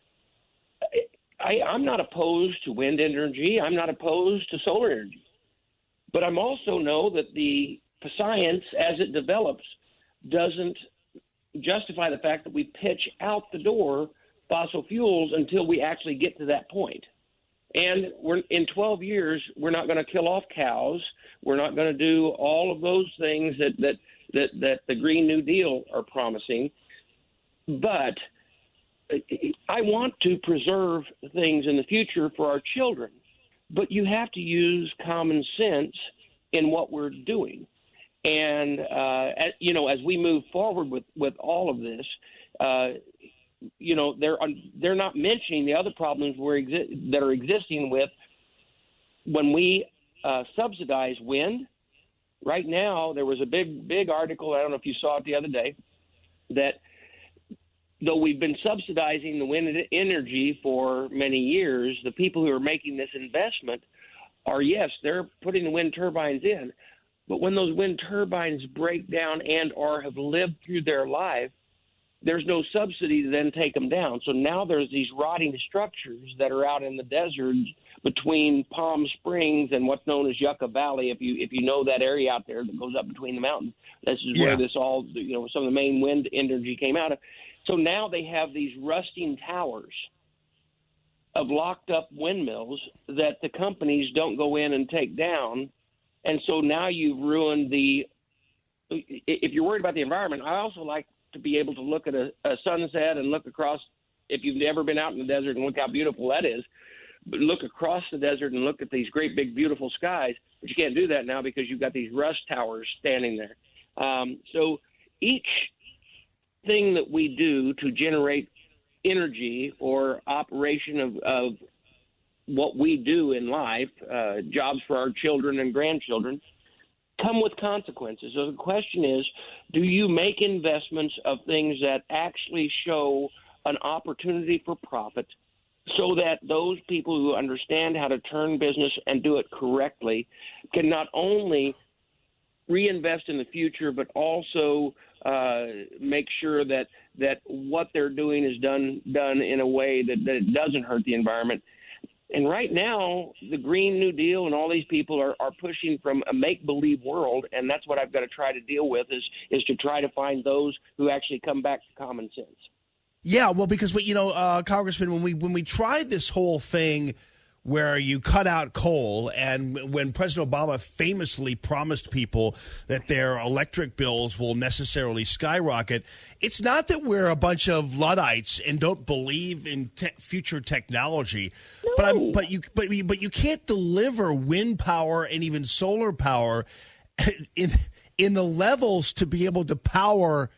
I'm not opposed to wind energy. I'm not opposed to solar energy. But I'm also know that the science, as it develops, doesn't justify the fact that we pitch out the door fossil fuels until we actually get to that point. And in 12 years, we're not going to kill off cows. We're not going to do all of those things that the Green New Deal are promising. But I want to preserve things in the future for our children. But you have to use common sense in what we're doing. And, as we move forward with all of this, they're not mentioning the other problems that are existing with when we subsidize wind. Right now, there was a big article, I don't know if you saw it the other day, that though we've been subsidizing the wind energy for many years, the people who are making this investment are, yes, they're putting the wind turbines in. But when those wind turbines break down and or have lived through their life, there's no subsidy to then take them down. So now there's these rotting structures that are out in the desert between Palm Springs and what's known as Yucca Valley. If you know that area out there that goes up between the mountains, this is where this all, some of the main wind energy came out of. So now they have these rusting towers of locked up windmills that the companies don't go in and take down. And so now you've ruined if you're worried about the environment, I also like to be able to look at a sunset and look across, if you've never been out in the desert and look how beautiful that is, but look across the desert and look at these great big beautiful skies. But you can't do that now because you've got these rust towers standing there. So each thing that we do to generate energy or operation of what we do in life, jobs for our children and grandchildren, come with consequences. So the question is, do you make investments of things that actually show an opportunity for profit so that those people who understand how to turn business and do it correctly can not only reinvest in the future, but also make sure that what they're doing is done in a way that it doesn't hurt the environment. And right now, the Green New Deal and all these people are pushing from a make-believe world, and that's what I've got to try to deal with is to try to find those who actually come back to common sense. Yeah, well, because Congressman, when we tried this whole thing where you cut out coal, and when President Obama famously promised people that their electric bills will necessarily skyrocket, it's not that we're a bunch of Luddites and don't believe in future technology, no. but you can't deliver wind power and even solar power in the levels to be able to power,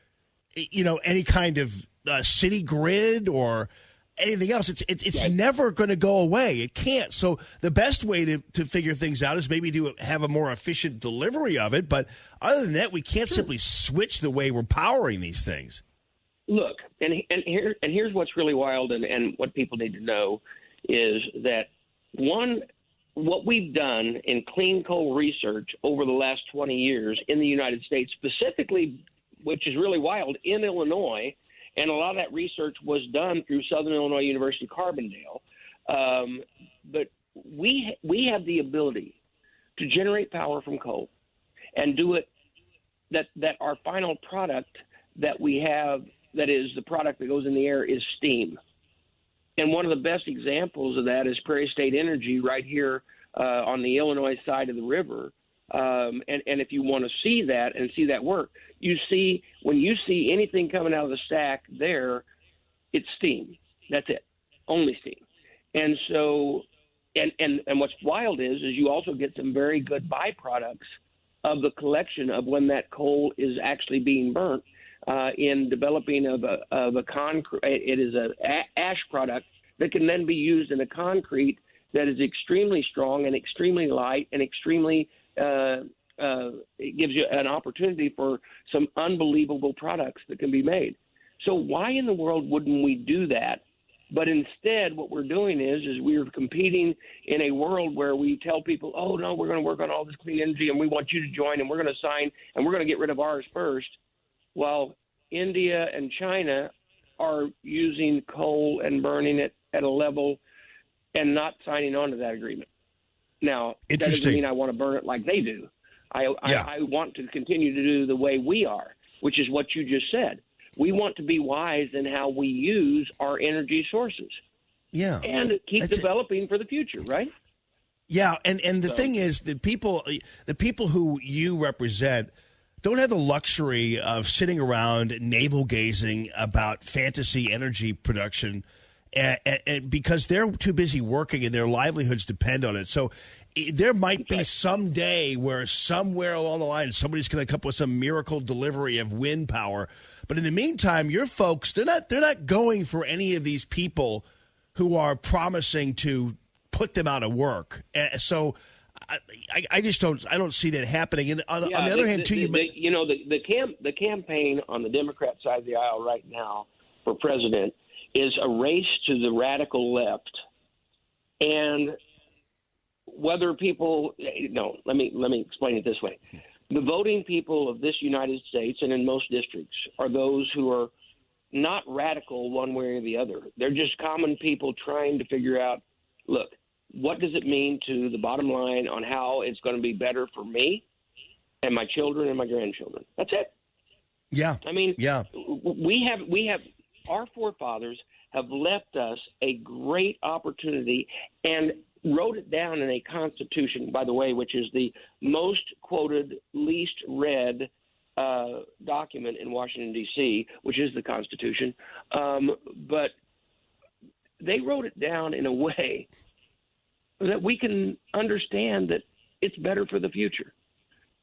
any kind of city grid or anything else. It's right. Never going to go away. It can't. So the best way to figure things out is maybe to have a more efficient delivery of it. But other than that, we can't simply switch the way we're powering these things. Look, and here's what's really wild, and what people need to know is that what we've done in clean coal research over the last 20 years in the United States, specifically, which is really wild, in Illinois. And a lot of that research was done through Southern Illinois University Carbondale. But we have the ability to generate power from coal and do it that our final product that we have, that is the product that goes in the air, is steam. And one of the best examples of that is Prairie State Energy right here on the Illinois side of the river. And if you want to see that and see that work, when you see anything coming out of the stack there, it's steam. That's it. Only steam. And so, and what's wild is you also get some very good byproducts of the collection of when that coal is actually being burnt in developing of a concrete. It is a ash product that can then be used in a concrete that is extremely strong and extremely light and extremely it gives you an opportunity for some unbelievable products that can be made. So why in the world wouldn't we do that? But instead, what we're doing is we're competing in a world where we tell people, oh, no, we're going to work on all this clean energy and we want you to join and we're going to sign and we're going to get rid of ours first, while India and China are using coal and burning it at a level and not signing on to that agreement. Now, that doesn't mean I want to burn it like they do. I want to continue to do the way we are, which is what you just said. We want to be wise in how we use our energy sources. Yeah. And keep developing for the future, right? Yeah, and the thing is, the people who you represent don't have the luxury of sitting around navel-gazing about fantasy energy production and because they're too busy working and their livelihoods depend on it. So there might be some day where somewhere along the line somebody's going to come up with some miracle delivery of wind power. But in the meantime, your folks, they're not going for any of these people who are promising to put them out of work. So I just don't see that happening. And on the other hand, too, the campaign on the Democrat side of the aisle right now for president is a race to the radical left. And whether people let me explain it this way. The voting people of this United States and in most districts are those who are not radical one way or the other. They're just common people trying to figure out, look, what does it mean to the bottom line on how it's going to be better for me and my children and my grandchildren? That's it. Yeah. I mean, we have our forefathers have left us a great opportunity and wrote it down in a constitution, by the way, which is the most quoted, least read document in Washington, D.C., which is the Constitution. But they wrote it down in a way that we can understand that it's better for the future.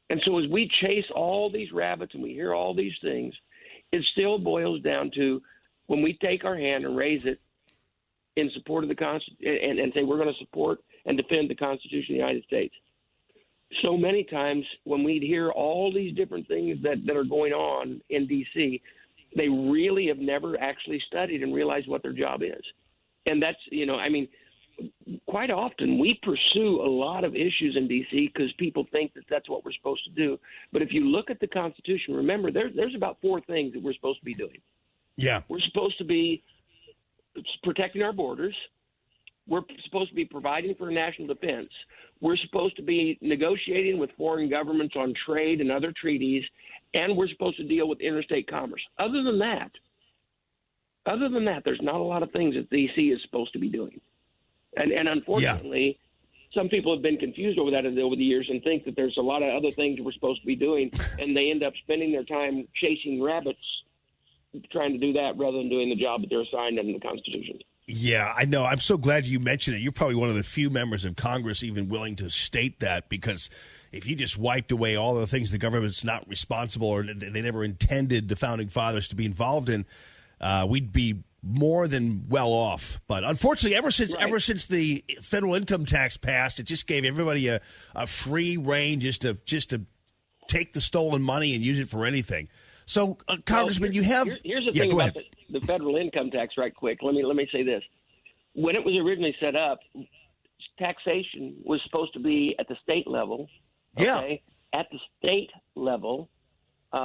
And so as we chase all these rabbits and we hear all these things, it still boils down to when we take our hand and raise it in support of the Constitution and say we're going to support and defend the Constitution of the United States. So many times when we'd hear all these different things that are going on in D.C., they really have never actually studied and realized what their job is. And that's, quite often we pursue a lot of issues in D.C. because people think that that's what we're supposed to do. But if you look at the Constitution, remember, there's about 4 things that we're supposed to be doing. Yeah. We're supposed to be protecting our borders. We're supposed to be providing for national defense. We're supposed to be negotiating with foreign governments on trade and other treaties, and we're supposed to deal with interstate commerce. Other than that, there's not a lot of things that D.C. is supposed to be doing. And unfortunately, some people have been confused over that over the years and think that there's a lot of other things we're supposed to be doing, and they end up spending their time chasing rabbits trying to do that rather than doing the job that they're assigned under the Constitution. Yeah, I know. I'm so glad you mentioned it. You're probably one of the few members of Congress even willing to state that, because if you just wiped away all the things the government's not responsible or they never intended the founding fathers to be involved in, we'd be more than well off. But unfortunately, ever since the federal income tax passed, it just gave everybody a free rein just to take the stolen money and use it for anything. So, Congressman, you have... Here's the thing about the federal income tax right quick. Let me say this. When it was originally set up, taxation was supposed to be at the state level. Okay? Yeah. At the state level, at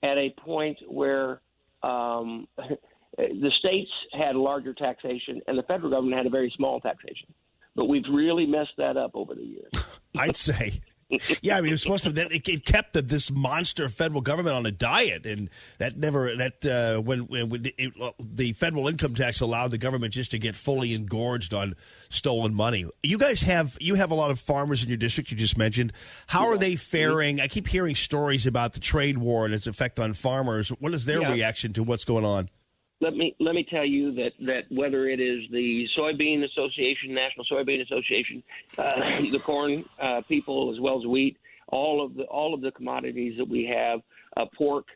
a point where the states had larger taxation and the federal government had a very small taxation. But we've really messed that up over the years. I'd say... Yeah, I mean, it's supposed to. It kept this monster federal government on a diet, and when the federal income tax allowed the government just to get fully engorged on stolen money. You guys have a lot of farmers in your district. You just mentioned. How are they faring? I keep hearing stories about the trade war and its effect on farmers. What is their reaction to what's going on? Let me tell you that whether it is the Soybean Association, National Soybean Association, the corn people as well as wheat, all of the commodities that we have, pork,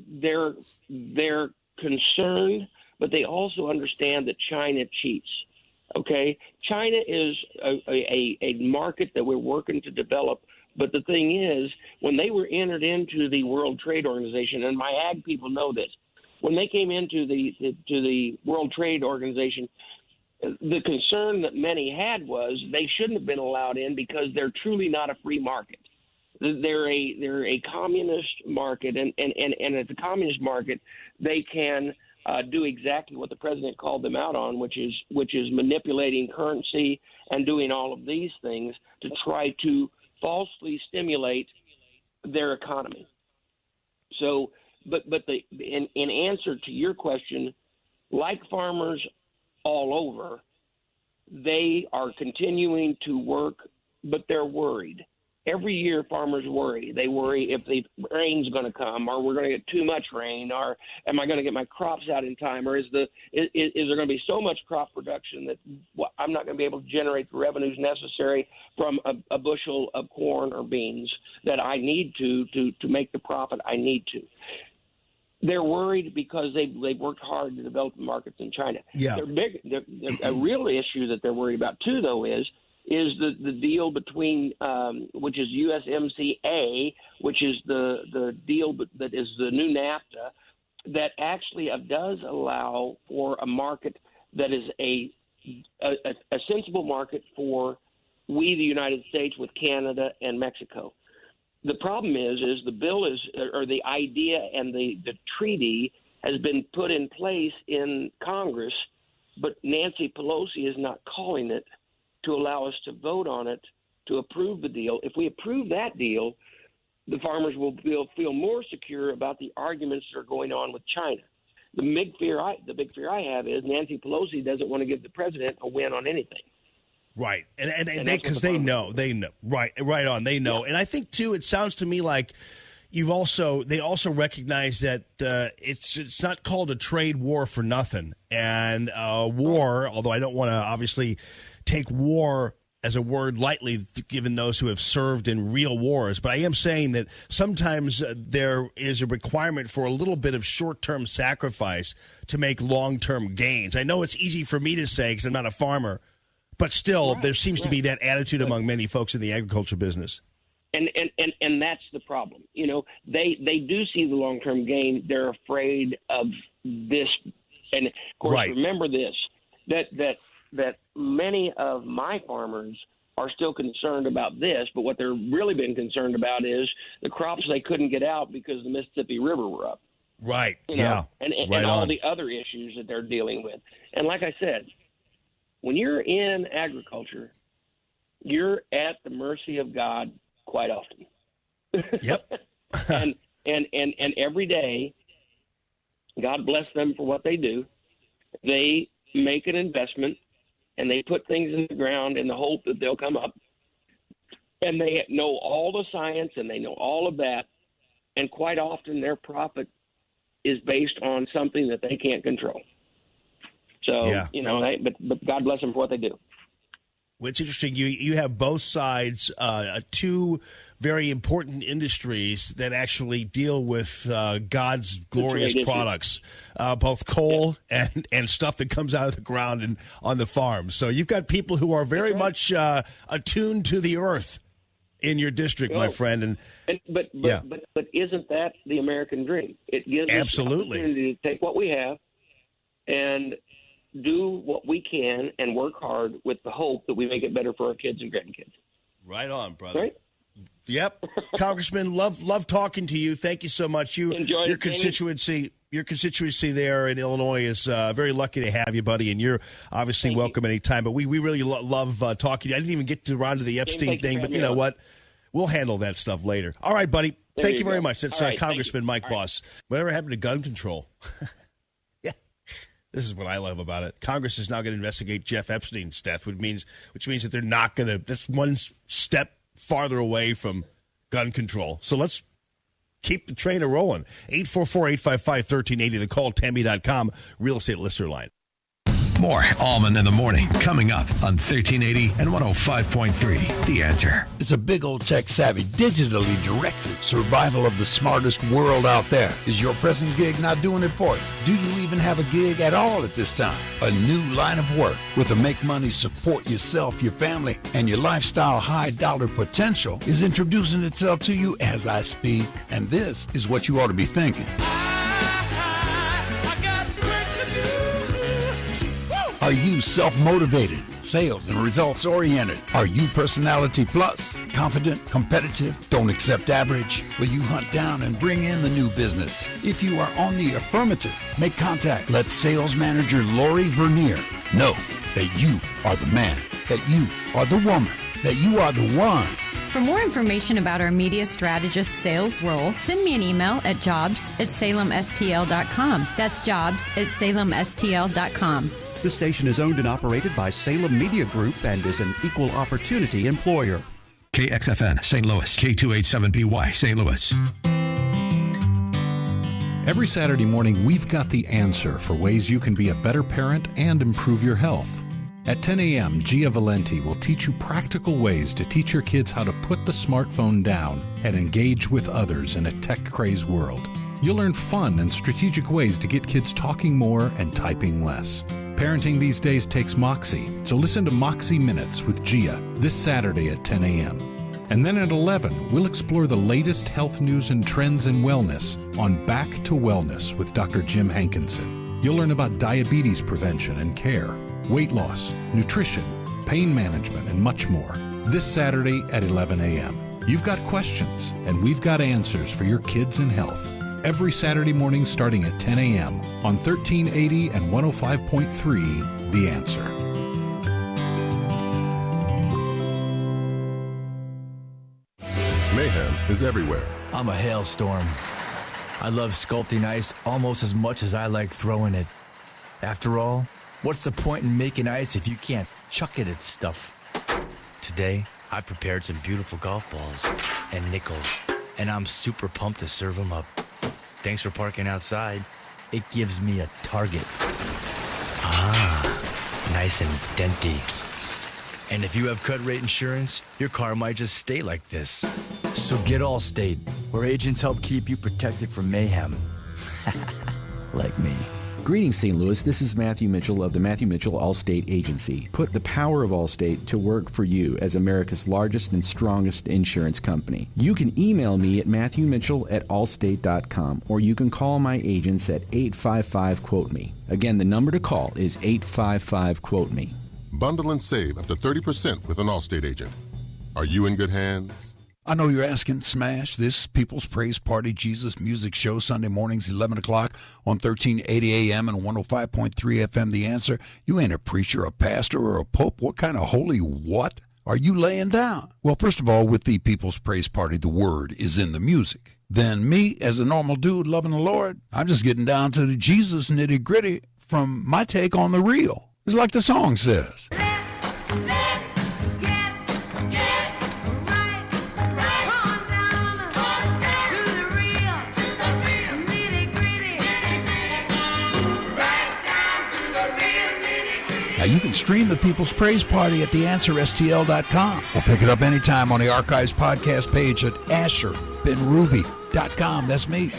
they're concerned, but they also understand that China cheats. Okay, China is a market that we're working to develop. But the thing is, when they were entered into the World Trade Organization, and my ag people know this. When they came into the World Trade Organization, the concern that many had was they shouldn't have been allowed in because they're truly not a free market. They're a communist market, and as a communist market, they can do exactly what the president called them out on, which is manipulating currency and doing all of these things to try to falsely stimulate their economy. So. But in answer to your question, like farmers all over, they are continuing to work, but they're worried. Every year, farmers worry. They worry if the rain's going to come, or we're going to get too much rain, or am I going to get my crops out in time, or is there going to be so much crop production that I'm not going to be able to generate the revenues necessary from a bushel of corn or beans that I need to make the profit I need to. They're worried because they've worked hard to develop the markets in China. Yeah. A real issue that they're worried about too, though, is the deal between which is USMCA, which is the deal that is the new NAFTA, that actually does allow for a market that is a sensible market for we, the United States, with Canada and Mexico. The problem is the bill or the idea and the treaty has been put in place in Congress, but Nancy Pelosi is not calling it to allow us to vote on it, to approve the deal. If we approve that deal, the farmers will feel more secure about the arguments that are going on with China. The big fear I have is Nancy Pelosi doesn't want to give the president a win on anything. Right, and because they know, right on, they know, and I think too, it sounds to me like they also recognize that it's not called a trade war for nothing, and war. Although I don't want to obviously take war as a word lightly, given those who have served in real wars, but I am saying that sometimes there is a requirement for a little bit of short-term sacrifice to make long-term gains. I know it's easy for me to say because I'm not a farmer, but still, there seems to be that attitude among many folks in the agriculture business. And that's the problem. You know, they do see the long-term gain. They're afraid of this. And, of course, remember this, that many of my farmers are still concerned about this, but what they're really been concerned about is the crops they couldn't get out because the Mississippi River were up. Right, you know? And right all on. the other issues that they're dealing with. And like I said, when you're in agriculture, you're at the mercy of God quite often. Yep. and every day, God bless them for what they do. They make an investment, and they put things in the ground in the hope that they'll come up. And they know all the science, and they know all of that. And quite often, their profit is based on something that they can't control. So, you know, but God bless them for what they do. Well, it's interesting. You have both sides, two very important industries that actually deal with God's glorious products, both coal and stuff that comes out of the ground and on the farm. So you've got people who are very much attuned to the earth in your district, my friend. But isn't that the American dream? It gives us the opportunity to take what we have and do what we can and work hard with the hope that we make it better for our kids and grandkids. Right on, brother. Right? Yep. Congressman, love talking to you. Thank you so much. Your constituency there in Illinois is very lucky to have you, buddy, and you're obviously welcome anytime. But we really love talking to you. I didn't even get around to the Epstein thing, but you know what? We'll handle that stuff later. All right, buddy. Thank you very much. That's Congressman Mike Boss. Whatever happened to gun control? This is what I love about it. Congress is now going to investigate Jeff Epstein's death, which means that they're not going to. That's one step farther away from gun control. So let's keep the train rolling. 844-855-1380. The call, Tammy.com, real estate listener line. More Allman in the Morning coming up on 1380 and 105.3. The Answer. It's a big old tech-savvy, digitally directed survival of the smartest world out there. Is your present gig not doing it for you? Do you even have a gig at all at this time? A new line of work with a make money, support yourself, your family, and your lifestyle high-dollar potential is introducing itself to you as I speak. And this is what you ought to be thinking. Are you self-motivated, sales and results-oriented? Are you personality plus, confident, competitive, don't accept average? Will you hunt down and bring in the new business? If you are on the affirmative, make contact. Let sales manager Lori Vernier know that you are the man, that you are the woman, that you are the one. For more information about our media strategist sales role, send me an email at jobs@salemstl.com. That's jobs@salemstl.com. This station is owned and operated by Salem Media Group and is an equal opportunity employer. KXFN St. Louis, K287BY St. Louis. Every Saturday morning, we've got the answer for ways you can be a better parent and improve your health. At 10 a.m., Gia Valenti will teach you practical ways to teach your kids how to put the smartphone down and engage with others in a tech-crazed world. You'll learn fun and strategic ways to get kids talking more and typing less. Parenting these days takes moxie, so listen to Moxie Minutes with Gia this Saturday at 10 a.m. And then at 11, we'll explore the latest health news and trends in wellness on Back to Wellness with Dr. Jim Hankinson. You'll learn about diabetes prevention and care, weight loss, nutrition, pain management, and much more this Saturday at 11 a.m. You've got questions, and we've got answers for your kids and health. Every Saturday morning starting at 10 a.m. on 1380 and 105.3, The Answer. Mayhem is everywhere. I'm a hailstorm. I love sculpting ice almost as much as I like throwing it. After all, what's the point in making ice if you can't chuck it at stuff? Today, I prepared some beautiful golf balls and nickels, and I'm super pumped to serve them up. Thanks for parking outside. It gives me a target. Ah, nice and denty. And if you have cut rate insurance, your car might just stay like this. So get Allstate, where agents help keep you protected from mayhem. Like me. Greetings, St. Louis. This is Matthew Mitchell of the Matthew Mitchell Allstate Agency. Put the power of Allstate to work for you as America's largest and strongest insurance company. You can email me at matthewmitchell@allstate.com, or you can call my agents at 855-QUOTE-ME. Again, the number to call is 855-QUOTE-ME. Bundle and save up to 30% with an Allstate agent. Are you in good hands? I know you're asking, Smash, this People's Praise Party Jesus Music Show, Sunday mornings, 11 o'clock on 1380 AM and 105.3 FM. The answer, you ain't a preacher, a pastor, or a pope. What kind of holy what are you laying down? Well, first of all, with the People's Praise Party, the word is in the music. Then me, as a normal dude loving the Lord, I'm just getting down to the Jesus nitty-gritty from my take on the real. It's like the song says. Now, you can stream the People's Praise Party at theanswerstl.com or pick it up anytime on the Archives podcast page at asherbenruby.com. That's me.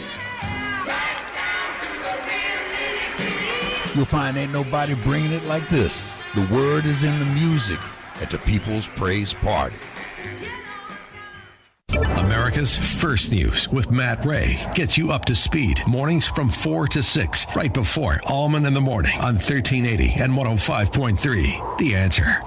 You'll find ain't nobody bringing it like this. The word is in the music at the People's Praise Party. America's First News with Matt Ray gets you up to speed mornings from 4 to 6, right before Allman in the Morning on 1380 and 105.3. The Answer.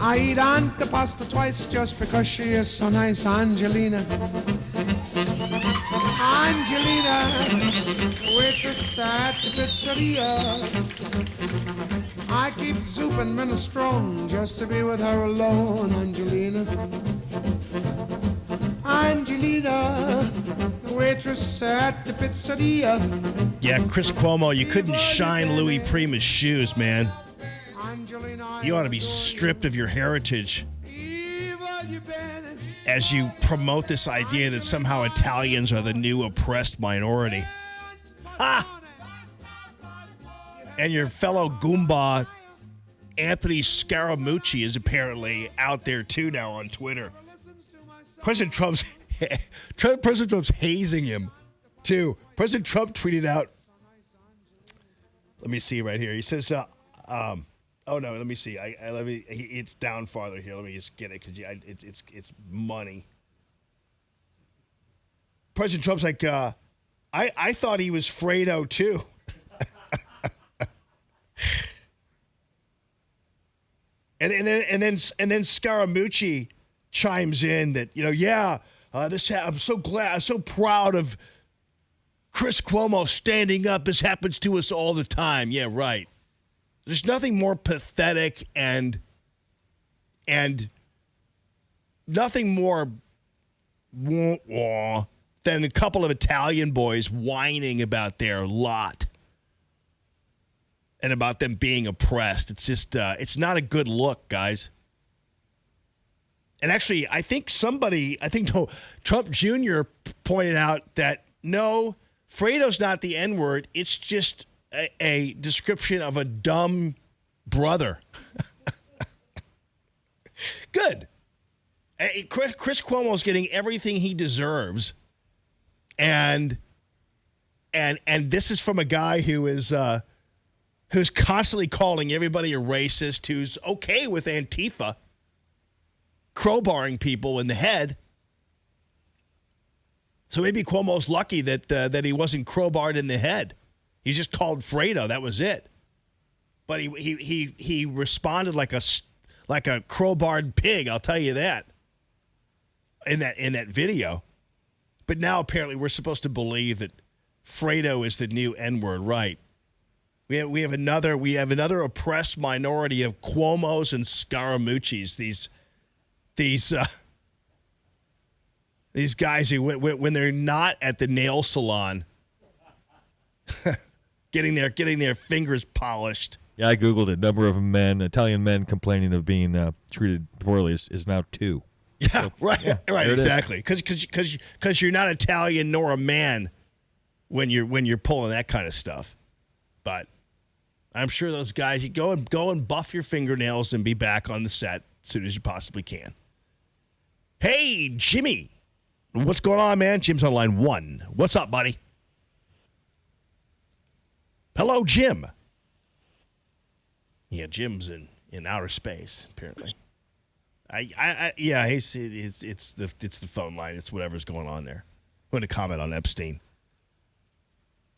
I eat antipasta twice just because she is so nice, Angelina. Angelina, waitress at the pizzeria. I keep souping minestrone just to be with her alone, Angelina. Angelina, waitress at the pizzeria. Yeah, Chris Cuomo, you couldn't shine Louis Prima's shoes, man. You ought to be stripped of your heritage as you promote this idea that somehow Italians are the new oppressed minority. Ha! And your fellow Goomba, Anthony Scaramucci, is apparently out there too now on Twitter. President Trump's hazing him too. President Trump tweeted out, let me see right here. He says, oh no, let me see. It's down farther here. Let me just get it because it's money. President Trump's like, I thought he was Fredo too. And then Scaramucci chimes in that, I'm so glad, I'm so proud of Chris Cuomo standing up. This happens to us all the time. Yeah, right. There's nothing more pathetic and nothing more than a couple of Italian boys whining about their lot and about them being oppressed. It's just, it's not a good look, guys. And actually, I think Trump Jr. pointed out that, no, Fredo's not the N-word. It's just a description of a dumb brother. Good. Chris Cuomo's getting everything he deserves. And this is from a guy who is who's constantly calling everybody a racist, who's okay with Antifa crowbarring people in the head. So maybe Cuomo's lucky that he wasn't crowbarred in the head. He's just called Fredo. That was it. But he responded like a crowbarred pig. I'll tell you that. In that video. But now apparently we're supposed to believe that Fredo is the new N-word, right? We have another oppressed minority of Cuomos and Scaramuccis. These guys who when they're not at the nail salon, getting their fingers polished. Yeah, I googled it. Number of Italian men complaining of being treated poorly is now 2. Yeah, so, right, yeah, right, exactly. Because you're not Italian nor a man when you're pulling that kind of stuff. But I'm sure those guys, you go and buff your fingernails and be back on the set as soon as you possibly can. Hey, Jimmy. What's going on, man? Jim's on line 1. What's up, buddy? Hello, Jim. Yeah, Jim's in outer space, apparently. It's the phone line. It's whatever's going on there. I'm going to comment on Epstein.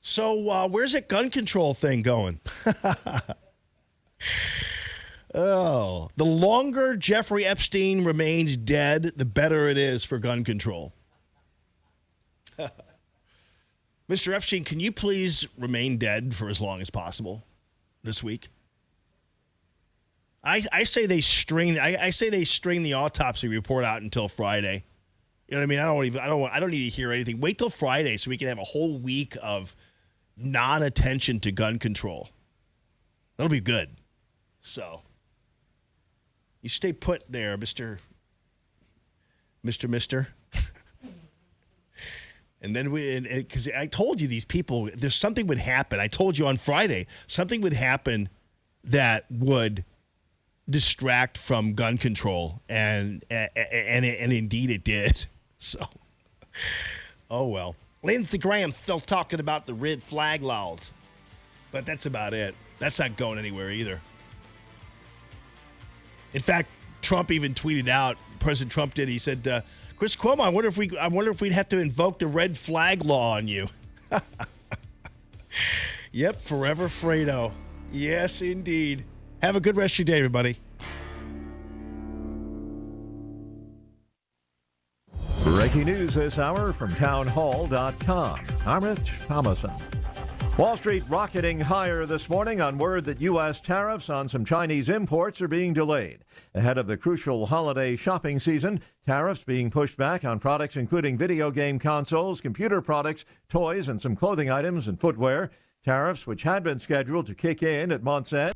So where's that gun control thing going? Oh, the longer Jeffrey Epstein remains dead, the better it is for gun control. Mr. Epstein, can you please remain dead for as long as possible this week? I say they string the autopsy report out until Friday. You know what I mean? I don't need to hear anything. Wait till Friday so we can have a whole week of non-attention to gun control. That'll be good. So you stay put there, Mister. And then because I told you these people, there's something would happen. I told you on Friday, something would happen that would distract from gun control, and indeed it did. So, oh well. Lindsey Graham's still talking about the red flag laws, but that's about it. That's not going anywhere either. In fact, Trump even tweeted out. President Trump did. He said, "Chris Cuomo, I wonder if we'd have to invoke the red flag law on you." Yep, forever Fredo. Yes, indeed. Have a good rest of your day, everybody. Breaking news this hour from townhall.com. I'm Rich Thomason. Wall Street rocketing higher this morning on word that U.S. tariffs on some Chinese imports are being delayed. Ahead of the crucial holiday shopping season, tariffs being pushed back on products including video game consoles, computer products, toys, and some clothing items and footwear. Tariffs which had been scheduled to kick in at month's end.